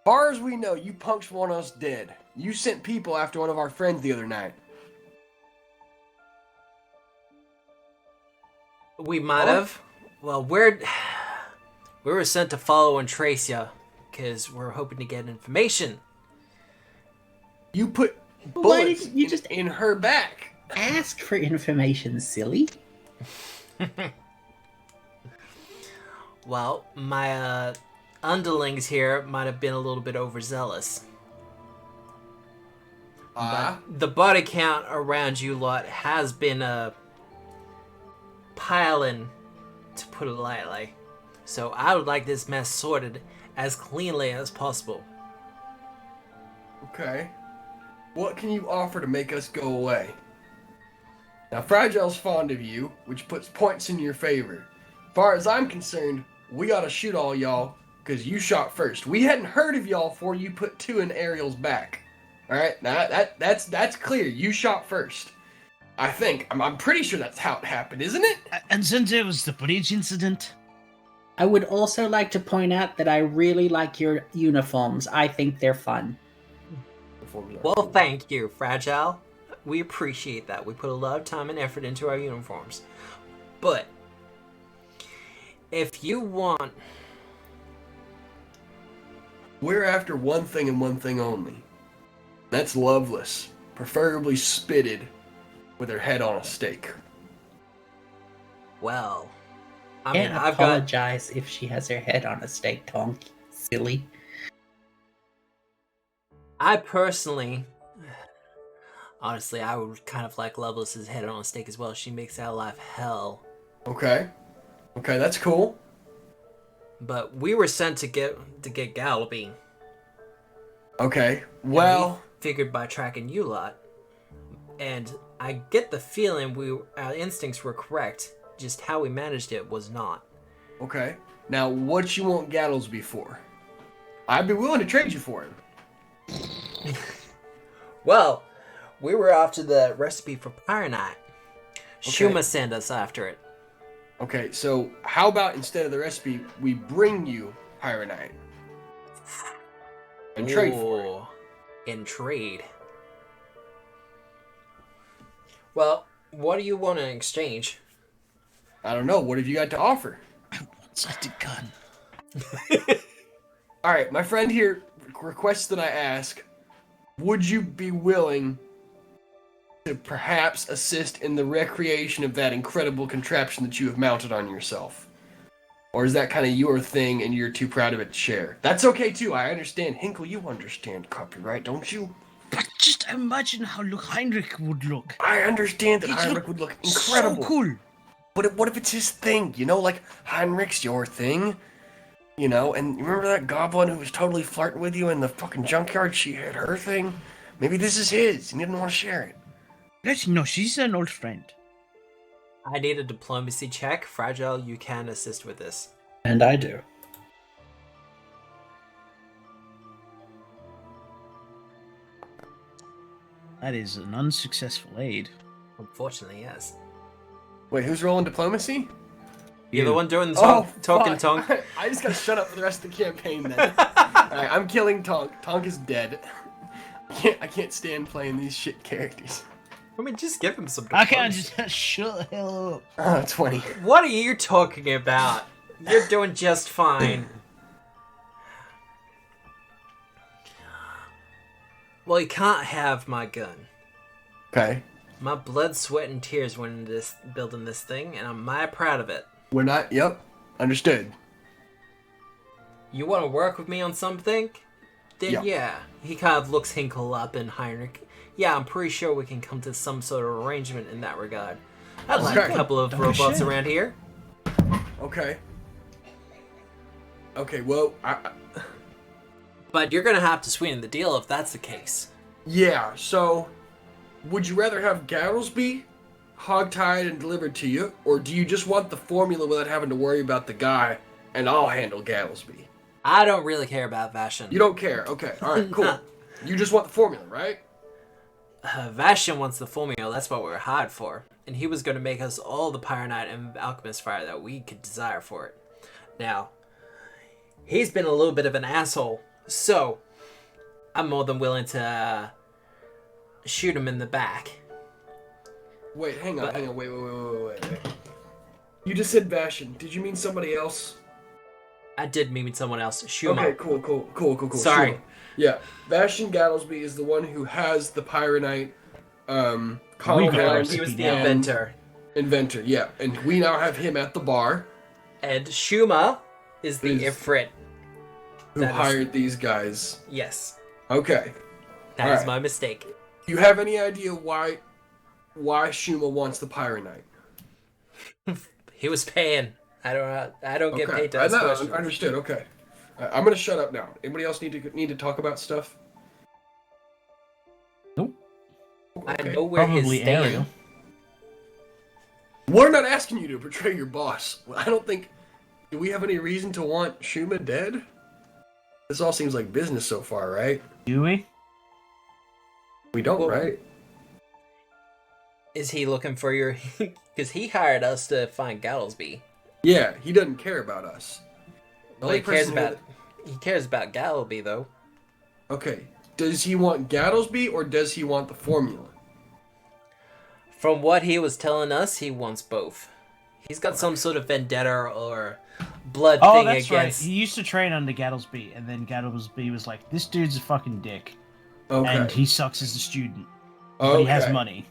Far as we know, you punks want us dead. You sent people after one of our friends the other night. We might have. Well, we were sent to follow and trace ya, because we're hoping to get information. You put Why bullets didn't you just in her back. ask for information, silly? Well, my underlings here might have been a little bit overzealous. But the body count around you lot has been piling, to put it lightly. So I would like this mess sorted as cleanly as possible. Okay. What can you offer to make us go away? Now, Fragile's fond of you, which puts points in your favor. Far as I'm concerned, we ought to shoot all y'all because you shot first. We hadn't heard of y'all before you put 2 in Ariel's back. All right, now that's clear. You shot first. I think. I'm pretty sure that's how it happened, isn't it? And then there was the bridge incident. I would also like to point out that I really like your uniforms. I think they're fun. Well, thank you, Fragile. We appreciate that. We put a lot of time and effort into our uniforms. But if you want... We're after one thing and one thing only. That's Loveless, preferably spitted, with her head on a stake. Well, I mean, Can't I've got... apologize if she has her head on a stake, Tonk. Silly. I personally... Honestly, I would kind of like Loveless's head on a stake as well. She makes our life hell. Okay, that's cool. But we were sent to get Galby. Okay, well... We figured by tracking you lot. And I get the feeling our instincts were correct. Just how we managed it was not. Okay, now what you want Gattlesby for? I'd be willing to trade you for him. Well, we were after the recipe for Pyronite. Okay. Shoma sent us after it. Okay, so how about instead of the recipe, we bring you Pyronite? And trade for it. In trade. Well, what do you want in exchange? I don't know, what have you got to offer? I want such a gun. Alright, my friend here requests that I ask, would you be willing to perhaps assist in the recreation of that incredible contraption that you have mounted on yourself? Or is that kind of your thing and you're too proud of it to share? That's okay too, I understand. Hinkle, you understand copyright, don't you? But just imagine how Heinrich would look. I understand that He'd Heinrich would look incredible. So cool. But what if it's his thing? You know, like Heinrich's your thing. You know, and you remember that goblin who was totally flirting with you in the fucking junkyard? She had her thing. Maybe this is his, and he didn't want to share it. No, she's an old friend. I need a diplomacy check. Fragile, you can assist with this. And I do. That is an unsuccessful aid. Unfortunately, yes. Wait, who's rolling diplomacy? You're the one doing the talking fuck. Tonk. I just gotta shut up for the rest of the campaign then. Alright, I'm killing Tonk. Tonk is dead. I can't stand playing these shit characters. I mean, just give him some I diplomacy. can't just shut the hell up. Oh, 20. What are you talking about? You're doing just fine. Well, you can't have my gun. Okay. My blood, sweat, and tears went into building this thing, and I'm mighty proud of it. We're not, yep. Understood. You want to work with me on something? Then yeah. He kind of looks Hinkle up and Heinrich. Yeah, I'm pretty sure we can come to some sort of arrangement in that regard. I'd like a couple of robots around here. Okay. Okay, well, But you're gonna have to sweeten the deal if that's the case. yeah, so... Would you rather have Gattlesby hogtied and delivered to you, or do you just want the formula without having to worry about the guy, and I'll handle Gattlesby? I don't really care about Vashin. You don't care. Okay, alright, cool. You just want the formula, right? Vashin wants the formula, that's what we were hired for. And he was going to make us all the Pyronite and Alchemist fire that we could desire for it. Now, he's been a little bit of an asshole, so I'm more than willing to shoot him in the back. Wait, hang on, wait. You just said Bastion. Did you mean somebody else? I did mean someone else. Shoma. Okay, cool. Sorry. Shoma. Yeah, Bastion Gattlesby is the one who has the Pyronite compound. He was the inventor. Yeah, and we now have him at the bar. And Shoma is the Ifrit. Who hired these guys. Yes. Okay. That is my mistake. You have any idea why Shoma wants the Pyronite? He was paying. I don't get paid to ask questions. Understood. Okay. I'm gonna shut up now. Anybody else need to talk about stuff? Nope. Okay. I know where Probably he's staying. Ariel. We're not asking you to betray your boss. I don't think Do we have any reason to want Shuma dead? This all seems like business so far, right? Do we? We don't, Well, right? Is he looking for your... Because he hired us to find Gattlesby. Yeah, he doesn't care about us. The Well, only he cares person here about... He cares about Gattlesby, though. Okay, does he want Gattlesby or does he want the formula? From what he was telling us, he wants both. He's got some sort of vendetta or blood Oh, thing that's against... right. He used to train under Gattlesby, and then Gattlesby was like, "This dude's a fucking dick, Okay. and he sucks as a student, but he has money."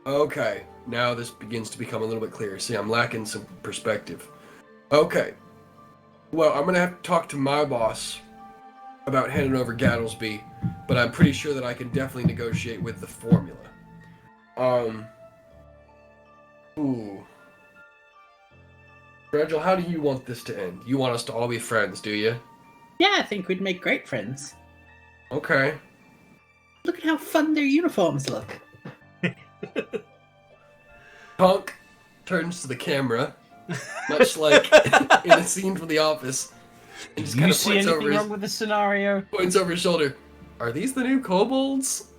Okay, now this begins to become a little bit clearer. See, I'm lacking some perspective. Okay. Well, I'm gonna have to talk to my boss about handing over Gattlesby, but I'm pretty sure that I can definitely negotiate with the formula. Ooh. Regil, how do you want this to end? You want us to all be friends, do you? Yeah, I think we'd make great friends. Okay. Look at how fun their uniforms look. Punk turns to the camera, much like in a scene from The Office, and just Do kind you of see points anything over, wrong with the scenario? points over his shoulder. Are these the new kobolds?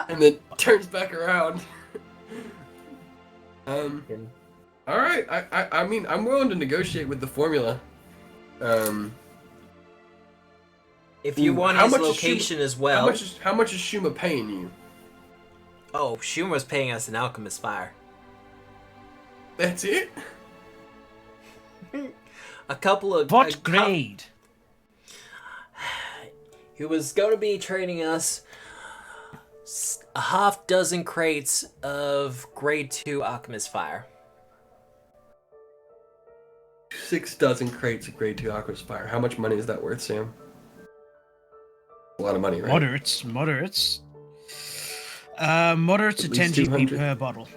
And then turns back around. All right. I mean, I'm willing to negotiate with the formula. If you want how his much is location Shuma- as well... How much is Shuma paying you? Oh, Schumer's paying us an alchemist fire. That's it? A couple of... What grade? He was going to be trading us a half dozen crates of grade 2 alchemist fire. 6 dozen crates of grade 2 Aqua's Fire. How much money is that worth, Sam? A lot of money, right? Moderates. Moderates are 10 least GP 200. per bottle.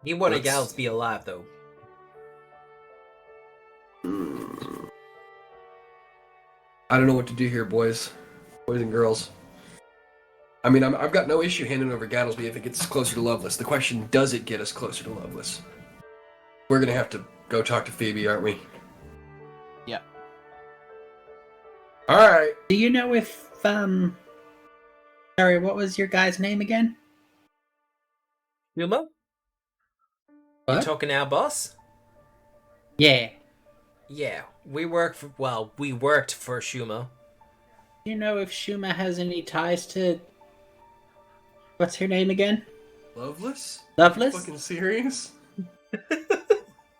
He wanted That's- gals to be alive, though. I don't know what to do here, boys and girls. I mean, I've got no issue handing over Gattlesby if it gets us closer to Loveless. The question, does it get us closer to Loveless? We're gonna have to go talk to Phoebe, aren't we? Yeah. Alright. Do you know if, Sorry, what was your guy's name again? Yumo? You What? talking to our boss? Yeah. Yeah, we worked for Shuma. Do you know if Shuma has any ties to... What's her name again? Loveless? Loveless? Fucking serious?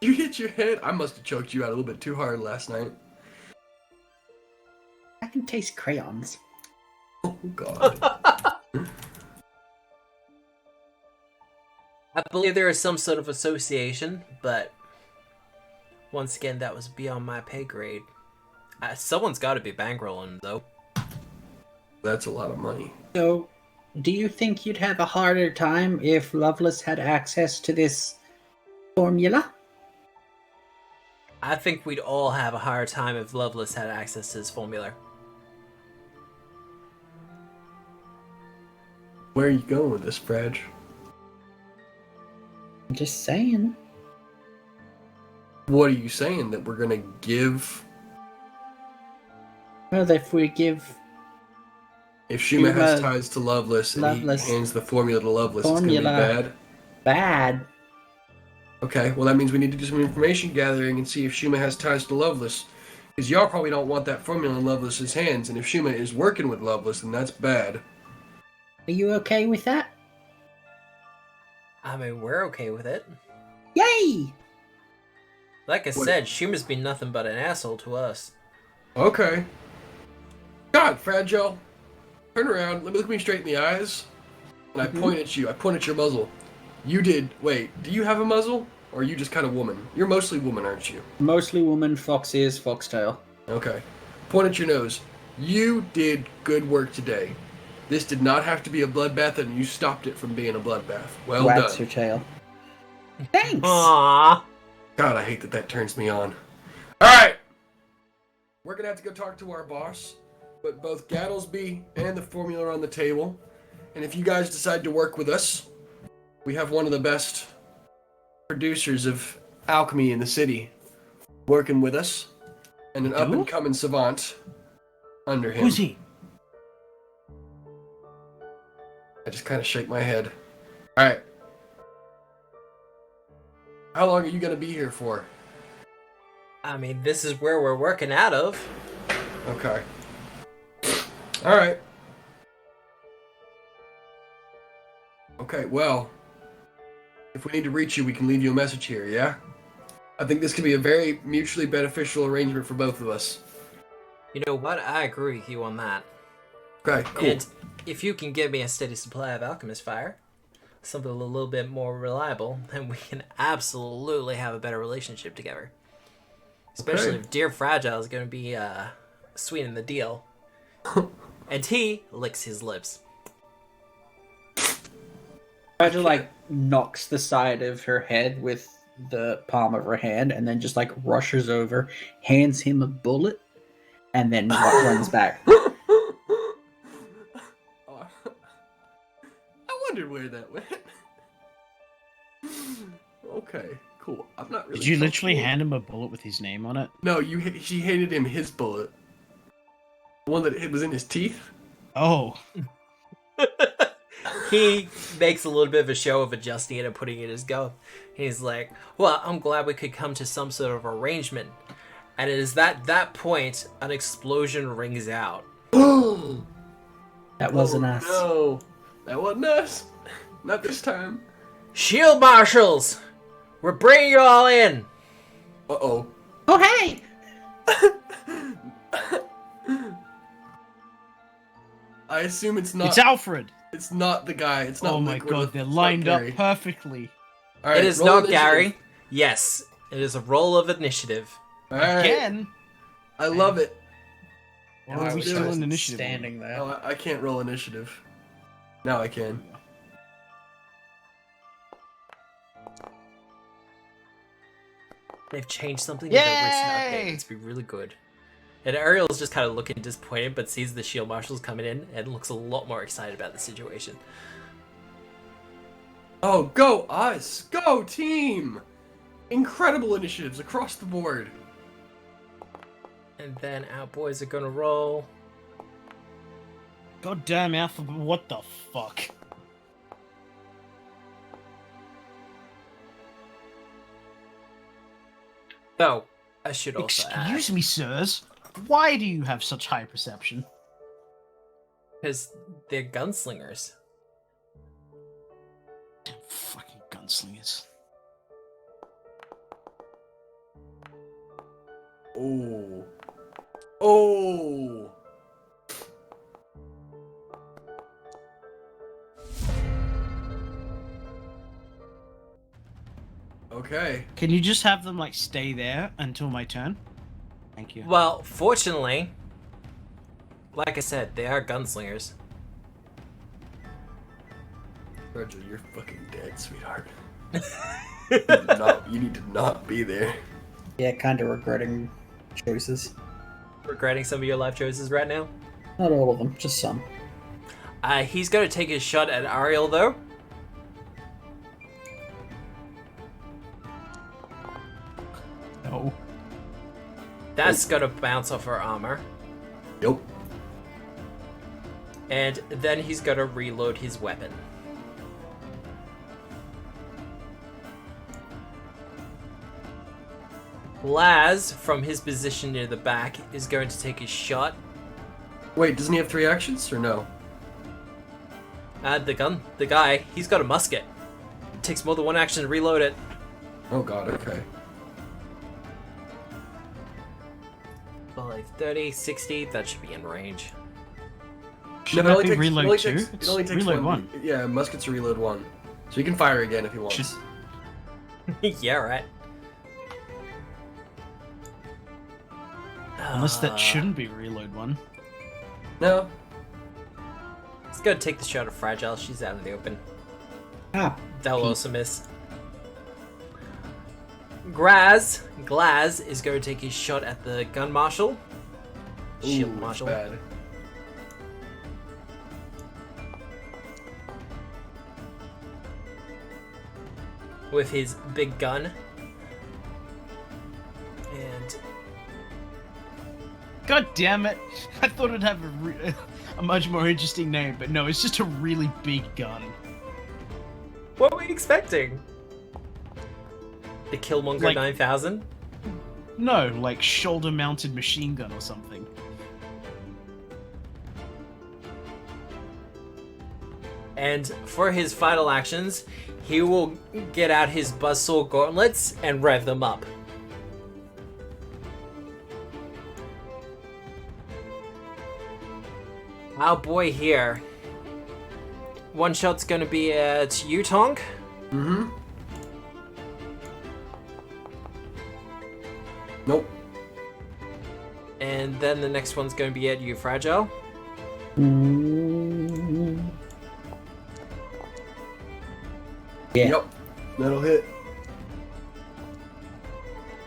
You hit your head? I must have choked you out a little bit too hard last night. I can taste crayons. Oh, God. I believe there is some sort of association, but once again, that was beyond my pay grade. Someone's got to be bankrolling, though. That's a lot of money. So, do you think you'd have a harder time if Loveless had access to this formula? I think we'd all have a hard time if Loveless had access to his formula. Where are you going with this, Frag? I'm just saying. What are you saying? That we're gonna give... Well, if we give If Shuma has Shuma- ties to Loveless and Loveless. he hands the formula to Loveless, it's gonna be Formula. bad? bad, Okay, well that means we need to do some information gathering and see if Shuma has ties to Loveless. Because y'all probably don't want that formula in Loveless's hands, and if Shuma is working with Loveless, then that's bad. are you okay with that? I mean, we're okay with it. Yay! Like I What- said, Schumer's been nothing but an asshole to us. Okay. God, Fragile. Turn around, look me straight in the eyes, and I point at you. I point at your muzzle. You did... Wait, do you have a muzzle? Or are you just kind of woman? You're mostly woman, aren't you? Mostly woman, fox ears, foxtail. Okay. Point at your nose. You did good work today. This did not have to be a bloodbath, and you stopped it from being a bloodbath. Well Wags done. her tail. Thanks! Aww. God, I hate that that turns me on. Alright! We're gonna have to go talk to our boss, but both Gattlesby and the formula are on the table. And if you guys decide to work with us, we have one of the best producers of alchemy in the city, working with us, and an Do? up-and-coming savant under him. Who's he? I just kind of shake my head. All right. How long are you gonna be here for? I mean, this is where we're working out of. Okay. All right. Okay, well, if we need to reach you, we can leave you a message here, yeah? I think this could be a very mutually beneficial arrangement for both of us. You know what? I agree with you on that. Okay, cool. And if you can give me a steady supply of alchemist fire, something a little bit more reliable, then we can absolutely have a better relationship together. Especially if Dear Fragile is going to be sweetening the deal. And he licks his lips. Fragile like knocks the side of her head with the palm of her hand, and then just like rushes over, hands him a bullet, and then runs back. I wondered where that went. Okay, cool. I'm not really. Did you literally comfortable. hand him a bullet with his name on it? No, she handed him his bullet. The one that was in his teeth. Oh. He makes a little bit of a show of adjusting it and putting it in his gum. He's like, well, I'm glad we could come to some sort of arrangement. And it is that point an explosion rings out. That wasn't us. No, that wasn't us. Not this time. Shield marshals! We're bringing you all in! Uh-oh. Oh hey! I assume it's not. It's Alfred! It's not the guy. It's not. Oh my Liquid. god, they're It's not lined up Gary. perfectly. All right, It is roll not initiative. Gary. Yes, it is a roll of initiative. All right. Again? I love it. Or are we I'm still just in initiative? Standing there. Oh, I can't roll initiative. Now I can. They've changed something in the recent update. Yay! It's been really good. And Ariel's just kind of looking disappointed, but sees the shield marshals coming in and looks a lot more excited about the situation. Oh, go us! Go team! Incredible initiatives across the board. And then our boys are gonna roll. God damn Alfred, what the fuck? Oh, I should also Excuse me, sirs. Why do you have such high perception? because they're gunslingers. Damn fucking gunslingers. Oh. Oh. Okay. Can you just have them, like, stay there until my turn? Thank you. Well, fortunately, like I said, they are gunslingers. Virgil, you're fucking dead, sweetheart. You need to not be there. Yeah, kind of regretting choices. Regretting some of your life choices right now. Not all of them, just some. He's gonna take his shot at Ariel though. No. That's gonna bounce off her armor. Yep. And then he's gonna reload his weapon. Laz, from his position near the back, is going to take his shot Wait, doesn't he have 3 actions or no? at the guy. He's got a musket. It takes more than one action to reload it. Oh god, okay. Well, like 30, 60, that should be in range. Should No, that be reload 2? It It's only takes reload one. 1. Yeah, muskets are reload 1. So he can fire again if he wants. Should- Yeah, right. Unless that shouldn't be reload 1. No. Let's go take the shot at Fragile. She's out in the open. Ah, That'll also miss. Glaz is going to take his shot at the gun marshal. Shield Ooh, marshal. Bad. With his big gun. And God damn it! I thought it'd have a much more interesting name, but no, it's just a really big gun. What were we expecting? The Killmonger Like- 9000? No, like shoulder-mounted machine gun or something. And for his final actions, he will get out his buzzsaw gauntlets and rev them up. Our boy here. One shot's gonna be at you, Tonk. Mm-hmm. Nope. And then the next one's gonna be at you, Fragile. Yeah. Yep. That'll hit.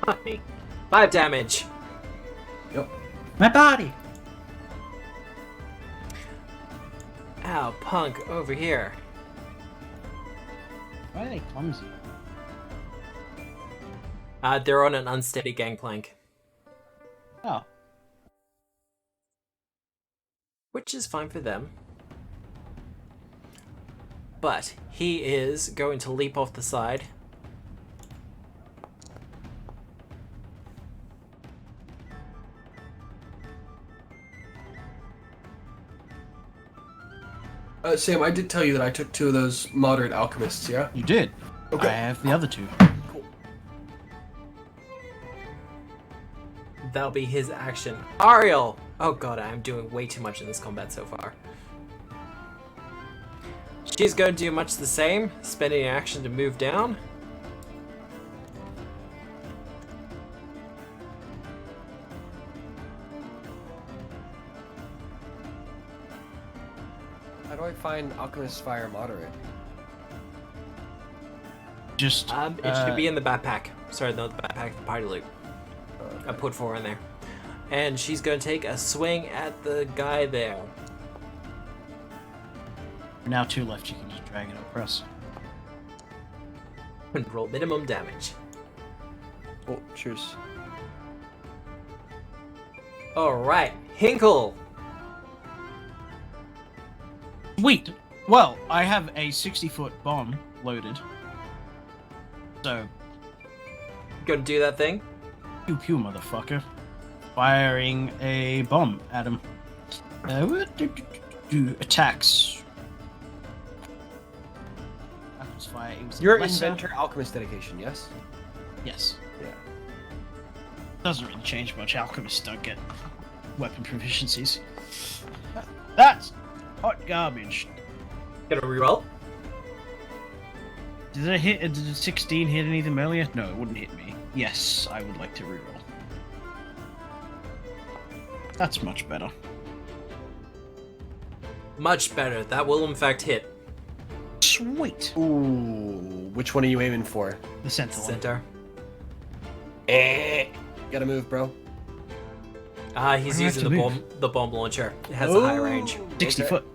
Fuck me. 5 damage. Yep. My body. Ow, punk, over here. Why are they clumsy? They're on an unsteady gangplank. Oh. Which is fine for them. But he is going to leap off the side. Sam, I did tell you that I took 2 of those moderate alchemists, yeah? You did. Okay. I have the other 2. That'll be his action. Ariel! Oh god, I'm doing way too much in this combat so far. She's going to do much the same, spending an action to move down. How do I find Alchemist Fire Moderate? Just. It should be in the backpack. Sorry, not the backpack, the party loot. I put 4 in there. And she's going to take a swing at the guy there. Now 2 left, you can just drag it across. And roll minimum damage. Oh, cheers. Alright, Hinkle! Sweet! Well, I have a 60-foot bomb loaded. So, Gonna do that thing? pew pew, motherfucker. Firing a bomb at him. Attacks. Apples fire. It was Your lesser- inventor alchemist dedication, yes? Yes. Yeah. Doesn't really change much. Alchemists don't get weapon proficiencies. That's hot garbage. Gonna reroll? Did it hit? Did a 16 hit anything earlier? No, it wouldn't hit me. Yes, I would like to reroll. That's much better. Much better. That will in fact hit. Sweet. Ooh, which one are you aiming for? The center one. Center. Gotta move, bro. He's I have using to the bomb launcher. It has a high range. 60 Okay. foot.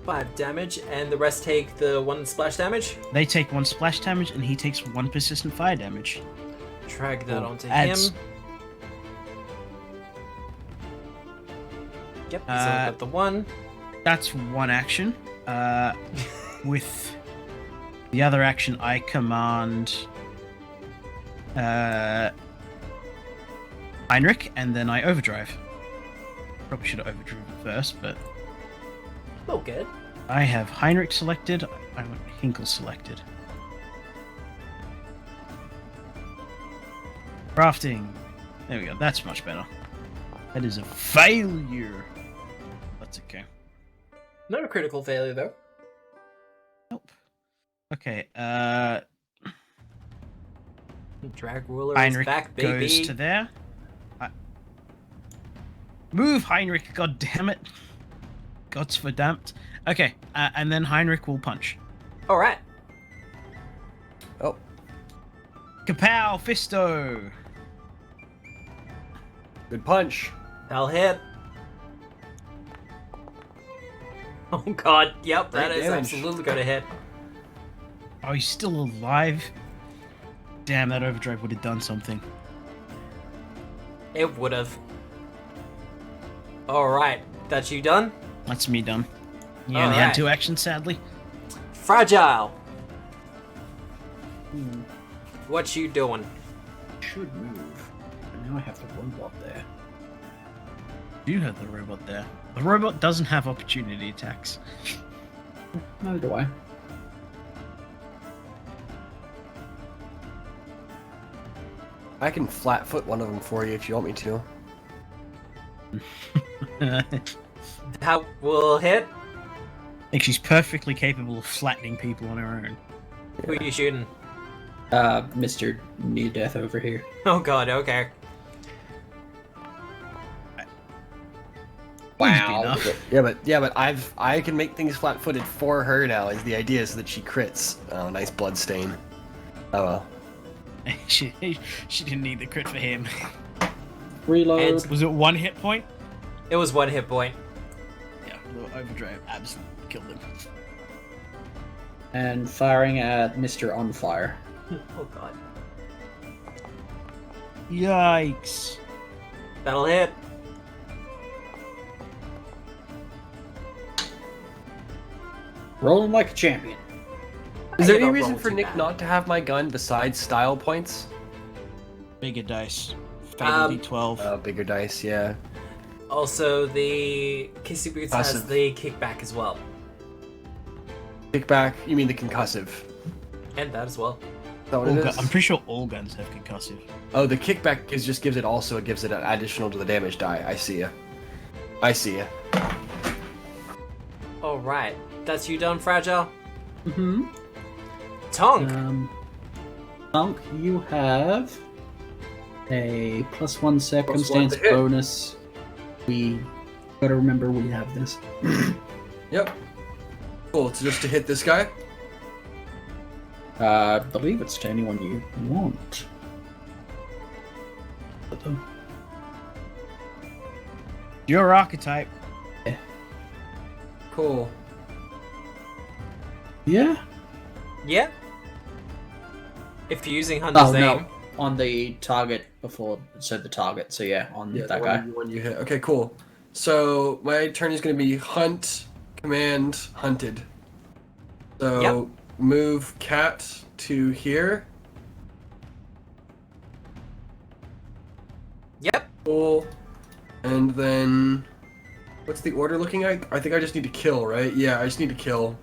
5 damage, and the rest take the 1 splash damage. They take 1 splash damage, and he takes 1 persistent fire damage. Drag that onto adds- him. Yep, he's only got the 1. That's 1 action. With the other action, I command Heinrich, and then I overdrive. Probably should have overdriven first, but Oh, good. I have Heinrich selected. I want Hinkle selected. Crafting. There we go. That's much better. That is a failure. That's okay. Not a critical failure, though. Nope. Okay. Drag ruler Heinrich is back, baby. goes to there. Move, Heinrich! God damn it! God's verdammt. Okay, and then Heinrich will punch. Alright. Oh. Kapow! Fisto! Good punch. That'll hit. Oh god, yep, that Great is damage. absolutely gonna hit. Oh, he's still alive? Damn, that overdrive would have done something. It would have. Alright, that's you done? That's me done. You only had Alright. 2 actions, sadly. Fragile! What you doing? Should move. And now I have the robot there. You have the robot there. The robot doesn't have opportunity attacks. No, do I? I can flat-foot one of them for you if you want me to. That will hit? I think she's perfectly capable of flattening people on her own. Who are you shooting? Mr. Near Death over here. Oh god, okay. Wow. Yeah, but I can make things flat-footed for her now. Is the idea so that she crits? Oh, nice blood stain. Oh well. she didn't need the crit for him. Reload. And- Was it 1 hit point? It was 1 hit point. Yeah, the overdrive absolutely killed him. And firing at Mr. On Fire. Oh god. Yikes. That'll hit. Rolling like a champion. Is there I any don't reason roll for too Nick bad. not to have my gun besides style points? Bigger dice. Fatal D12. Oh, bigger dice, yeah. Also, the Kissy Boots has Passive. the kickback as well. Kickback, you mean the concussive? And that as well. Is that what it is? I'm pretty sure all guns have concussive. Oh, the kickback just gives it an additional to the damage die. I see ya. I see ya. Alright. That's you done, Fragile? Mm-hmm. Tonk! Thunk, you have a +1 circumstance to hit. bonus. We gotta remember we have this. Yep. Cool, it's just to hit this guy. I believe it's to anyone you want. Your archetype. Cool. Yeah? Yeah? If you're using Hunter's Oh, Aim. no. On the target before it said the target, so yeah, on Yeah, that the guy. one you hit. Okay, cool. So my turn is going to be hunt, command, hunted. So Yep. move cat to here. Yep. Cool. And then what's the order looking like? I think I just need to kill, right? Yeah, I just need to kill.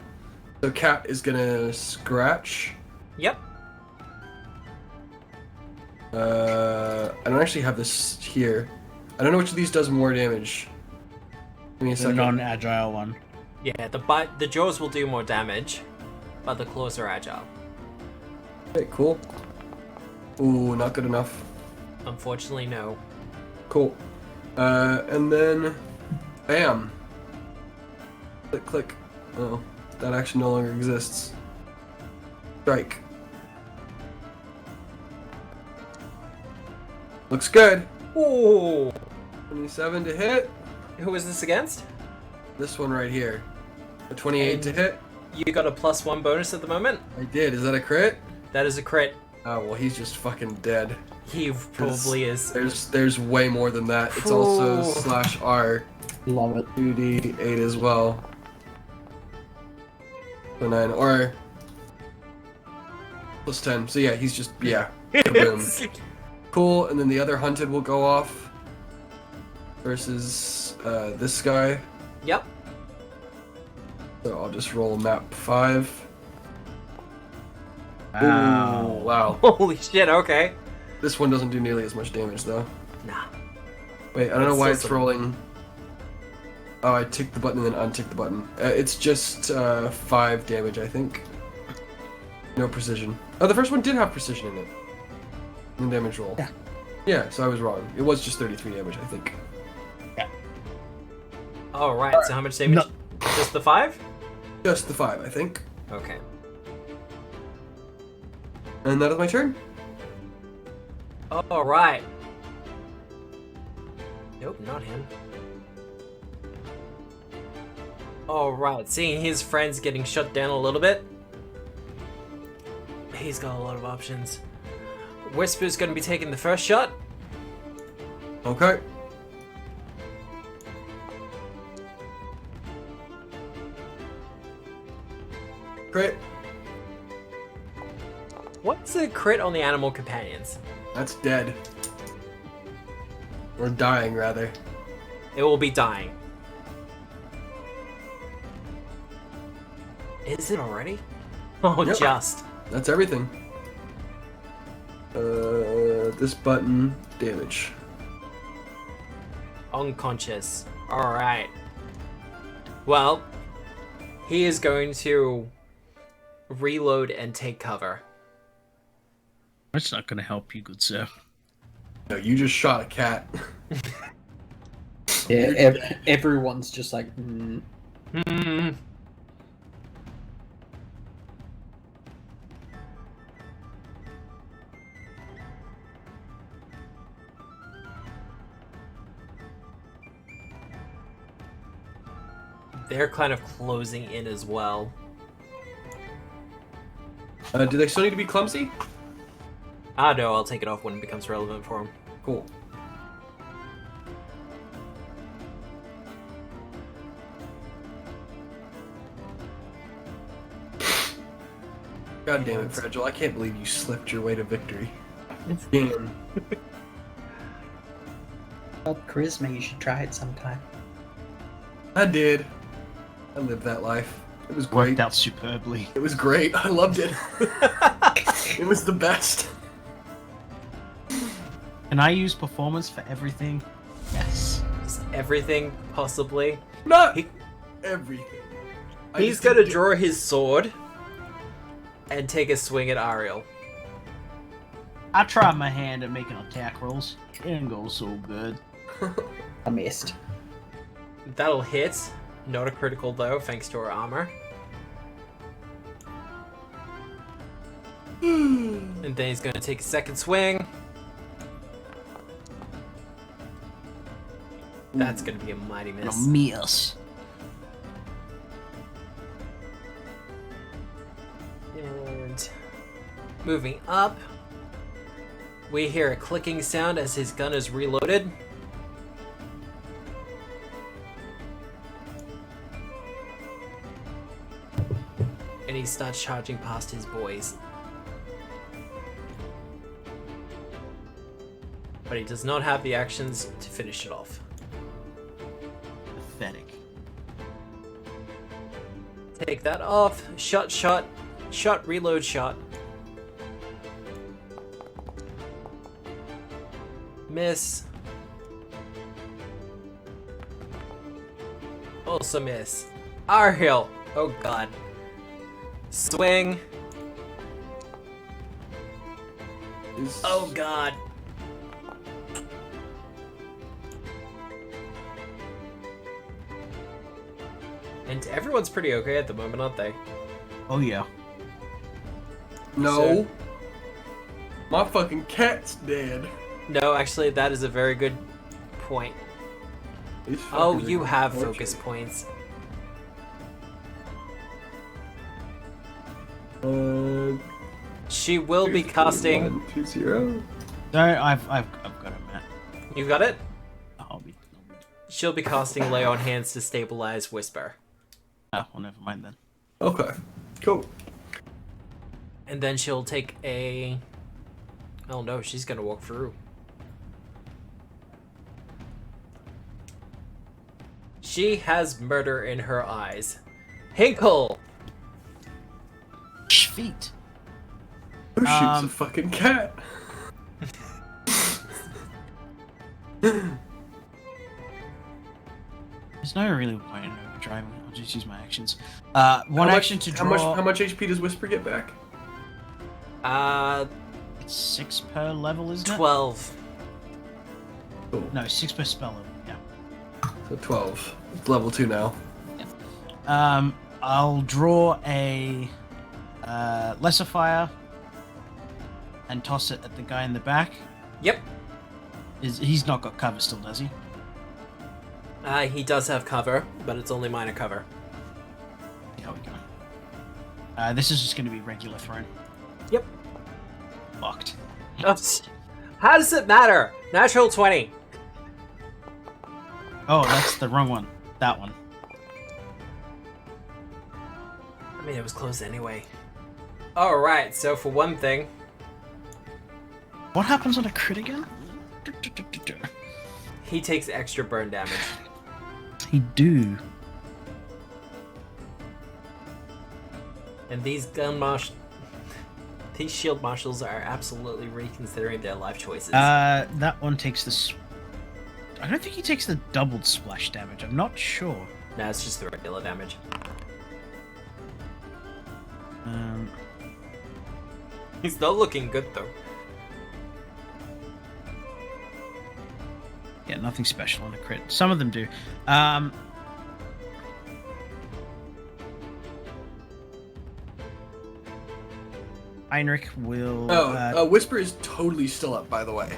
So cat is gonna scratch. Yep. I don't actually have this here. I don't know which of these does more damage. Give me a The second. non-agile one. Yeah, the jaws will do more damage, but the claws are agile. Okay, cool. Ooh, not good enough. Unfortunately, no. Cool. And then, bam. Click, click. Oh, that action no longer exists. Strike. Looks good. Ooh! 27 to hit. Who is this against? This one right here. A 28 to hit. You got a +1 bonus at the moment. I did. Is that a crit? That is a crit. Oh, well, he's just fucking dead. He probably is. There's way more than that. It's also Ooh. /R. Love it. 2d8 as well. So 9, or +10. So yeah, he's just, yeah. Kaboom. Cool, and then the other hunted will go off versus this guy. Yep. So I'll just roll map 5. Wow. Ooh, wow. Holy shit, okay. This one doesn't do nearly as much damage though. Nah. Wait, I don't know That's why still it's some- rolling. Oh, I ticked the button and then unticked the button. It's just 5 damage, I think. No precision. Oh, the first one did have precision in it. In the damage roll. Yeah. Yeah, so I was wrong. It was just 33 damage, I think. Alright, so how much damage? No. Just the 5? Just the 5, I think. Okay. And that is my turn. Alright. Nope, not him. Alright, seeing his friends getting shut down a little bit, he's got a lot of options. Whisper's gonna be taking the first shot. Okay. Crit. What's a crit on the animal companions? That's dead. Or dying, rather. It will be dying. Is it already? Oh, Yep. just. That's everything. This button, damage. Unconscious. Alright. Well, he is going to reload and take cover. That's not going to help you, good sir. No, you just shot a cat. Yeah, everyone's just like, They're kind of closing in as well. Do they still need to be clumsy? Ah, no, I'll take it off when it becomes relevant for him. Cool. God damn it, Fragile. I can't believe you slipped your way to victory. Damn. well, charisma, you should try it sometime. I did. I lived that life. It was great. Worked out superbly. It was great. I loved it. It was the best. Can I use performance for everything? Yes. Just everything, possibly. Not He- everything. I He's just gonna didn't- draw his sword and take a swing at Ariel. I tried my hand at making attack rolls. It didn't go so good. I missed. That'll hit. Not a critical though, thanks to her armor. And then he's gonna take a second swing. That's gonna be a mighty miss. Miss. And moving up, we hear a clicking sound as his gun is reloaded. And he starts charging past his boys. But he does not have the actions to finish it off. Pathetic. Take that off. Shot, shot, shot, reload, shot. Miss. Also miss. Ariel. Oh god. Swing. Is- Oh god. And everyone's pretty okay at the moment, aren't they? Oh yeah. No. So- My fucking cat's dead. No, actually, that is a very good point. These Oh, fuckers are you gonna have torture focus me. points. She will be casting. 120. No, I've got it, Matt. You got it? I'll be. She'll be casting Lay on Hands to stabilize Whisper. Oh, well, never mind then. Okay. Cool. And then she'll take a... Oh no, she's gonna walk through. She has murder in her eyes. Hinkle! Feet. Who shoots Um, a fucking cat? There's no really point in overdriving. I'll just use my actions. One action to draw. How much HP does Whisper get back? It's 6 per level, isn't it? 12. Cool. No, 6 per spell level. Yeah. So 12. It's level 2 now. I'll draw a lesser fire and toss it at the guy in the back. Yep. He's not got cover still, does he? He does have cover, but it's only minor cover. There we go. This is just going to be regular thrown. Yep. Fucked. How does it matter? Natural 20. Oh, that's the wrong one. That one. I mean, it was close anyway. Alright, so for one thing... What happens on a crit again? He takes extra burn damage. He do. And these these shield marshals are absolutely reconsidering their life choices. That one takes the... I don't think he takes the doubled splash damage. I'm not sure. No, it's just the regular damage. He's not looking good, though. Yeah, nothing special on a crit. Some of them do. Heinrich will... Whisper is totally still up, by the way.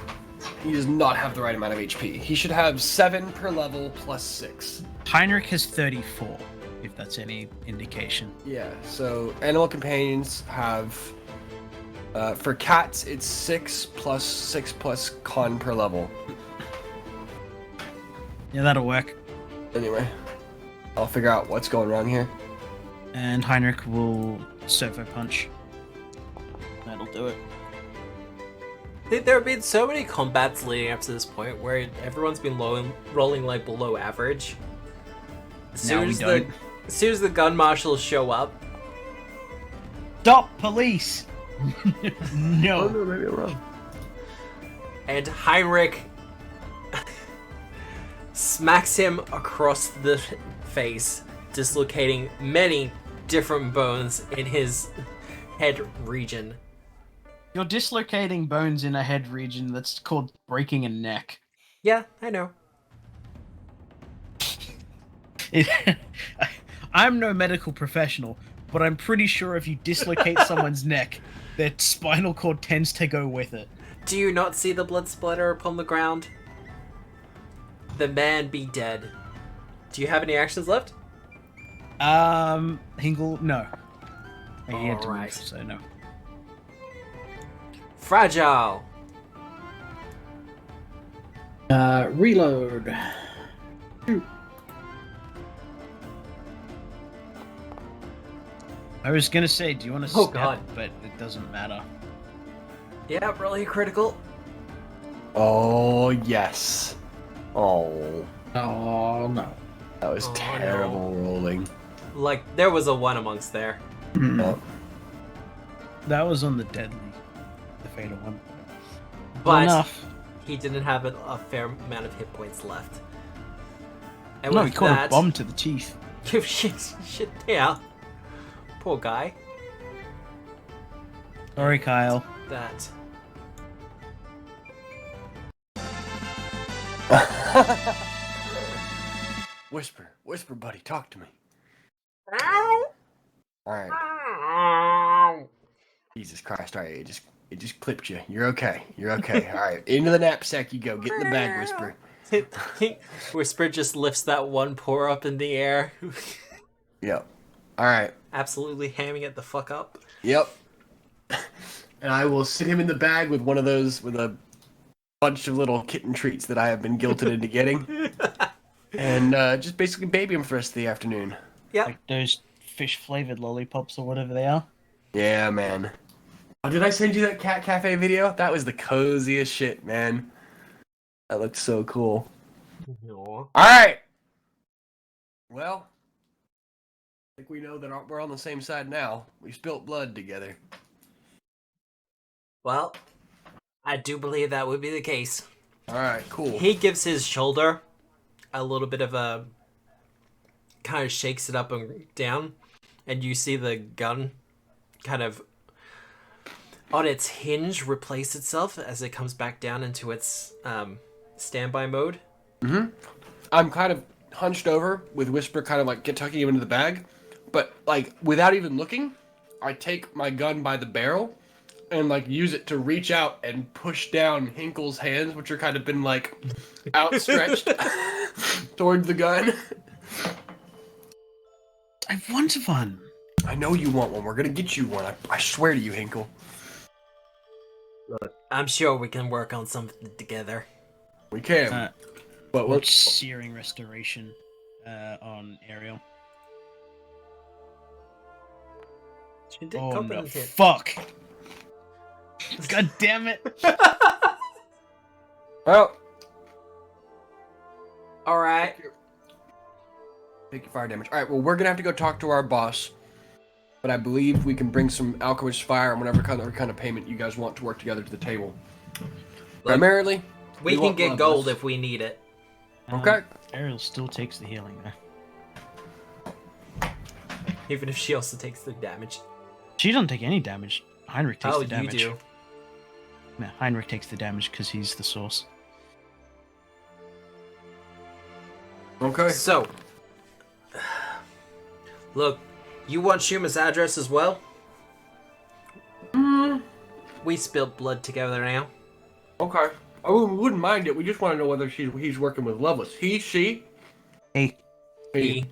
He does not have the right amount of HP. He should have 7 per level plus 6. Heinrich has 34, if that's any indication. Yeah, so animal companions have... for cats, it's 6 plus con per level. Yeah, that'll work. Anyway, I'll figure out what's going wrong here. And Heinrich will servo punch. That'll do it. There have been so many combats leading up to this point where everyone's been rolling like below average. As soon as the gun marshals show up... Stop, police! No. Oh, no, maybe I'm wrong. And Heinrich smacks him across the face, dislocating many different bones in his head region. You're dislocating bones in a head region that's called breaking a neck. Yeah, I know. I'm no medical professional, but I'm pretty sure if you dislocate someone's neck, their spinal cord tends to go with it. Do you not see the blood splatter upon the ground? The man be dead. Do you have any actions left? Hingle, no. He had to move, Alright. so no. Fragile. Reload. Shoot. I was gonna say, do you want to Oh, step? God. But it doesn't matter. Yeah, really critical. Oh, yes. Oh, Oh no. that was Oh, terrible rolling. Like, there was a one amongst there. Oh. That was on the deadly, the fatal one. But Enough. he didn't have a fair amount of hit points left. And No, with he caught that, a bomb to the teeth. shit, yeah. Poor guy. Sorry, Kyle. That. Whisper, buddy, talk to me. All right. Jesus Christ! All right, it just clipped you. You're okay. All right, into the knapsack you go. Get in the bag, Whisper. Whisper just lifts that one paw up in the air. Yep. All right. Absolutely hamming it the fuck up. Yep. And I will sit him in the bag with one of those, with a bunch of little kitten treats that I have been guilted into getting. And just basically baby him for the rest of the afternoon. Yep. Like those fish-flavored lollipops or whatever they are. Yeah, man. Oh, did I send you that cat cafe video? That was the coziest shit, man. That looked so cool. No. Alright! Well, I think we know that we're on the same side now. We spilt blood together. Well, I do believe that would be the case. Alright, cool. He gives his shoulder a little bit of a... kind of shakes it up and down, and you see the gun kind of on its hinge replace itself as it comes back down into its standby mode. Mm-hmm. I'm kind of hunched over with Whisper kind of like tucking him into the bag, but like without even looking, I take my gun by the barrel and like use it to reach out and push down Hinkle's hands, which are kind of been like outstretched towards the gun. I want one. I know you want one. We're gonna get you one. I swear to you, Hinkle. Look, I'm sure we can work on something together. We can. But Much searing restoration on Ariel. She did Oh cope no! with it. Fuck! God damn it! well, All right. take your fire damage. All right. Well, we're gonna have to go talk to our boss, but I believe we can bring some alchemist fire and whatever kind of payment you guys want to work together to the table. Primarily, We can want get love gold us. if we need it. Okay. Ariel still takes the healing there. Even if she also takes the damage. She doesn't take any damage. Heinrich takes Oh, the you damage. do. Yeah, Heinrich takes the damage because he's the source. Okay. So, look, you want Shuma's address as well? We spilled blood together now. Okay. Oh, we wouldn't mind it. We just want to know whether he's working with Loveless. He, she? Hey, He.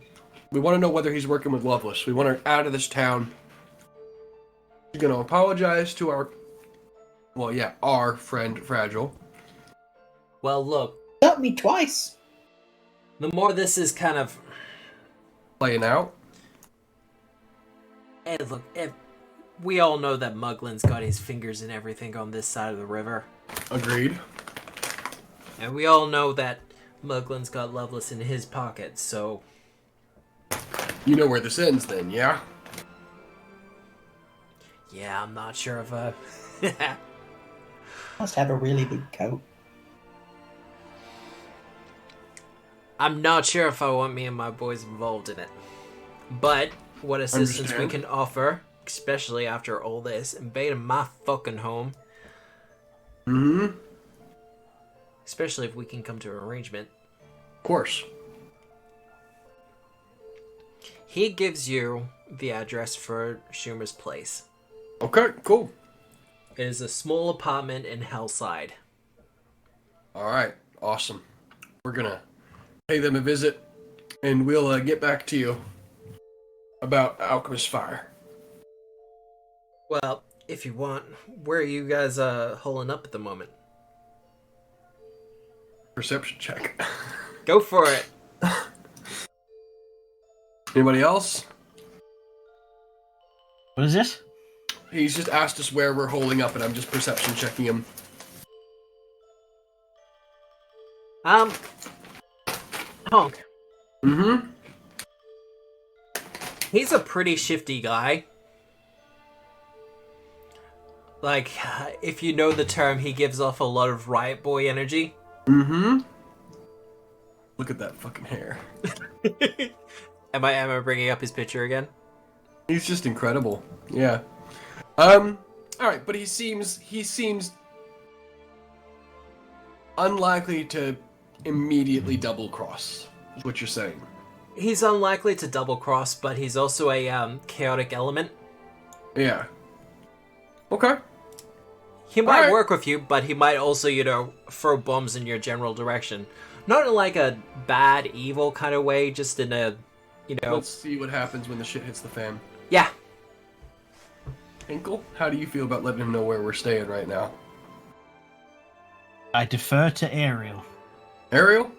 We want to know whether he's working with Loveless. We want her out of this town. He's going to apologize to our friend Fragile. Well, look, Got me twice. the more this is kind of... Playing out. Hey, look, we all know that Muglin's got his fingers in everything on this side of the river. Agreed. And we all know that Muglin's got Loveless in his pocket, so... You know where this ends then, yeah? Yeah, I'm not sure if, Must have a really big coat. I'm not sure if I want me and my boys involved in it. But what assistance we Understand. can offer, especially after all this, invading my fucking home, Mm-hmm. especially if we can come to an arrangement. Of course. He gives you the address for Schumer's place. Okay, cool. It is a small apartment in Hellside. Alright, awesome. We're gonna pay them a visit, and we'll get back to you about Alchemist Fire. Well, if you want, where are you guys holing up at the moment? Perception check. Go for it. Anybody else? what is this? He's just asked us where we're holding up, and I'm just perception checking him. Honk. Mm-hmm. He's a pretty shifty guy. Like, if you know the term, he gives off a lot of riot boy energy. Mm-hmm. Look at that fucking hair. Am I bringing up his picture again? He's just incredible. Yeah. Alright, but he seems unlikely to immediately double cross, is what you're saying. He's unlikely to double cross, but he's also a chaotic element. Yeah. Okay. He might Alright. work with you, but he might also, throw bombs in your general direction. Not in like a bad, evil kind of way, just in a, Let's see what happens when the shit hits the fan. yeah. Hinkle, how do you feel about letting him know where we're staying right now? I defer to Ariel. Ariel?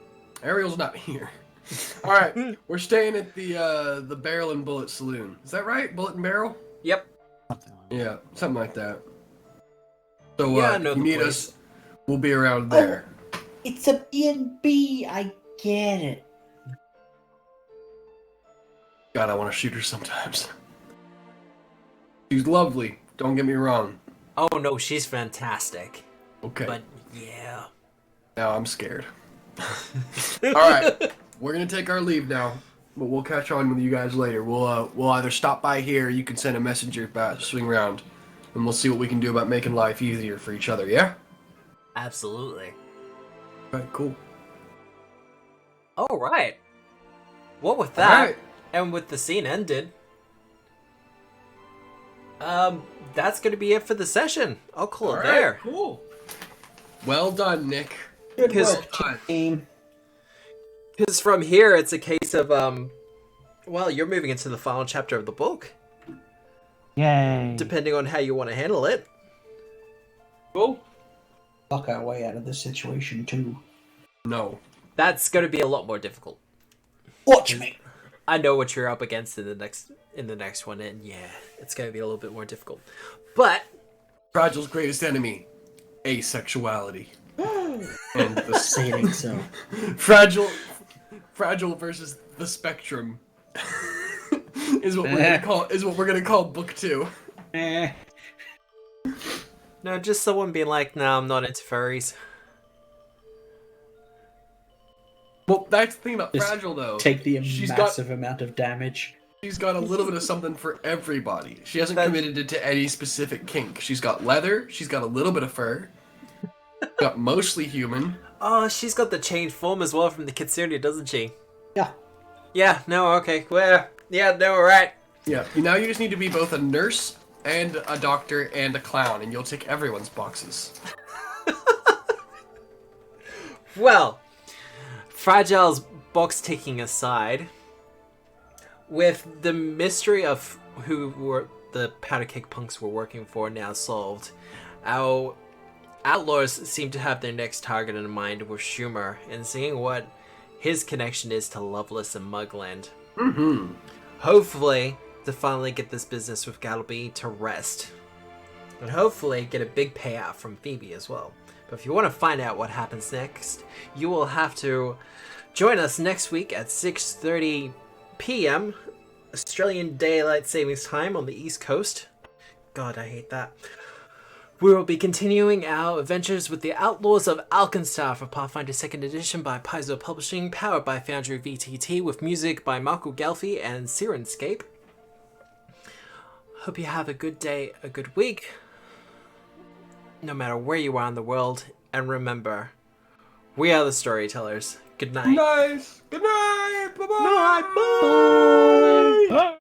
Ariel's not here. Alright, we're staying at the Barrel and Bullet Saloon. Is that right? Bullet and Barrel? Yep. Something like that. Yeah, something like that. So, Yeah, I know if you the need place. us, we'll be around there. It's a B&B. I get it. God, I want to shoot her sometimes. She's lovely, don't get me wrong. Oh no, she's fantastic. Okay, But yeah. now I'm scared. Alright, we're gonna take our leave now, but we'll catch on with you guys later. We'll either stop by here, or you can send a messenger back, swing around, and we'll see what we can do about making life easier for each other, yeah? Absolutely. Alright, cool. All right. Well, with that, Alright. and with the scene ended, that's gonna be it for the session. I'll call it Alright, there. cool. Well done, Nick. Good Because- work, team. Because from here, it's a case of well, you're moving into the final chapter of the book, Yay! depending on how you want to handle it. Cool. Fuck our way out of this situation too. No. That's going to be a lot more difficult. Watch me. I know what you're up against in the next one, and yeah, it's going to be a little bit more difficult. But Fragile's greatest enemy, asexuality. And the Saying so. fragile versus the spectrum is what we're gonna call book 2. no, just someone being like, "No, I'm not into furries." Well, that's the thing about Just Fragile though. Take the She's massive amount of damage. She's got a little bit of something for everybody. She hasn't That's- committed it to any specific kink. She's got leather. She's got a little bit of fur. Got mostly human. Oh, she's got the changed form as well from the Kitsune, doesn't she? Yeah. Yeah. No. Okay. Well. Yeah. No. All right. Yeah. Now you just need to be both a nurse and a doctor and a clown, and you'll tick everyone's boxes. Well, Fragile's box ticking aside, with the mystery of who were the Powderkeg punks were working for now solved, our Outlaws seem to have their next target in mind with Shoma, and seeing what his connection is to Loveless and Mugland. Mm-hmm. Hopefully, to finally get this business with Gattleby to rest. And hopefully get a big payout from Phoebe as well. But if you want to find out what happens next, you will have to join us next week at 6:30 p.m. Australian Daylight Savings Time on the East Coast. God, I hate that. We will be continuing our adventures with the Outlaws of Alkenstar for Pathfinder 2nd Edition by Paizo Publishing, powered by Foundry VTT, with music by Marco Gelfi and Sirenscape. Hope you have a good day, a good week, no matter where you are in the world, and remember, we are the storytellers. Good night. Nice. Good night. Bye-bye. Night. Bye. Bye.